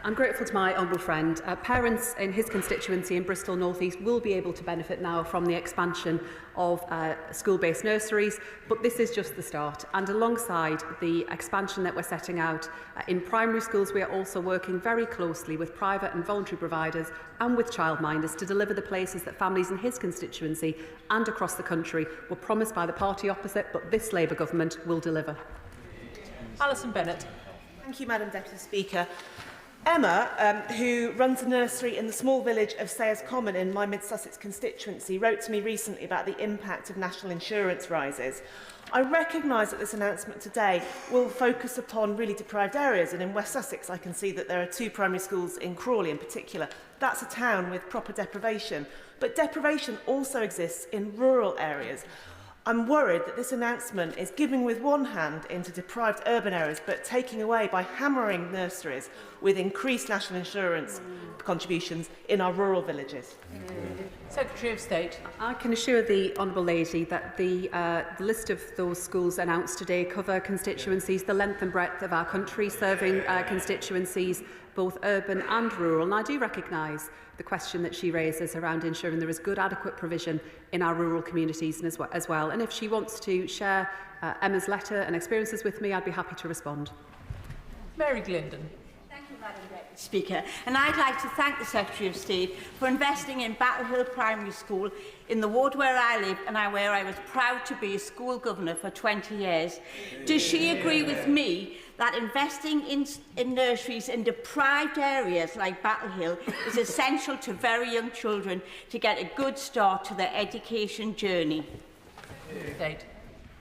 I'm grateful to my honourable friend. Parents in his constituency in Bristol North East will be able to benefit now from the expansion of school-based nurseries, but this is just the start. And alongside the expansion that we're setting out in primary schools, we are also working very closely with private and voluntary providers and with childminders to deliver the places that families in his constituency and across the country were promised by the party opposite, but this Labour government will deliver. Alison Bennett. Thank you, Madam Deputy Speaker. Emma, who runs a nursery in the small village of Sayers Common in my Mid-Sussex constituency, wrote to me recently about the impact of national insurance rises. I recognise that this announcement today will focus upon really deprived areas, and in West Sussex I can see that there are 2 primary schools in Crawley in particular. That's a town with proper deprivation, but deprivation also exists in rural areas. I'm worried that this announcement is giving with one hand into deprived urban areas but taking away by hammering nurseries with increased national insurance contributions in our rural villages. Secretary of State. I can assure the Honourable Lady that the list of those schools announced today cover constituencies the length and breadth of our country, serving constituencies both urban and rural. And I do recognise the question that she raises around ensuring there is good, adequate provision in our rural communities as well. And if she wants to share Emma's letter and experiences with me, I'd be happy to respond. Mary Glindon. Thank you, Madam Deputy Speaker. And I'd like to thank the Secretary of State for investing in Battle Hill Primary School in the ward where I live and where I was proud to be a school governor for 20 years. Does she agree with me that investing in nurseries in deprived areas like Battle Hill is essential to very young children to get a good start to their education journey?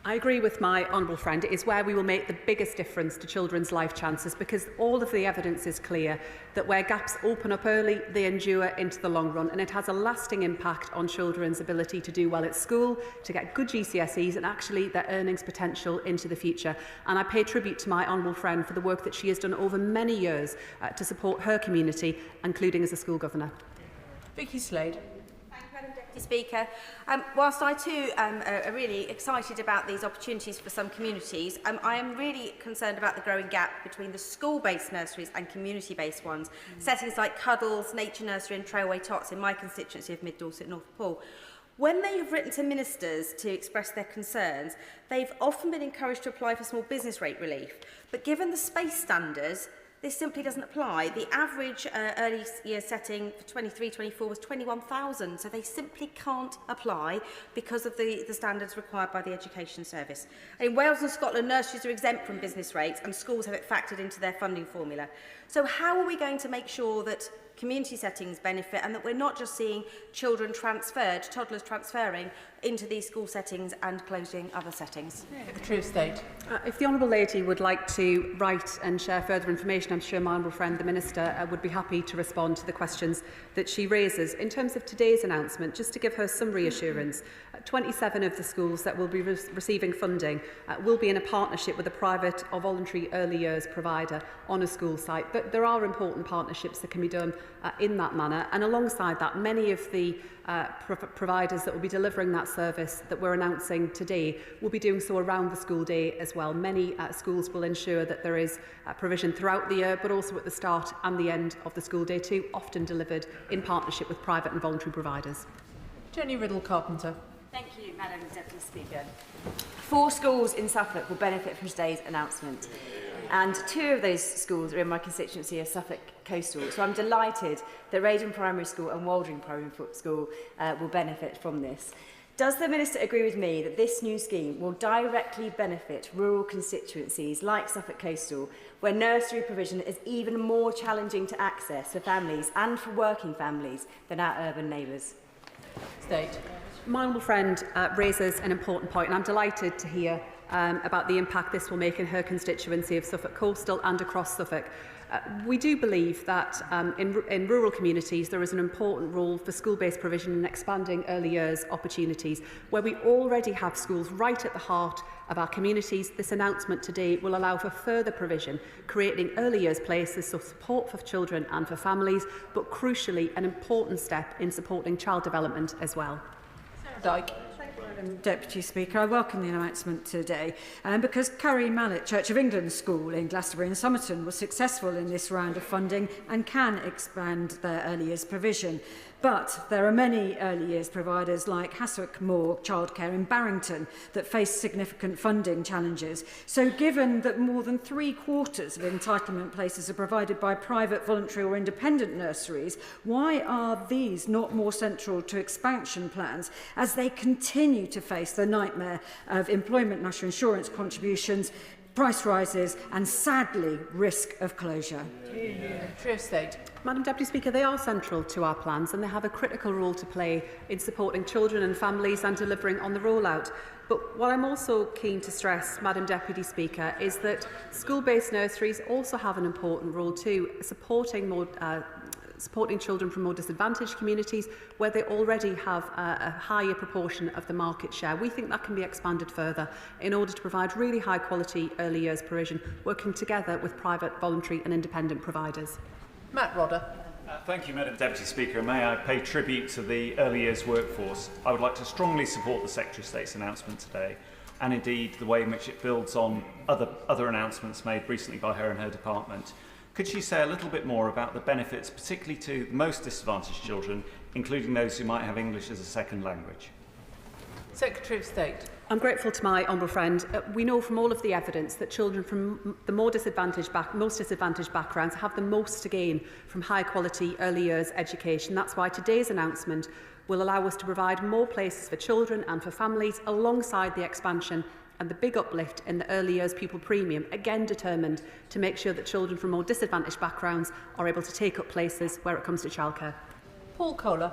I agree with my honourable friend. It is where we will make the biggest difference to children's life chances, because all of the evidence is clear that where gaps open up early, they endure into the long run, and it has a lasting impact on children's ability to do well at school, to get good GCSEs and actually their earnings potential into the future. And I pay tribute to my honourable friend for the work that she has done over many years to support her community, including as a school governor. Vicky Slade. Speaker, whilst I too are really excited about these opportunities for some communities, I am really concerned about the growing gap between the school-based nurseries and community-based ones. Settings like Cuddles, Nature Nursery and Trailway Tots in my constituency of Mid Dorset, North Pool. When they have written to ministers to express their concerns, they've often been encouraged to apply for small business rate relief. But given the space standards, this simply doesn't apply. The average early year setting for 23-24 was 21,000, so they simply can't apply because of the standards required by the Education Service. In Wales and Scotland, nurseries are exempt from business rates and schools have it factored into their funding formula. So how are we going to make sure that community settings benefit and that we're not just seeing children transferred, toddlers transferring into these school settings and closing other settings? True State. If the Honourable Lady would like to write and share further information I'm sure my honourable friend, the Minister, would be happy to respond to the questions that she raises. In terms of today's announcement, just to give her some reassurance, 27 of the schools that will be receiving funding will be in a partnership with a private or voluntary early years provider on a school site. But there are important partnerships that can be done in that manner. And alongside that, many of the providers that will be delivering that service that we're announcing today will be doing so around the school day as well. Many schools will ensure that there is provision throughout the year, but also at the start and the end of the school day too, often delivered in partnership with private and voluntary providers. Jenny Riddle-Carpenter. Thank you, Madam Deputy Speaker. 4 schools in Suffolk will benefit from today's announcement, and 2 of those schools are in my constituency of Suffolk Coastal. So I'm delighted that Raydon Primary School and Waldring Primary School will benefit from this. Does the Minister agree with me that this new scheme will directly benefit rural constituencies like Suffolk Coastal, where nursery provision is even more challenging to access for families and for working families than our urban neighbours? State. My honourable friend raises an important point, and I'm delighted to hear about the impact this will make in her constituency of Suffolk Coastal and across Suffolk. We do believe that in rural communities there is an important role for school-based provision in expanding early years opportunities. Where we already have schools right at the heart of our communities, this announcement today will allow for further provision, creating early years places, so support for children and for families, but crucially an important step in supporting child development as well. Dyke. Deputy Speaker, I welcome the announcement today because Curry Mallet Church of England School in Glastonbury and Somerton was successful in this round of funding and can expand their early years provision. But there are many early years providers like Haswick Moor Childcare in Barrington that face significant funding challenges. So given that more than 3/4 of entitlement places are provided by private, voluntary or independent nurseries, why are these not more central to expansion plans as they continue to face the nightmare of employment national insurance contributions, price rises and, sadly, risk of closure? True State. Madam Deputy Speaker, they are central to our plans and they have a critical role to play in supporting children and families and delivering on the rollout. But what I'm also keen to stress, Madam Deputy Speaker, is that school-based nurseries also have an important role too, supporting children from more disadvantaged communities where they already have a higher proportion of the market share. We think that can be expanded further in order to provide really high quality early years provision, working together with private, voluntary and independent providers. Matt Rodder. Thank you, Madam Deputy Speaker. May I pay tribute to the early years workforce. I would like to strongly support the Secretary of State's announcement today, and indeed the way in which it builds on other announcements made recently by her and her department. Could she say a little bit more about the benefits, particularly to the most disadvantaged children, including those who might have English as a second language? Secretary of State. I'm grateful to my honourable friend. We know from all of the evidence that children from the most disadvantaged backgrounds have the most to gain from high quality early years education. That's why today's announcement will allow us to provide more places for children and for families, alongside the expansion and the big uplift in the early years pupil premium, again determined to make sure that children from more disadvantaged backgrounds are able to take up places where it comes to childcare. Paul Kohler.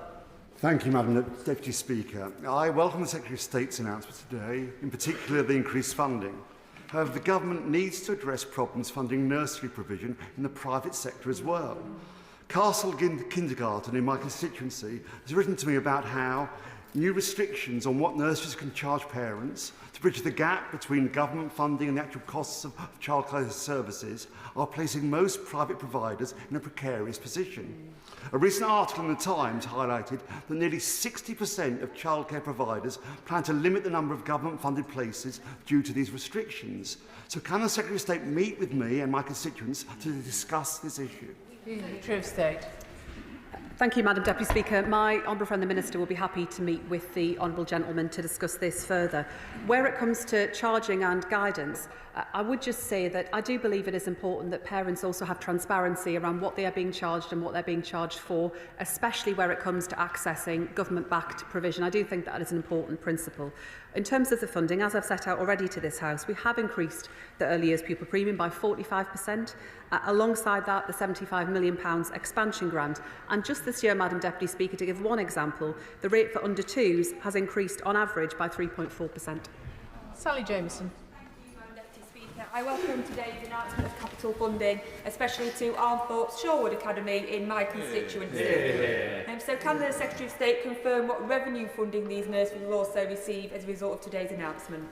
Thank you, Madam Deputy Speaker. I welcome the Secretary of State's announcement today, in particular the increased funding. However, the Government needs to address problems funding nursery provision in the private sector as well. Castle Kindergarten in my constituency has written to me about how new restrictions on what nurseries can charge parents to bridge the gap between government funding and the actual costs of childcare services are placing most private providers in a precarious position. A recent article in The Times highlighted that nearly 60% of childcare providers plan to limit the number of government-funded places due to these restrictions. So can the Secretary of State meet with me and my constituents to discuss this issue? True State. Thank you, Madam Deputy Speaker. My honourable friend, the Minister, will be happy to meet with the honourable gentleman to discuss this further. Where it comes to charging and guidance, I would just say that I do believe it is important that parents also have transparency around what they are being charged and what they're being charged for, especially where it comes to accessing government-backed provision. I do think that is an important principle. In terms of the funding, as I've set out already to this House, we have increased the early years pupil premium by 45%. Alongside that, the £75 million expansion grant. And just this year, Madam Deputy Speaker, to give one example, the rate for under twos has increased on average by 3.4%. Sally Jameson. Deputy Speaker, I welcome today's announcement of capital funding, especially to Armthorpe's Shorewood Academy in my constituency. So can the Secretary of State confirm what revenue funding these nurseries will also receive as a result of today's announcement?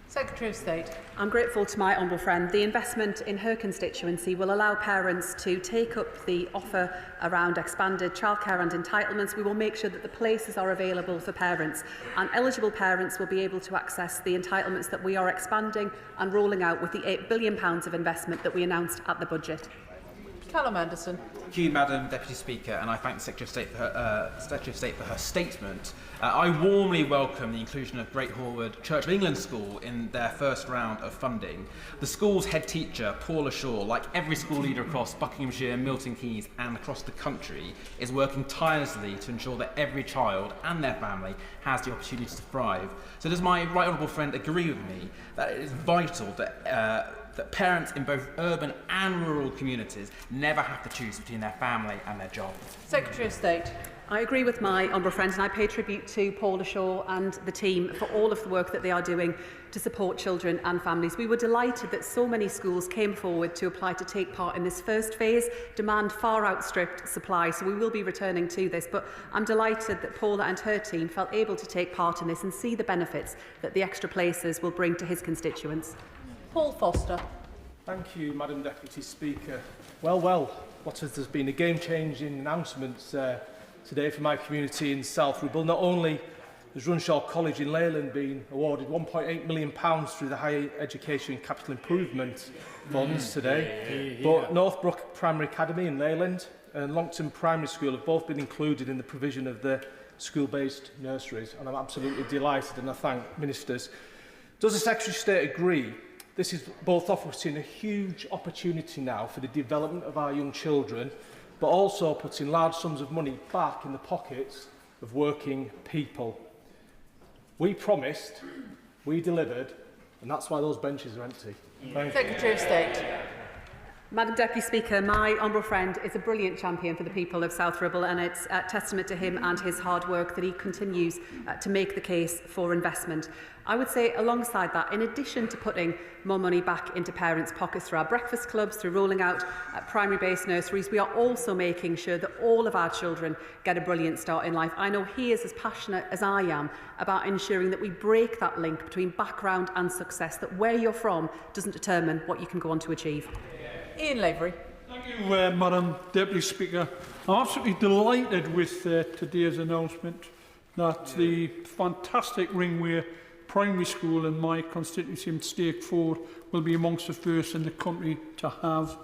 Secretary of State. I'm grateful to my honourable friend. The investment in her constituency will allow parents to take up the offer around expanded childcare and entitlements. We will make sure that the places are available for parents, and eligible parents will be able to access the entitlements that we are expanding and rolling out with the £8 billion of investment that we announced at the budget. Callum Anderson. Thank you, Madam Deputy Speaker, and I thank the Secretary of State for her statement. I warmly welcome the inclusion of Great Horwood Church of England School in their first round of funding. The school's head teacher, Paula Shaw, like every school leader across Buckinghamshire, Milton Keynes and across the country, is working tirelessly to ensure that every child and their family has the opportunity to thrive. So does my right honourable friend agree with me that it is vital that that parents in both urban and rural communities never have to choose between their family and their job? Secretary of State. I agree with my honourable friends, and I pay tribute to Paula Shaw and the team for all of the work that they are doing to support children and families. We were delighted that so many schools came forward to apply to take part in this first phase. Demand far outstripped supply, so we will be returning to this. But I'm delighted that Paula and her team felt able to take part in this and see the benefits that the extra places will bring to his constituents. Paul Foster. Thank you, Madam Deputy Speaker. Well, what has been a game-changing announcement today for my community in South Ribble. Not only has Runshaw College in Leyland been awarded £1.8 million through the Higher Education Capital Improvement Funds today, but Northbrook Primary Academy in Leyland and Longton Primary School have both been included in the provision of the school-based nurseries, and I'm absolutely delighted, and I thank ministers. Does the Secretary of State agree this is both offering a huge opportunity now for the development of our young children, but also putting large sums of money back in the pockets of working people? We promised, we delivered, and that's why those benches are empty. Thank Secretary of State. Madam Deputy Speaker, my honourable friend is a brilliant champion for the people of South Ribble, and it's a testament to him and his hard work that he continues to make the case for investment. I would say alongside that, in addition to putting more money back into parents' pockets through our breakfast clubs, through rolling out primary-based nurseries, we are also making sure that all of our children get a brilliant start in life. I know he is as passionate as I am about ensuring that we break that link between background and success, that where you're from doesn't determine what you can go on to achieve. Ian Lavery. Thank you, Madam Deputy Speaker. I'm absolutely delighted with today's announcement that the fantastic Ringway Primary School in my constituency in Stake Ford will be amongst the first in the country to have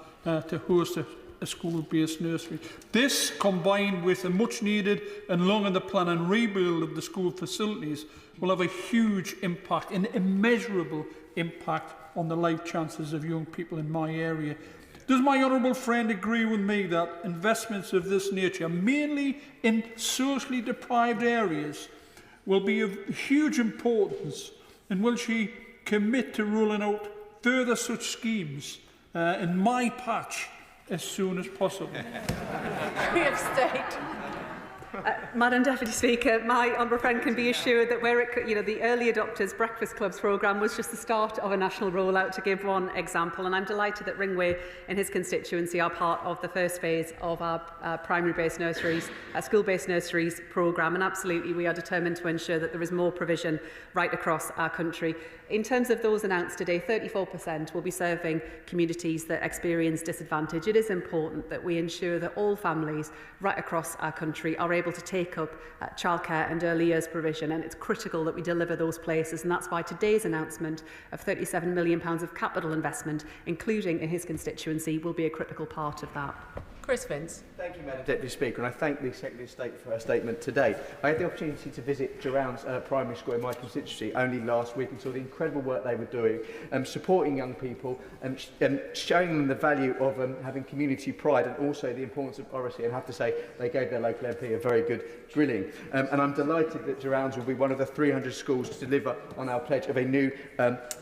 to host a school-based nursery. This, combined with a much-needed and long-in-the-planning rebuild of the school facilities, will have a huge impact, an immeasurable impact on the life chances of young people in my area. Does my honourable friend agree with me that investments of this nature, mainly in socially deprived areas, will be of huge importance, and will she commit to rolling out further such schemes in my patch as soon as possible? Secretary of State. Madam Deputy Speaker, my honourable friend can be assured that where the Early Adopters Breakfast Clubs programme was just the start of a national rollout, to give one example, and I'm delighted that Ringway in his constituency are part of the first phase of our primary-based nurseries, school-based nurseries programme, and absolutely we are determined to ensure that there is more provision right across our country. In terms of those announced today, 34% will be serving communities that experience disadvantage. It is important that we ensure that all families right across our country are able to take up childcare and early years provision, and it's critical that we deliver those places, and that's why today's announcement of £37 million of capital investment, including in his constituency, will be a critical part of that. Chris Vince. Thank you, Madam Deputy Speaker, and I thank the Secretary of State for her statement today. I had the opportunity to visit Durand's primary school in my constituency only last week and saw the incredible work they were doing, supporting young people and showing them the value of having community pride and also the importance of oracy. And I have to say, they gave their local MP a very good drilling. And I'm delighted that Durand's will be one of the 300 schools to deliver on our pledge of a new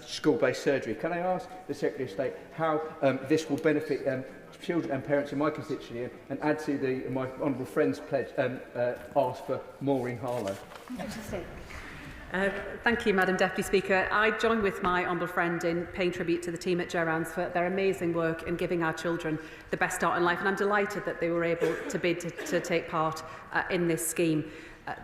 school-based surgery. Can I ask the Secretary of State how this will benefit children and parents in my constituency and add to my honourable friend's pledge ask for more in Harlow? Thank you, Madam Deputy Speaker. I join with my honourable friend in paying tribute to the team at Gerrans for their amazing work in giving our children the best start in life, and I'm delighted that they were able to bid to take part in this scheme.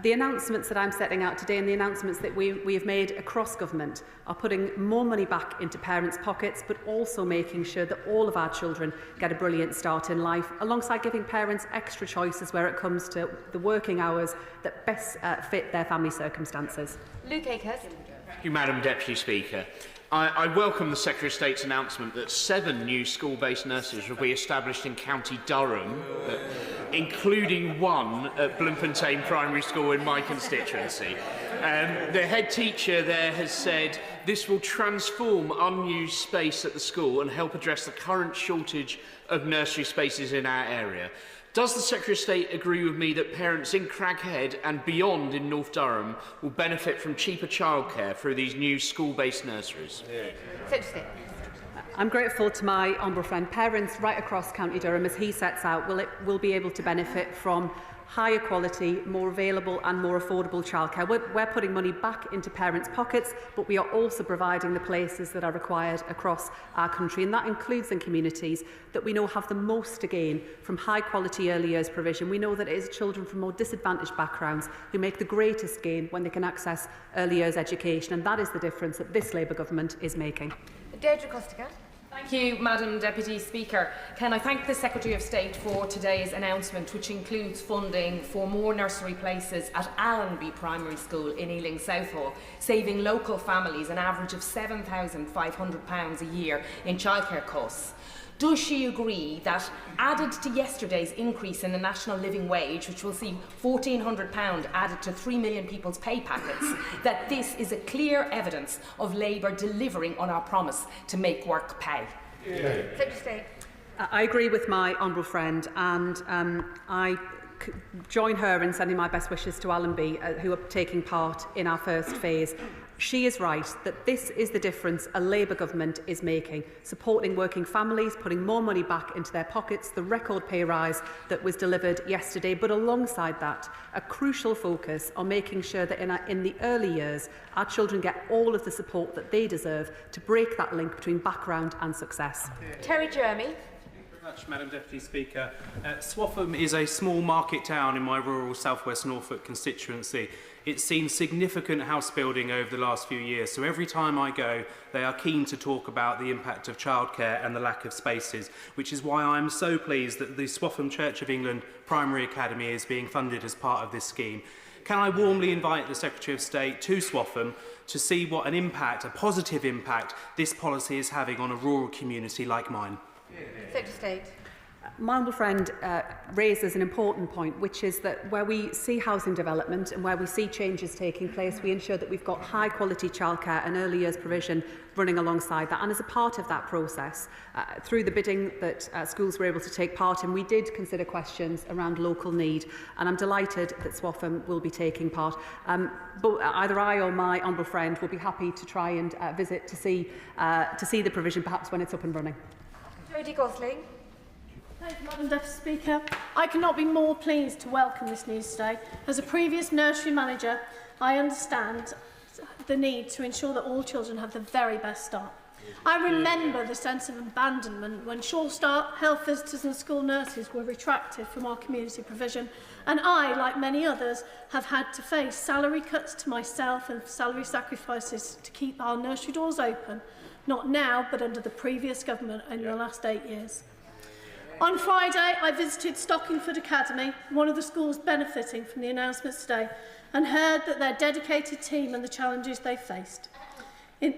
The announcements that I'm setting out today and the announcements that we have made across government are putting more money back into parents' pockets, but also making sure that all of our children get a brilliant start in life, alongside giving parents extra choices where it comes to the working hours that best fit their family circumstances. Luke Akers. Thank you, Madam Deputy Speaker. I welcome the Secretary of State's announcement that 7 new school-based nurseries will be established in County Durham, including 1 at Bloemfontein Primary School in my constituency. The head teacher there has said this will transform unused space at the school and help address the current shortage of nursery spaces in our area. Does the Secretary of State agree with me that parents in Craghead and beyond in North Durham will benefit from cheaper childcare through these new school-based nurseries? I'm grateful to my honourable friend. Parents right across County Durham, as he sets out, will be able to benefit from higher quality, more available and more affordable childcare. We're putting money back into parents' pockets, but we are also providing the places that are required across our country, and that includes in communities that we know have the most to gain from high quality early years provision. We know that it is children from more disadvantaged backgrounds who make the greatest gain when they can access early years education, and that is the difference that this Labour government is making. Deirdre Costigan. Thank you, Madam Deputy Speaker. Can I thank the Secretary of State for today's announcement, which includes funding for more nursery places at Allenby Primary School in Ealing Southall, saving local families an average of £7,500 a year in childcare costs. Does she agree that, added to yesterday's increase in the national living wage, which will see £1,400 added to 3 million people's pay packets, that this is a clear evidence of Labour delivering on our promise to make work pay? I agree with my honourable friend, and I join her in sending my best wishes to Allenby, who are taking part in our first phase. She is right that this is the difference a Labour government is making, supporting working families, putting more money back into their pockets, the record pay rise that was delivered yesterday, but alongside that, a crucial focus on making sure that in the early years, our children get all of the support that they deserve to break that link between background and success. Terry Jeremy. Much, Madam Deputy Speaker. Swaffham is a small market town in my rural southwest Norfolk constituency. It's seen significant house building over the last few years, so every time I go, they are keen to talk about the impact of childcare and the lack of spaces, which is why I'm so pleased that the Swaffham Church of England Primary Academy is being funded as part of this scheme. Can I warmly invite the Secretary of State to Swaffham to see what an impact, a positive impact, this policy is having on a rural community like mine? Secretary of State. My honourable friend raises an important point, which is that where we see housing development and where we see changes taking place, we ensure that we've got high quality childcare and early years provision running alongside that. And as a part of that process, through the bidding that schools were able to take part in, we did consider questions around local need, and I'm delighted that Swaffham will be taking part. But either I or my honourable friend will be happy to try and visit to see the provision, perhaps when it's up and running. Jodie Gosling. Thank you, Madam Deputy Speaker. I cannot be more pleased to welcome this news today. As a previous nursery manager, I understand the need to ensure that all children have the very best start. I remember the sense of abandonment when short start health visitors and school nurses were retracted from our community provision, and I, like many others, have had to face salary cuts to myself and salary sacrifices to keep our nursery doors open, not now, but under the previous government in the last 8 years. On Friday, I visited Stockingford Academy, one of the schools benefiting from the announcements today, and heard that their dedicated team and the challenges they faced. In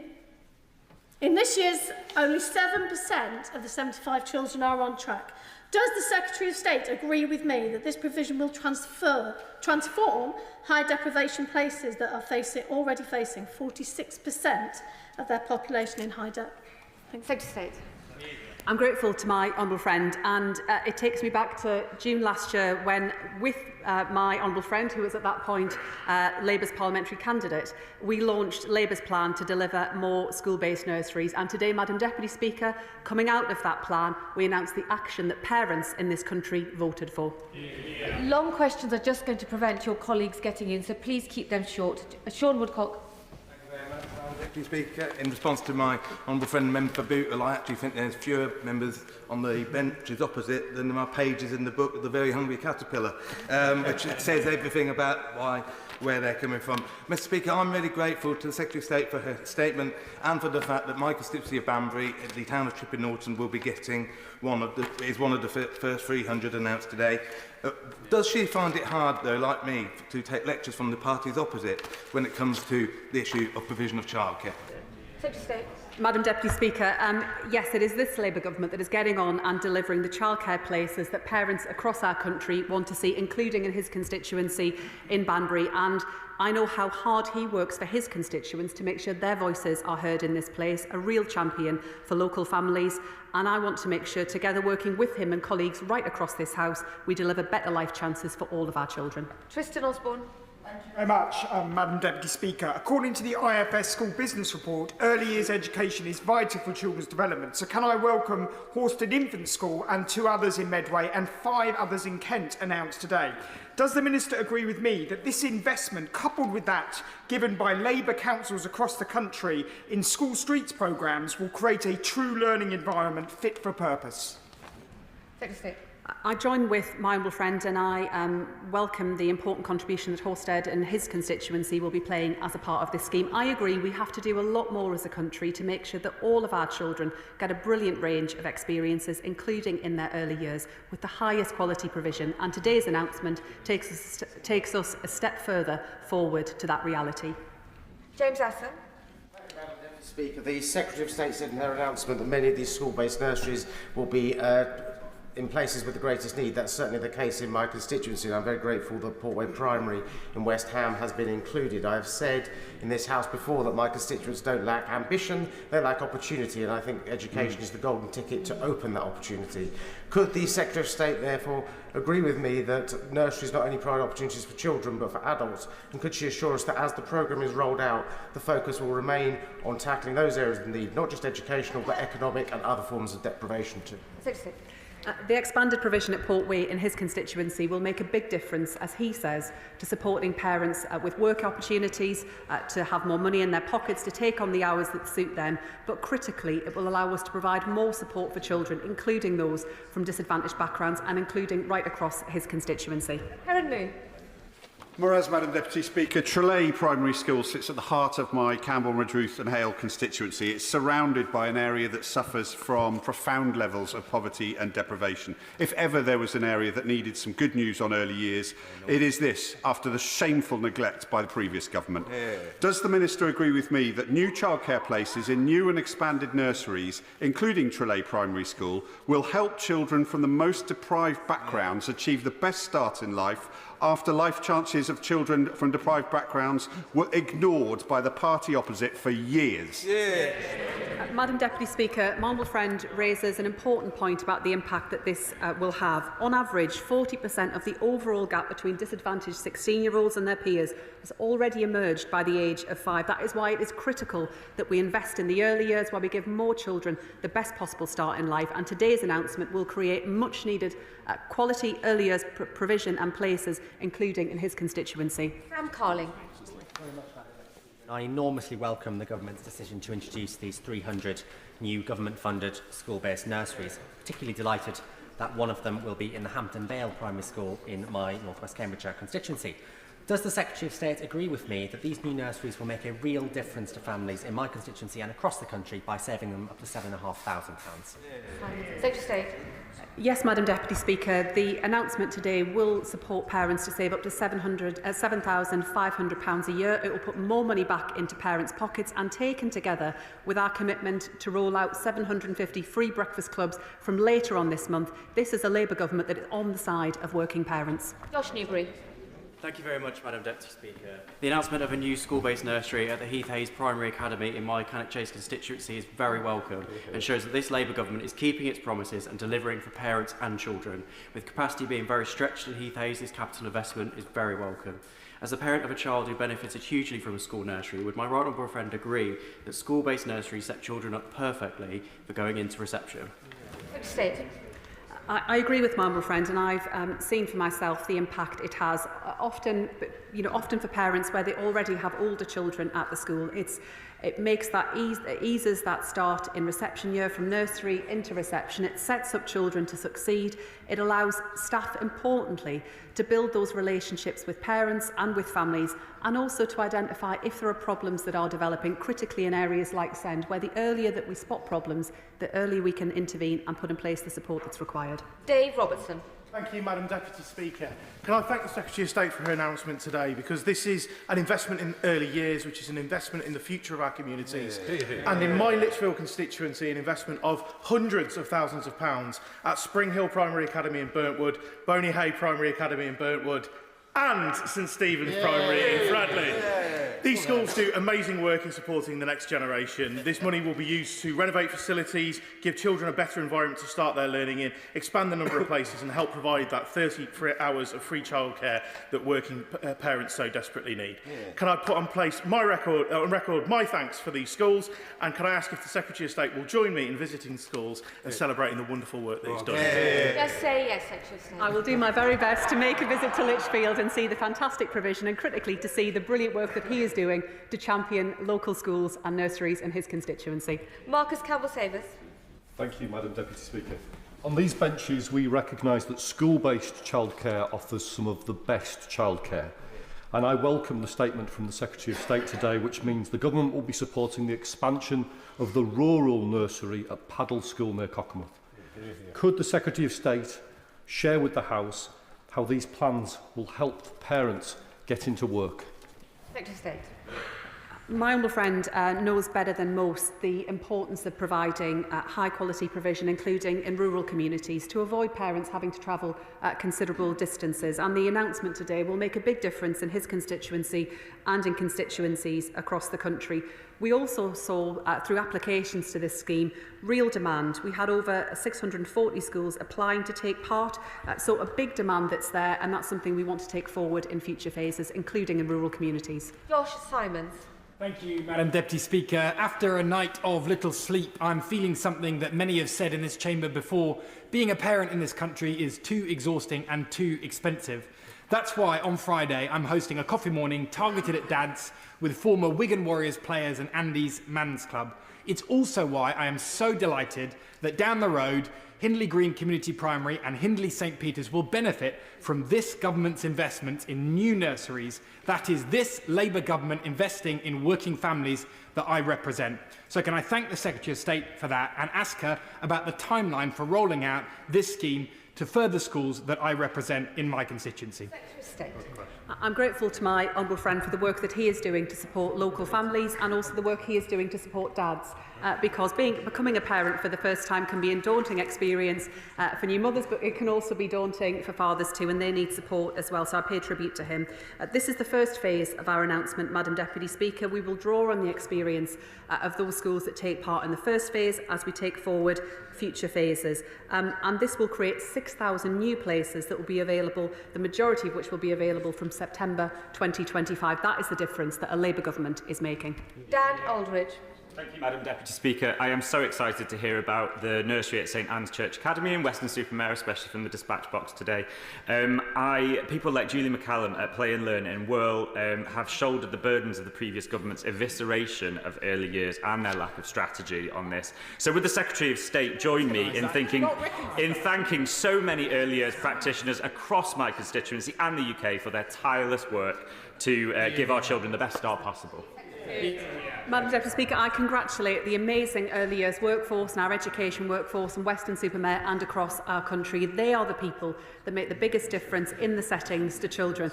this year's, only 7% of the 75 children are on track. Does the Secretary of State agree with me that this provision will transform high deprivation places that are already facing 46% of their population in high debt? Secretary of State. I'm grateful to my honourable friend, and it takes me back to June last year when, with my honourable friend, who was at that point Labour's parliamentary candidate, we launched Labour's plan to deliver more school-based nurseries. And today, Madam Deputy Speaker, coming out of that plan, we announced the action that parents in this country voted for. Long questions are just going to prevent your colleagues getting in, so please keep them short. Sean Woodcock. Deputy Speaker, in response to my honourable friend Member for Bootle, I actually think there's fewer members on the benches opposite than there are pages in the book of The Very Hungry Caterpillar, which says everything about where they're coming from. Mr Speaker, I'm really grateful to the Secretary of State for her statement and for the fact that my constituency of Banbury, the town of Chipping Norton, will be getting one of the first 300 announced today. Does she find it hard, though, like me, to take lectures from the parties opposite when it comes to the issue of provision of childcare? Secretary of State. Madam Deputy Speaker, yes, it is this Labour government that is getting on and delivering the childcare places that parents across our country want to see, including in his constituency in Banbury. And I know how hard he works for his constituents to make sure their voices are heard in this place, a real champion for local families. And I want to make sure, together working with him and colleagues right across this House, we deliver better life chances for all of our children. Tristan Osborne. Thank you very much, Madam Deputy Speaker. According to the IFS School Business Report, early years education is vital for children's development. So can I welcome Horsted Infant School and 2 others in Medway and 5 others in Kent announced today? Does the Minister agree with me that this investment, coupled with that given by Labour councils across the country in school streets programmes, will create a true learning environment fit for purpose? Secretary of State. I join with my honourable friend, and I welcome the important contribution that Horsted and his constituency will be playing as a part of this scheme. I agree we have to do a lot more as a country to make sure that all of our children get a brilliant range of experiences, including in their early years, with the highest quality provision. And today's announcement takes us a step further forward to that reality. James Asser. Madam Deputy Speaker, the Secretary of State said in her announcement that many of these school-based nurseries will be in places with the greatest need. That's certainly the case in my constituency, and I'm very grateful that Portway Primary in West Ham has been included. I have said in this House before that my constituents don't lack ambition, they lack opportunity, and I think education is the golden ticket to open that opportunity. Could the Secretary of State therefore agree with me that nurseries not only provide opportunities for children but for adults, and could she assure us that as the programme is rolled out, the focus will remain on tackling those areas of need, not just educational but economic and other forms of deprivation too? The expanded provision at Portway in his constituency will make a big difference, as he says, to supporting parents with work opportunities, to have more money in their pockets, to take on the hours that suit them. But critically, it will allow us to provide more support for children, including those from disadvantaged backgrounds and including right across his constituency. Helen Moo. Whereas, Madam Deputy Speaker, Tralee Primary School sits at the heart of my Campbell, Redruth and Hale constituency. It's surrounded by an area that suffers from profound levels of poverty and deprivation. If ever there was an area that needed some good news on early years, it is this, after the shameful neglect by the previous government. Does the Minister agree with me that new childcare places in new and expanded nurseries, including Tralee Primary School, will help children from the most deprived backgrounds achieve the best start in life after life chances of children from deprived backgrounds were ignored by the party opposite for years? Madam Deputy Speaker, my honourable friend raises an important point about the impact that this will have. On average, 40% of the overall gap between disadvantaged 16-year-olds and their peers has already emerged by the age of 5. That is why it is critical that we invest in the early years, where we give more children the best possible start in life. And today's announcement will create much needed quality early years provision and places, including in his constituency. Sam Carling. I enormously welcome the government's decision to introduce these 300 new government-funded school-based nurseries. Particularly delighted that one of them will be in the Hampton Vale Primary School in my North West Cambridgeshire constituency. Does the Secretary of State agree with me that these new nurseries will make a real difference to families in my constituency and across the country by saving them up to £7,500? Secretary of State. Yes, Madam Deputy Speaker, the announcement today will support parents to save up to £7,500 a year. It will put more money back into parents' pockets, and taken together with our commitment to roll out 750 free breakfast clubs from later on this month, this is a Labour government that is on the side of working parents. Josh Newbury. Thank you very much, Madam Deputy Speaker. The announcement of a new school-based nursery at the Heath Hayes Primary Academy in my Cannock Chase constituency is very welcome and shows that this Labour government is keeping its promises and delivering for parents and children. With capacity being very stretched in Heath Hayes, this capital investment is very welcome. As a parent of a child who benefited hugely from a school nursery, would my right honourable friend agree that school-based nurseries set children up perfectly for going into reception? I agree with my honourable friend, and I've seen for myself the impact it has. Often for parents where they already have older children at the school, it makes that eases that start in reception year from nursery into reception. It sets up children to succeed. It allows staff, importantly, to build those relationships with parents and with families, and also to identify if there are problems that are developing critically in areas like SEND, where the earlier that we spot problems, the earlier we can intervene and put in place the support that's required. Dave Robertson. Thank you, Madam Deputy Speaker. Can I thank the Secretary of State for her announcement today, because this is an investment in early years, which is an investment in the future of our communities. And in my Lichfield constituency, an investment of hundreds of thousands of pounds at Spring Hill Primary Academy in Burntwood, Boney Hay Primary Academy in Burntwood, and St Stephen's Primary in Fradley. These schools do amazing work in supporting the next generation. This money will be used to renovate facilities, give children a better environment to start their learning in, expand the number of places and help provide that 30 hours of free childcare that working parents so desperately need. Can I put on record my thanks for these schools, and can I ask if the Secretary of State will join me in visiting schools and celebrating the wonderful work that he's done? Just say yes, Secretary of State. I will do my very best to make a visit to Lichfield and see the fantastic provision, and critically to see the brilliant work that he is doing to champion local schools and nurseries in his constituency. Marcus Campbell-Savers. Thank you, Madam Deputy Speaker. On these benches, we recognise that school-based childcare offers some of the best childcare. And I welcome the statement from the Secretary of State today, which means the government will be supporting the expansion of the rural nursery at Paddle School near Cockermouth. Could the Secretary of State share with the House how these plans will help parents get into work? Secretary of State. My honourable friend knows better than most the importance of providing high quality provision, including in rural communities, to avoid parents having to travel considerable distances. And the announcement today will make a big difference in his constituency and in constituencies across the country. We also saw, through applications to this scheme, real demand. We had over 640 schools applying to take part, so a big demand that's there, and that's something we want to take forward in future phases, including in rural communities. Josh Simons. Thank you, Madam Deputy Speaker. After a night of little sleep, I'm feeling something that many have said in this chamber before. Being a parent in this country is too exhausting and too expensive. That's why on Friday I'm hosting a coffee morning targeted at dads with former Wigan Warriors players and Andy's Man's Club. It's also why I am so delighted that down the road, Hindley Green Community Primary and Hindley St Peter's will benefit from this government's investment in new nurseries. That is this Labour government investing in working families that I represent. So can I thank the Secretary of State for that and ask her about the timeline for rolling out this scheme to further schools that I represent in my constituency? I'm grateful to my honourable friend for the work that he is doing to support local families, and also the work he is doing to support dads, because becoming a parent for the first time can be a daunting experience for new mothers, but it can also be daunting for fathers too, and they need support as well, so I pay tribute to him. This is the first phase of our announcement, Madam Deputy Speaker. We will draw on the experience of those schools that take part in the first phase as we take forward future phases, and this will create 6,000 new places that will be available, the majority of which will be available from September 2025. That is the difference that a Labour government is making. Dan Aldridge. Thank you, Madam Deputy Speaker. I am so excited to hear about the nursery at St Anne's Church Academy in Weston-super-Mare, especially from the dispatch box today. People like Julie McCallum at Play and Learn in Whirl have shouldered the burdens of the previous government's evisceration of early years and their lack of strategy on this. So would the Secretary of State join me in thanking so many early years practitioners across my constituency and the UK for their tireless work to give our children the best start possible? Madam Deputy Speaker, I congratulate the amazing early years workforce and our education workforce in Weston-super-Mare and across our country. They are the people that make the biggest difference in the settings to children.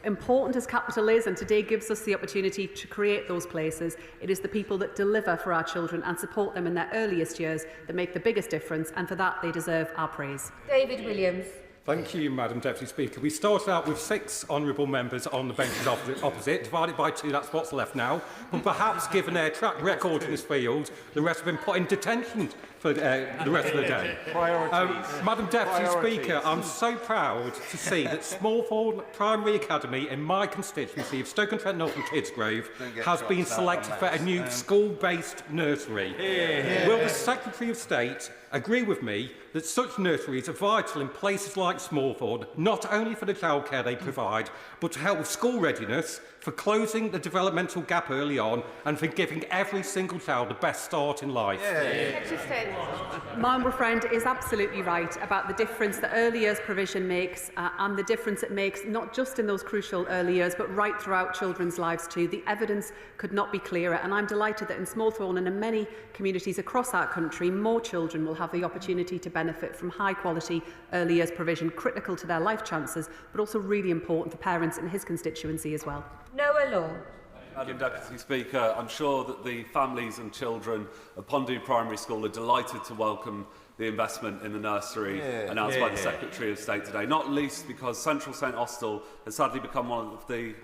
Important as capital is, and today gives us the opportunity to create those places, it is the people that deliver for our children and support them in their earliest years that make the biggest difference, and for that they deserve our praise. David Williams. Thank you, Madam Deputy Speaker. We started out with 6 honourable members on the benches opposite. Divided by 2, that's what's left now. But perhaps, given their track record in this field, the rest have been put in detention for the rest of the day. Madam Deputy Speaker, I'm so proud to see that Smallthorne Primary Academy in my constituency of Stoke-on-Trent North and Kidsgrove has been selected for a new school-based nursery. Will the Secretary of State agree with me that such nurseries are vital in places like Smallthorne, not only for the childcare they provide, but to help with school readiness, for closing the developmental gap early on, and for giving every single child the best start in life? My honourable friend is absolutely right about the difference that early years provision makes and the difference it makes not just in those crucial early years but right throughout children's lives too. The evidence could not be clearer, and I'm delighted that in Smallthorne and in many communities across our country more children will have the opportunity to benefit from high quality early years provision, critical to their life chances but also really important for parents in his constituency as well. Noah Law. Madam Deputy Speaker, I'm sure that the families and children of Pondu Primary School are delighted to welcome the investment in the nursery announced by the Secretary of State today, not least because Central St Austell has sadly become one of the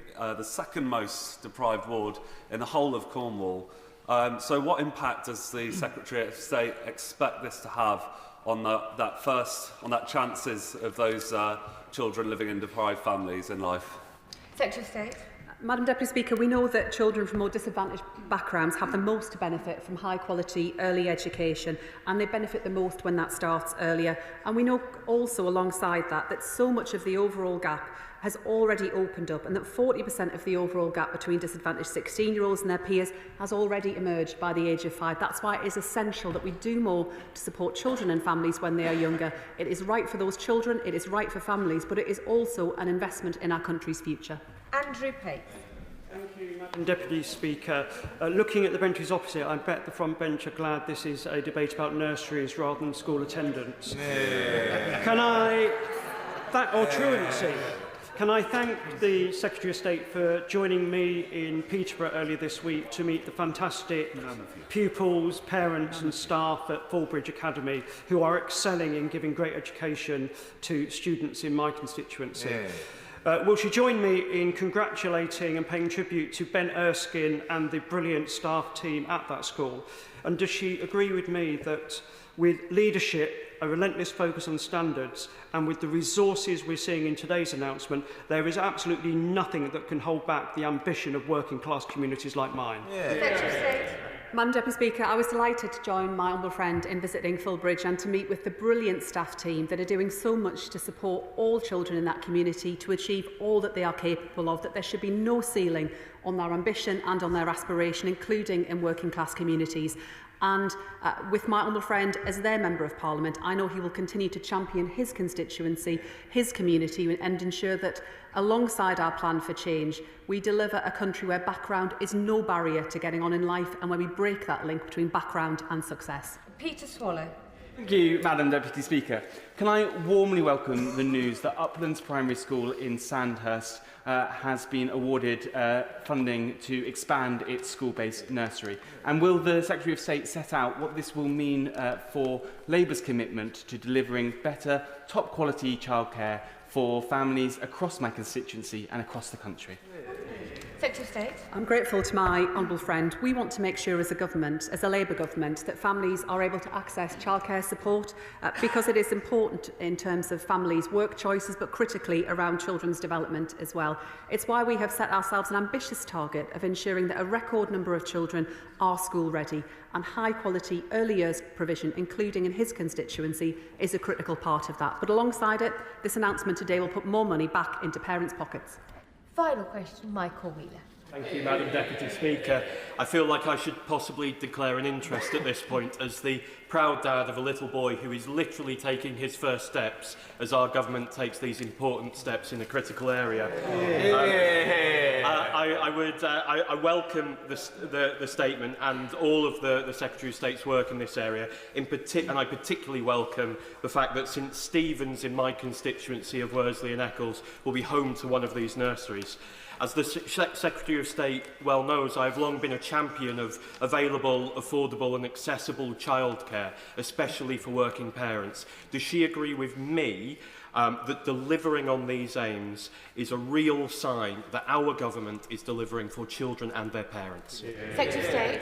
second most deprived ward in the whole of Cornwall. So what impact does the Secretary of State expect this to have on that chances of those children living in deprived families in life? Secretary of State. Madam Deputy Speaker, we know that children from more disadvantaged backgrounds have the most to benefit from high quality early education, and they benefit the most when that starts earlier. And we know also alongside that so much of the overall gap has already opened up, and that 40% of the overall gap between disadvantaged 16-year-olds and their peers has already emerged by the age of 5. That's why it is essential that we do more to support children and families when they are younger. It is right for those children, it is right for families, but it is also an investment in our country's future. Andrew Pate. Thank you, Madam Deputy Speaker. Looking at the benches opposite, I bet the front bench are glad this is a debate about nurseries rather than school attendance. Truancy. Can I thank the Secretary of State for joining me in Peterborough earlier this week to meet the fantastic pupils, parents and staff at Fallbridge Academy who are excelling in giving great education to students in my constituency. Will she join me in congratulating and paying tribute to Ben Erskine and the brilliant staff team at that school? And does she agree with me that with leadership, a relentless focus on standards, and with the resources we're seeing in today's announcement, there is absolutely nothing that can hold back the ambition of working class communities like mine? Madam Deputy Speaker, I was delighted to join my honourable friend in visiting Fallbridge and to meet with the brilliant staff team that are doing so much to support all children in that community to achieve all that they are capable of, that there should be no ceiling on their ambition and on their aspiration, including in working class communities. And with my honourable friend as their Member of Parliament, I know he will continue to champion his constituency, his community, and ensure that alongside our plan for change, we deliver a country where background is no barrier to getting on in life and where we break that link between background and success. Peter Swallow. Thank you, Madam Deputy Speaker. Can I warmly welcome the news that Uplands Primary School in Sandhurst has been awarded funding to expand its school-based nursery? And will the Secretary of State set out what this will mean for Labour's commitment to delivering better, top-quality childcare for families across my constituency and across the country? Secretary of State. I'm grateful to my honourable friend. We want to make sure as a government, as a Labour government, that families are able to access childcare support because it is important in terms of families' work choices, but critically around children's development as well. It's why we have set ourselves an ambitious target of ensuring that a record number of children are school ready, and high quality early years provision, including in his constituency, is a critical part of that. But alongside it, this announcement today will put more money back into parents' pockets. Final question, Michael Wheeler. Thank you, Madam Deputy Speaker. I feel like I should possibly declare an interest at this point as the proud dad of a little boy who is literally taking his first steps as our government takes these important steps in a critical area. I welcome the statement and all of the Secretary of State's work in this area, and I particularly welcome the fact that St Stephen's in my constituency of Worsley and Eccles will be home to one of these nurseries. As the Secretary Secretary of State well knows, I have long been a champion of available, affordable and accessible childcare, especially for working parents. Does she agree with me that delivering on these aims is a real sign that our government is delivering for children and their parents? Secretary of State.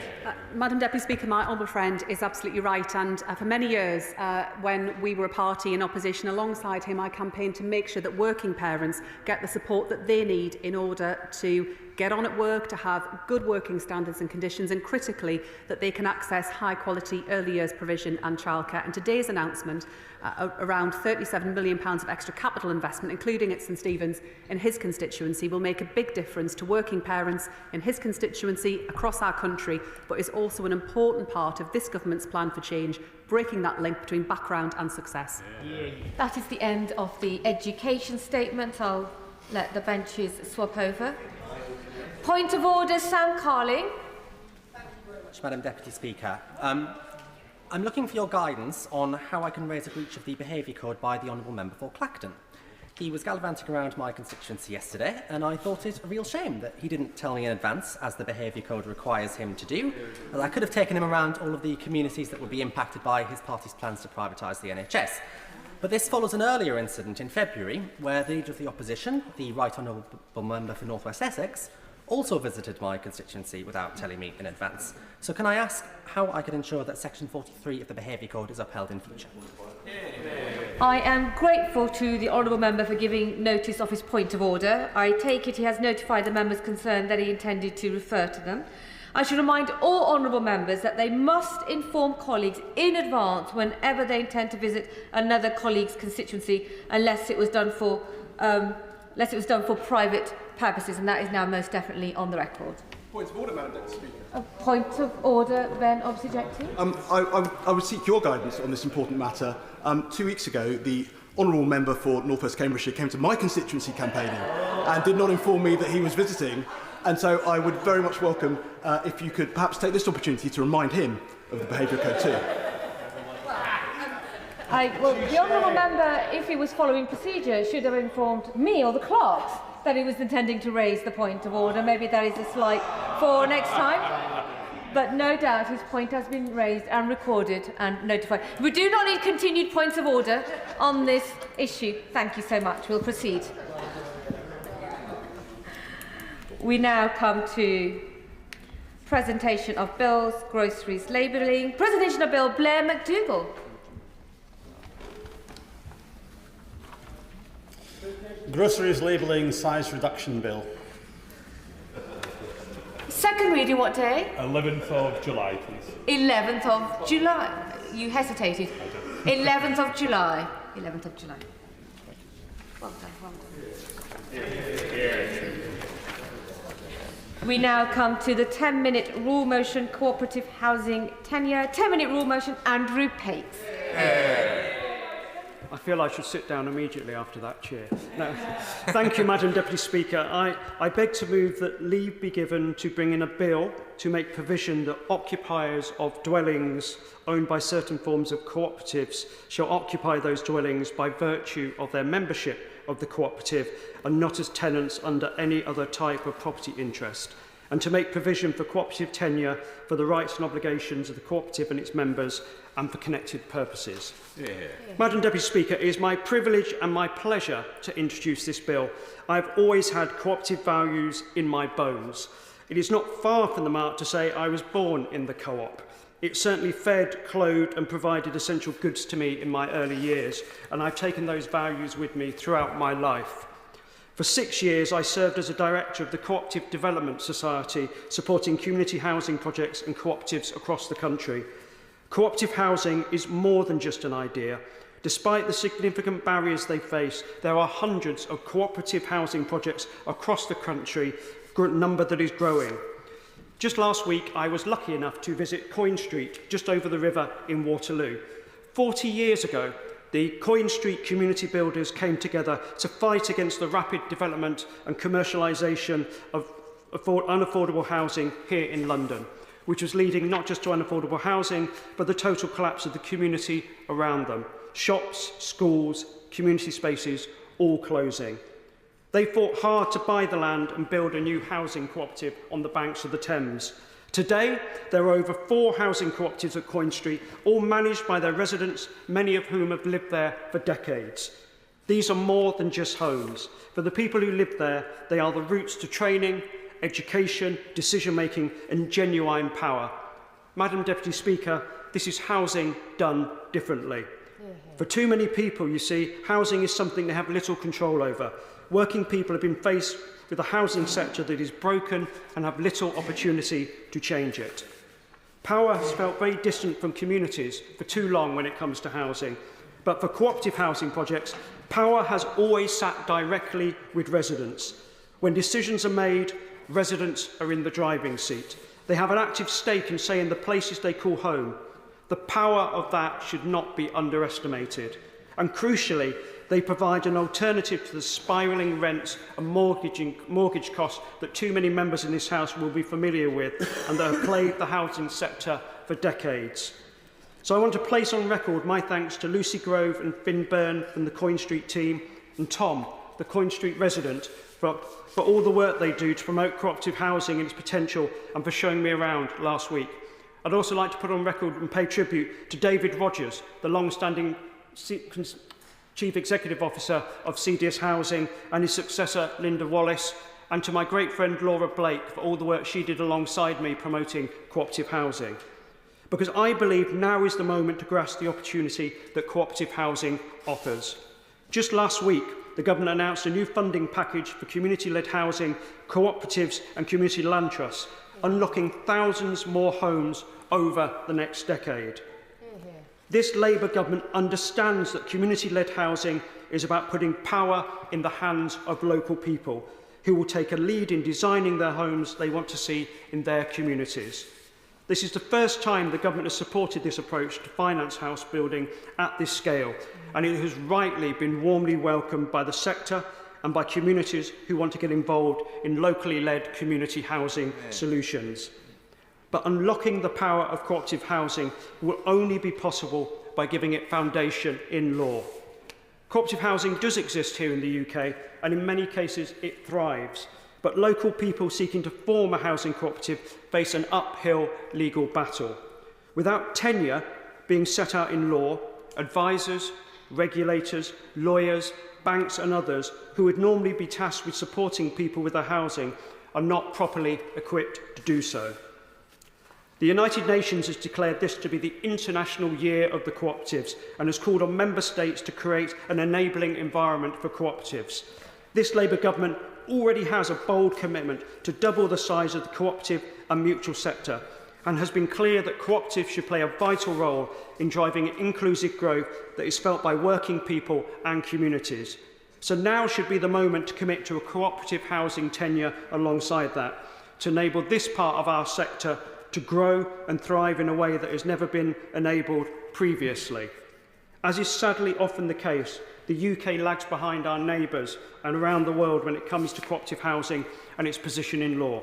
Madam Deputy Speaker, my honourable friend is absolutely right, and for many years when we were a party in opposition alongside him, I campaigned to make sure that working parents get the support that they need in order to get on at work, to have good working standards and conditions, and critically that they can access high quality early years provision and childcare. And today's announcement, around £37 million of extra capital investment, including at St Stephen's in his constituency, will make a big difference to working parents in his constituency across our country, but is also an important part of this government's plan for change, breaking that link between background and success. That is the end of the education statement. I'll let the benches swap over. Point of order, Sam Carling. Madam Deputy Speaker. I'm looking for your guidance on how I can raise a breach of the behaviour code by the Honourable Member for Clacton. He was gallivanting around my constituency yesterday, and I thought it a real shame that he didn't tell me in advance, as the behaviour code requires him to do. Well, I could have taken him around all of the communities that would be impacted by his party's plans to privatise the NHS. But this follows an earlier incident in February, where the Leader of the Opposition, the Right Honourable Member for North West Essex, also visited my constituency without telling me in advance. So can I ask how I can ensure that Section 43 of the Behaviour Code is upheld in future? I am grateful to the Honourable Member for giving notice of his point of order. I take it he has notified the members concerned that he intended to refer to them. I should remind all Honourable Members that they must inform colleagues in advance whenever they intend to visit another colleague's constituency, unless it was done for private purposes, and that is now most definitely on the record. Point of order, Madam Deputy Speaker. A point of order, Ben Obsojecti. I would seek your guidance on this important matter. 2 weeks ago, the Honourable Member for North West Cambridgeshire came to my constituency campaigning and did not inform me that he was visiting, and so I would very much welcome if you could perhaps take this opportunity to remind him of the Behaviour Code too. Well, the Honourable Member, if he was following procedure, should have informed me or the clerks that he was intending to raise the point of order. Maybe that is a slight for next time. But no doubt his point has been raised and recorded and notified. We do not need continued points of order on this issue. Thank you so much. We'll proceed. We now come to presentation of bills, groceries labelling. Presentation of bill, Blair McDougall. Groceries labelling size reduction bill. Second reading, what day? 11th of July, please. 11th of July. You hesitated. 11th of July. 11th of July. Well done, well done. We now come to the 10-minute rule motion, cooperative housing tenure. 10-minute rule motion, Andrew Pates. I feel I should sit down immediately after that, Chair. No. Thank you, Madam Deputy Speaker. I beg to move that leave be given to bring in a bill to make provision that occupiers of dwellings owned by certain forms of cooperatives shall occupy those dwellings by virtue of their membership of the cooperative and not as tenants under any other type of property interest, and to make provision for cooperative tenure for the rights and obligations of the cooperative and its members and for connected purposes. Yeah. Madam Deputy Speaker, it is my privilege and my pleasure to introduce this bill. I have always had cooperative values in my bones. It is not far from the mark to say I was born in the co-op. It certainly fed, clothed and provided essential goods to me in my early years, and I've taken those values with me throughout my life. For 6 years, I served as a director of the Cooperative Development Society, supporting community housing projects and cooperatives across the country. Cooperative housing is more than just an idea. Despite the significant barriers they face, there are hundreds of cooperative housing projects across the country, a number that is growing. Just last week, I was lucky enough to visit Coin Street, just over the river in Waterloo. 40 years ago, the Coin Street community builders came together to fight against the rapid development and commercialisation of unaffordable housing here in London, which was leading not just to unaffordable housing, but the total collapse of the community around them. Shops, schools, community spaces, all closing. They fought hard to buy the land and build a new housing cooperative on the banks of the Thames. Today, there are over 4 housing cooperatives at Coin Street, all managed by their residents, many of whom have lived there for decades. These are more than just homes. For the people who live there, they are the routes to training, education, decision-making and genuine power. Madam Deputy Speaker, this is housing done differently. For too many people, you see, housing is something they have little control over. Working people have been faced with a housing sector that is broken and have little opportunity to change it. Power has felt very distant from communities for too long when it comes to housing. But for cooperative housing projects, power has always sat directly with residents. When decisions are made, residents are in the driving seat. They have an active stake in saying the places they call home. The power of that should not be underestimated. And crucially, they provide an alternative to the spiralling rents and mortgage costs that too many members in this House will be familiar with and that have plagued the housing sector for decades. So I want to place on record my thanks to Lucy Grove and Finn Byrne from the Coin Street team and Tom, the Coin Street resident, for all the work they do to promote cooperative housing and its potential and for showing me around last week. I'd also like to put on record and pay tribute to David Rogers, the long-standing Chief Executive Officer of CDS Housing, and his successor, Linda Wallace, and to my great friend Laura Blake for all the work she did alongside me promoting cooperative housing. Because I believe now is the moment to grasp the opportunity that cooperative housing offers. Just last week, the Government announced a new funding package for community-led housing, cooperatives and community land trusts, unlocking thousands more homes over the next decade. This Labour government understands that community-led housing is about putting power in the hands of local people who will take a lead in designing their homes they want to see in their communities. This is the first time the government has supported this approach to finance house building at this scale, and it has rightly been warmly welcomed by the sector and by communities who want to get involved in locally led community housing solutions. But unlocking the power of cooperative housing will only be possible by giving it foundation in law. Cooperative housing does exist here in the UK, and in many cases it thrives. But local people seeking to form a housing cooperative face an uphill legal battle. Without tenure being set out in law, advisors, regulators, lawyers, banks and others who would normally be tasked with supporting people with their housing are not properly equipped to do so. The United Nations has declared this to be the International Year of the Cooperatives and has called on member states to create an enabling environment for cooperatives. This Labour government already has a bold commitment to double the size of the cooperative and mutual sector and has been clear that cooperatives should play a vital role in driving inclusive growth that is felt by working people and communities. So now should be the moment to commit to a cooperative housing tenure alongside that, to enable this part of our sector to grow and thrive in a way that has never been enabled previously. As is sadly often the case, the UK lags behind our neighbours and around the world when it comes to cooperative housing and its position in law.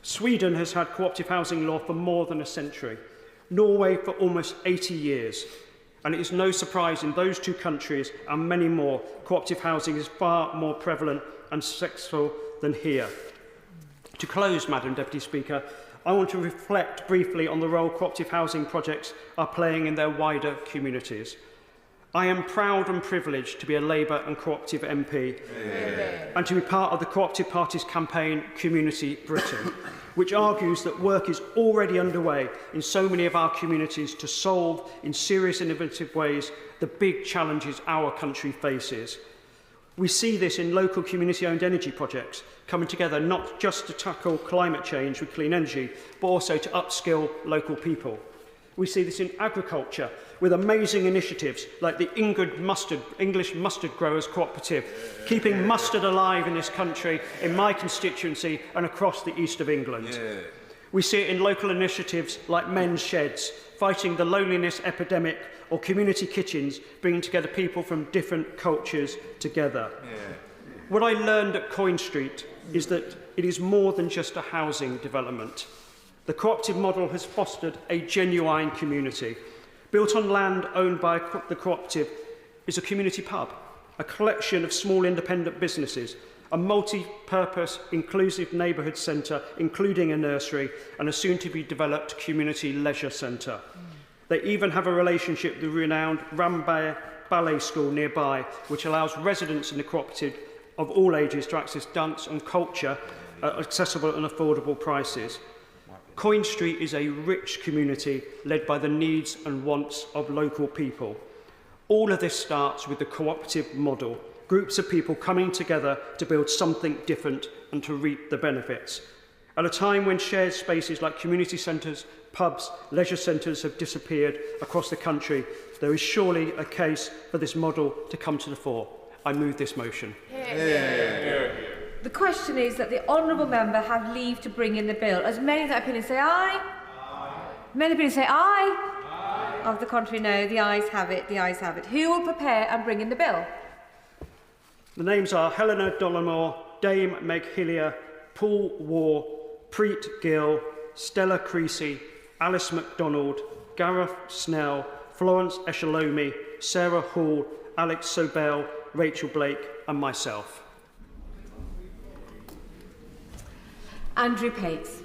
Sweden has had cooperative housing law for more than a century, Norway for almost 80 years, and it is no surprise in those two countries and many more, cooperative housing is far more prevalent and successful than here. To close, Madam Deputy Speaker, I want to reflect briefly on the role cooperative housing projects are playing in their wider communities. I am proud and privileged to be a Labour and cooperative MP and to be part of the Cooperative Party's campaign Community Britain, which argues that work is already underway in so many of our communities to solve in serious innovative ways the big challenges our country faces. We see this in local community-owned energy projects coming together not just to tackle climate change with clean energy, but also to upskill local people. We see this in agriculture with amazing initiatives like the English Mustard Growers Cooperative, keeping mustard alive in this country, in my constituency and across the east of England. We see it in local initiatives like Men's Sheds, fighting the loneliness epidemic, or community kitchens, bringing together people from different cultures together. What I learned at Coin Street is that it is more than just a housing development. The cooperative model has fostered a genuine community. Built on land owned by the cooperative is a community pub, a collection of small independent businesses, a multi-purpose, inclusive neighbourhood centre, including a nursery, and a soon-to-be-developed community leisure centre. They even have a relationship with the renowned Rambay Ballet School nearby, which allows residents in the cooperative of all ages to access dance and culture at accessible and affordable prices. Coin Street is a rich community led by the needs and wants of local people. All of this starts with the cooperative model, groups of people coming together to build something different and to reap the benefits. At a time when shared spaces like community centres, pubs, leisure centres have disappeared across the country, there is surely a case for this model to come to the fore. I move this motion. The question is that the honourable member have leave to bring in the bill. As many of the opinions say aye. Many opinions say aye. Of the contrary, no. The ayes have it. The ayes have it. Who will prepare and bring in the bill? The names are Helena Dollamore, Dame Meg Hillier, Paul Waugh, Preet Gill, Stella Creasy, Alice MacDonald, Gareth Snell, Florence Eshalomi, Sarah Hall, Alex Sobel, Rachel Blake and myself. Andrew Pates.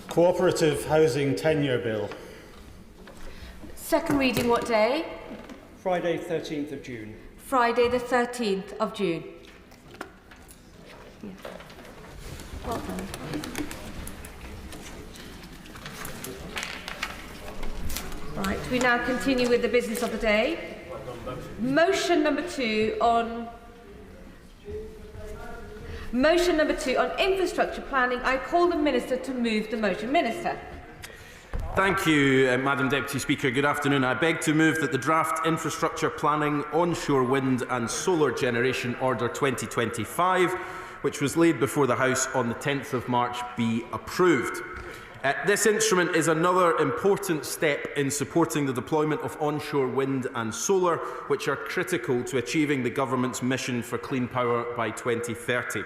Cooperative Housing Tenure Bill. Second reading what day? Friday, 13th of June. Friday the 13th of June. Yeah. Well done. Right, we now continue with the business of the day. Motion number 2 on infrastructure planning. I call the Minister to move the motion. Minister. Thank you, Madam Deputy Speaker. Good afternoon. I beg to move that the draft Infrastructure Planning Onshore Wind and Solar Generation Order 2025, which was laid before the House on the 10th of March, be approved. This instrument is another important step in supporting the deployment of onshore wind and solar, which are critical to achieving the Government's mission for clean power by 2030.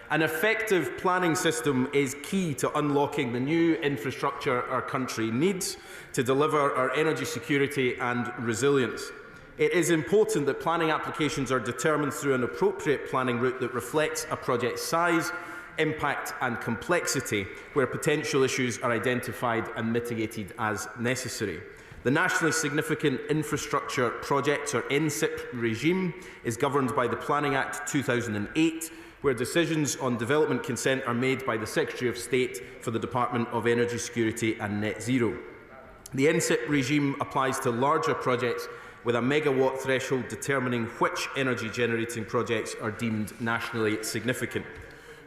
An effective planning system is key to unlocking the new infrastructure our country needs to deliver our energy security and resilience. It is important that planning applications are determined through an appropriate planning route that reflects a project's size, impact and complexity, where potential issues are identified and mitigated as necessary. The Nationally Significant Infrastructure Projects, or NSIP regime, is governed by the Planning Act 2008, where decisions on development consent are made by the Secretary of State for the Department of Energy Security and Net Zero. The NSIP regime applies to larger projects with a megawatt threshold determining which energy generating projects are deemed nationally significant.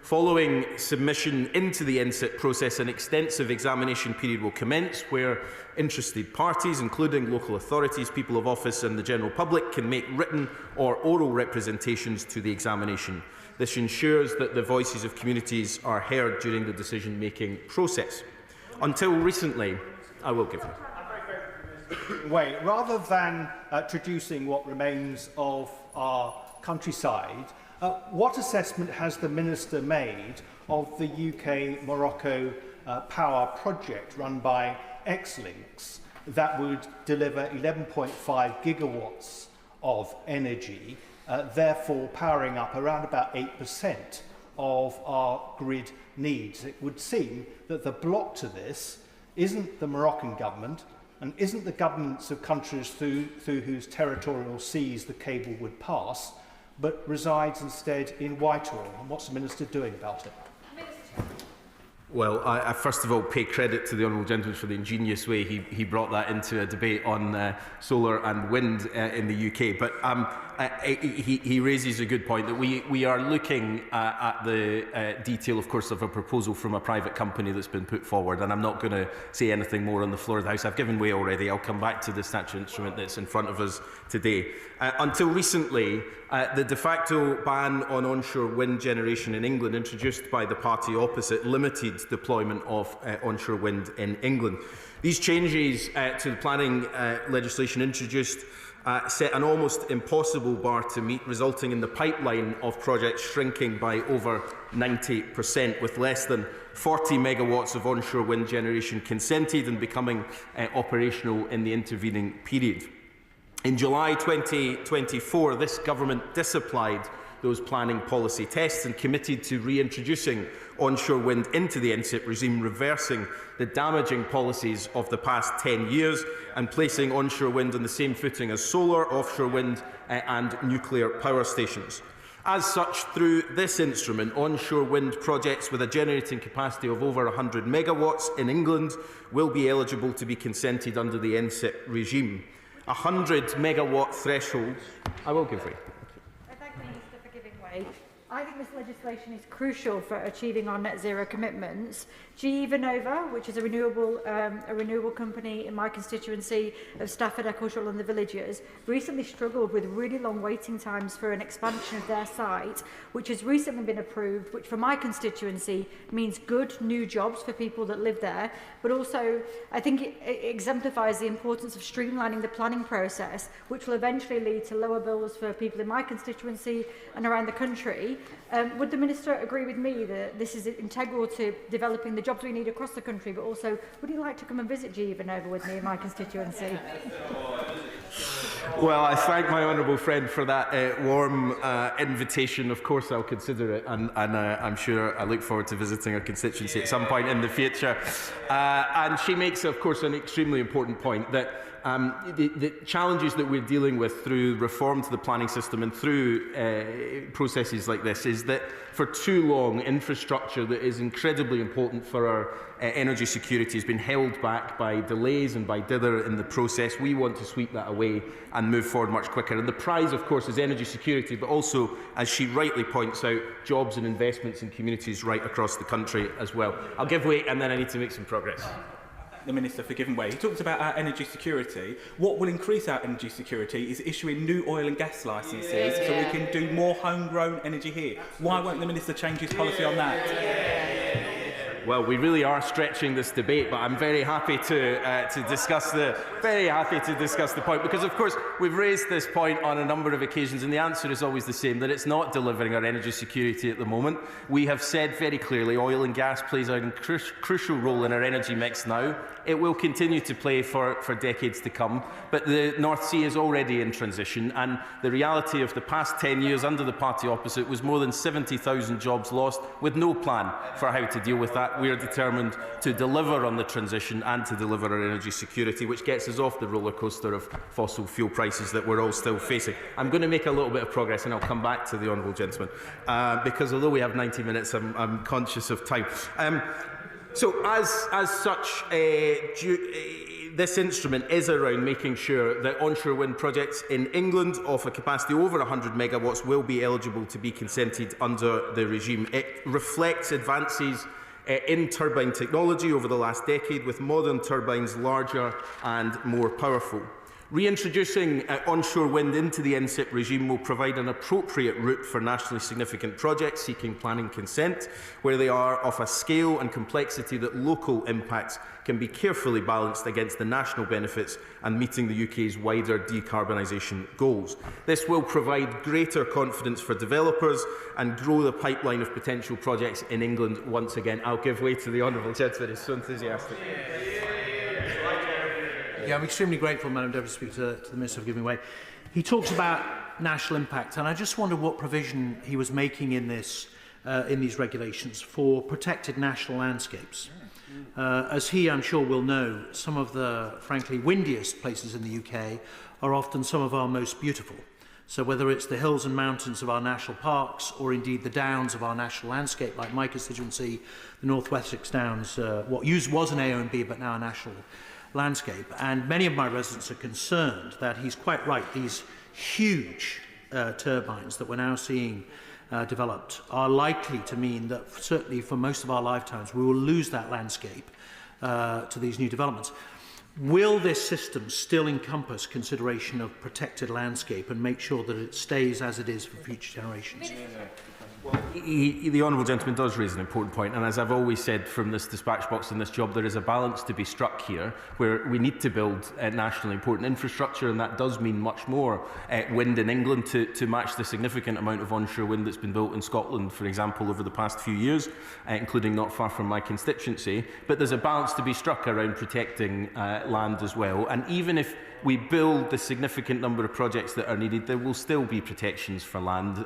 Following submission into the NSIP process, an extensive examination period will commence where interested parties, including local authorities, people of office and the general public, can make written or oral representations to the examination. This ensures that the voices of communities are heard during the decision-making process. Until recently, I will give them. Wait, rather than traducing what remains of our countryside, what assessment has the Minister made of the UK-Morocco power project run by Xlinks that would deliver 11.5 gigawatts of energy, therefore powering up around about 8% of our grid needs? It would seem that the block to this isn't the Moroccan government and isn't the governments of countries through whose territorial seas the cable would pass, but resides instead in Whitehall. And what's the Minister doing about it? Well, I first of all pay credit to the Honourable Gentleman for the ingenious way he brought that into a debate on solar and wind in the UK. But he raises a good point that we are looking at the detail, of course, of a proposal from a private company that's been put forward, and I'm not going to say anything more on the floor of the House. I've given way already. I'll come back to the statutory instrument that's in front of us today. Until recently, the de facto ban on onshore wind generation in England, introduced by the party opposite, limited phased deployment of onshore wind in England. These changes to the planning legislation introduced set an almost impossible bar to meet, resulting in the pipeline of projects shrinking by over 90%, with less than 40 megawatts of onshore wind generation consented and becoming operational in the intervening period. In July 2024, this government disapplied those planning policy tests and committed to reintroducing onshore wind into the NSIP regime, reversing the damaging policies of the past 10 years and placing onshore wind on the same footing as solar, offshore wind and nuclear power stations. As such, through this instrument, onshore wind projects with a generating capacity of over 100 megawatts in England will be eligible to be consented under the NSIP regime. 100 megawatt thresholds. I will give way. Thank the Minister for giving way. I think this legislation is crucial for achieving our net zero commitments. GE Vernova, which is a renewable company in my constituency of Stafford, Eccleshall and the Villages, recently struggled with really long waiting times for an expansion of their site, which has recently been approved, which for my constituency means good new jobs for people that live there, but also I think it exemplifies the importance of streamlining the planning process, which will eventually lead to lower bills for people in my constituency and around the country. Would the Minister agree with me that this is integral to developing the jobs we need across the country, but also would he like to come and visit GE Vernova with me in my constituency? Well, I thank my honourable friend for that warm invitation. Of course, I'll consider it, and I'm sure I look forward to visiting her constituency at some point in the future. And she makes, of course, an extremely important point that the challenges that we're dealing with through reform to the planning system and through processes like this is that for too long, infrastructure that is incredibly important for our energy security has been held back by delays and by dither in the process. We want to sweep that away and move forward much quicker. And the prize, of course, is energy security, but also, as she rightly points out, jobs and investments in communities right across the country as well. I'll give way and then I need to make some progress. The Minister for giving way. He talks about our energy security. What will increase our energy security is issuing new oil and gas licences so we can do more homegrown energy here. Why won't the Minister change his policy on that? Well, we really are stretching this debate, but I'm very happy to discuss the point, because of course we've raised this point on a number of occasions, and the answer is always the same: that it's not delivering our energy security at the moment. We have said very clearly oil and gas plays a crucial role in our energy mix now. It will continue to play for decades to come, but the North Sea is already in transition, and the reality of the past 10 years under the party opposite was more than 70,000 jobs lost with no plan for how to deal with that. We are determined to deliver on the transition and to deliver our energy security, which gets us off the roller coaster of fossil fuel prices that we're all still facing. I'm going to make a little bit of progress and I'll come back to the honourable gentleman, because although we have 90 minutes, I'm conscious of time. So as such, this instrument is around making sure that onshore wind projects in England of a capacity over 100 megawatts will be eligible to be consented under the regime. It reflects advances in turbine technology over the last decade, with modern turbines larger and more powerful. Reintroducing onshore wind into the NSIP regime will provide an appropriate route for nationally significant projects seeking planning consent, where they are of a scale and complexity that local impacts can be carefully balanced against the national benefits and meeting the UK's wider decarbonisation goals. This will provide greater confidence for developers and grow the pipeline of potential projects in England once again. I'll give way to the honourable gentleman who's so enthusiastic. Yeah, I'm extremely grateful, Madam Deputy Speaker, to the Minister for giving way. He talks about national impact, and I just wonder what provision he was making in this, in these regulations for protected national landscapes. As he, I'm sure, will know, some of the, frankly, windiest places in the UK are often some of our most beautiful. So whether it's the hills and mountains of our national parks, or indeed the downs of our national landscape, like my constituency, the North Wessex Downs, what was an AONB but now a national landscape, and many of my residents are concerned that he's quite right. These huge turbines that we're now seeing developed are likely to mean that certainly for most of our lifetimes we will lose that landscape to these new developments. will this system still encompass consideration of protected landscape and make sure that it stays as it is for future generations? The honourable gentleman does raise an important point, and as I've always said from this dispatch box in this job, there is a balance to be struck here where we need to build nationally important infrastructure, and that does mean much more wind in England to match the significant amount of onshore wind that's been built in Scotland, for example, over the past few years, including not far from my constituency. But there's a balance to be struck around protecting land as well, and even if we build the significant number of projects that are needed, there will still be protections for land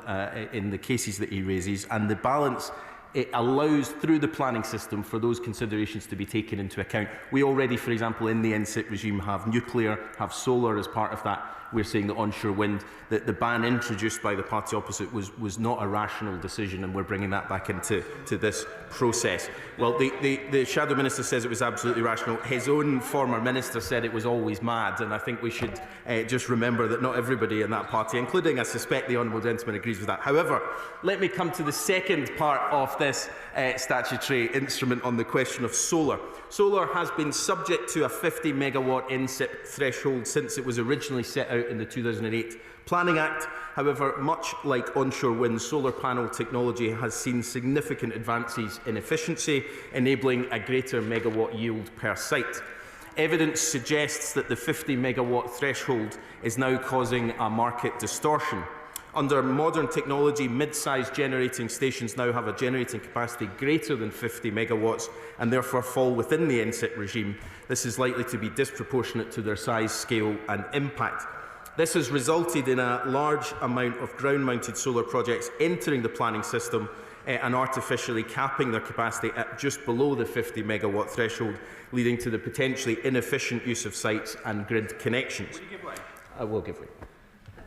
in the cases that he raises, and the balance it allows through the planning system for those considerations to be taken into account. We already, for example, in the NSIP regime have nuclear, have solar as part of that. We're saying that onshore wind, that the ban introduced by the party opposite was not a rational decision, and we're bringing that back into this process. Well, the Shadow Minister says it was absolutely rational. His own former Minister said it was always mad, and I think we should just remember that not everybody in that party, including, I suspect, the Honourable Gentleman, agrees with that. However, let me come to the second part of this statutory instrument on the question of solar. Solar has been subject to a 50 megawatt NSIP threshold since it was originally set out in the 2008 Planning Act. However, much like onshore wind, solar panel technology has seen significant advances in efficiency, enabling a greater megawatt yield per site. Evidence suggests that the 50 megawatt threshold is now causing a market distortion. Under modern technology, mid-sized generating stations now have a generating capacity greater than 50 megawatts and therefore fall within the NSIP regime. This is likely to be disproportionate to their size, scale and impact. This has resulted in a large amount of ground-mounted solar projects entering the planning system and artificially capping their capacity at just below the 50 megawatt threshold, leading to the potentially inefficient use of sites and grid connections. Will you give way? I will give way.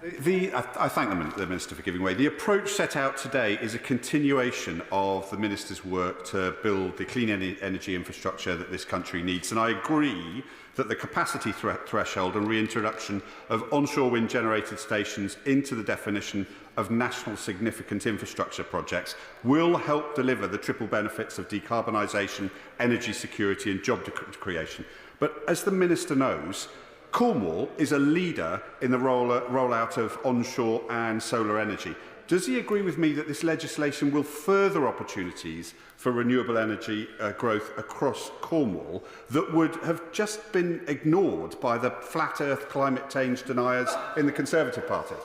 I thank the Minister for giving way. The approach set out today is a continuation of the Minister's work to build the clean energy infrastructure that this country needs. And I agree that the capacity threshold and reintroduction of onshore wind generated stations into the definition of national significant infrastructure projects will help deliver the triple benefits of decarbonisation, energy security and job creation. But as the Minister knows, Cornwall is a leader in the rollout of onshore and solar energy. Does he agree with me that this legislation will further opportunities for renewable energy growth across Cornwall that would have just been ignored by the flat earth climate change deniers in the Conservative Party?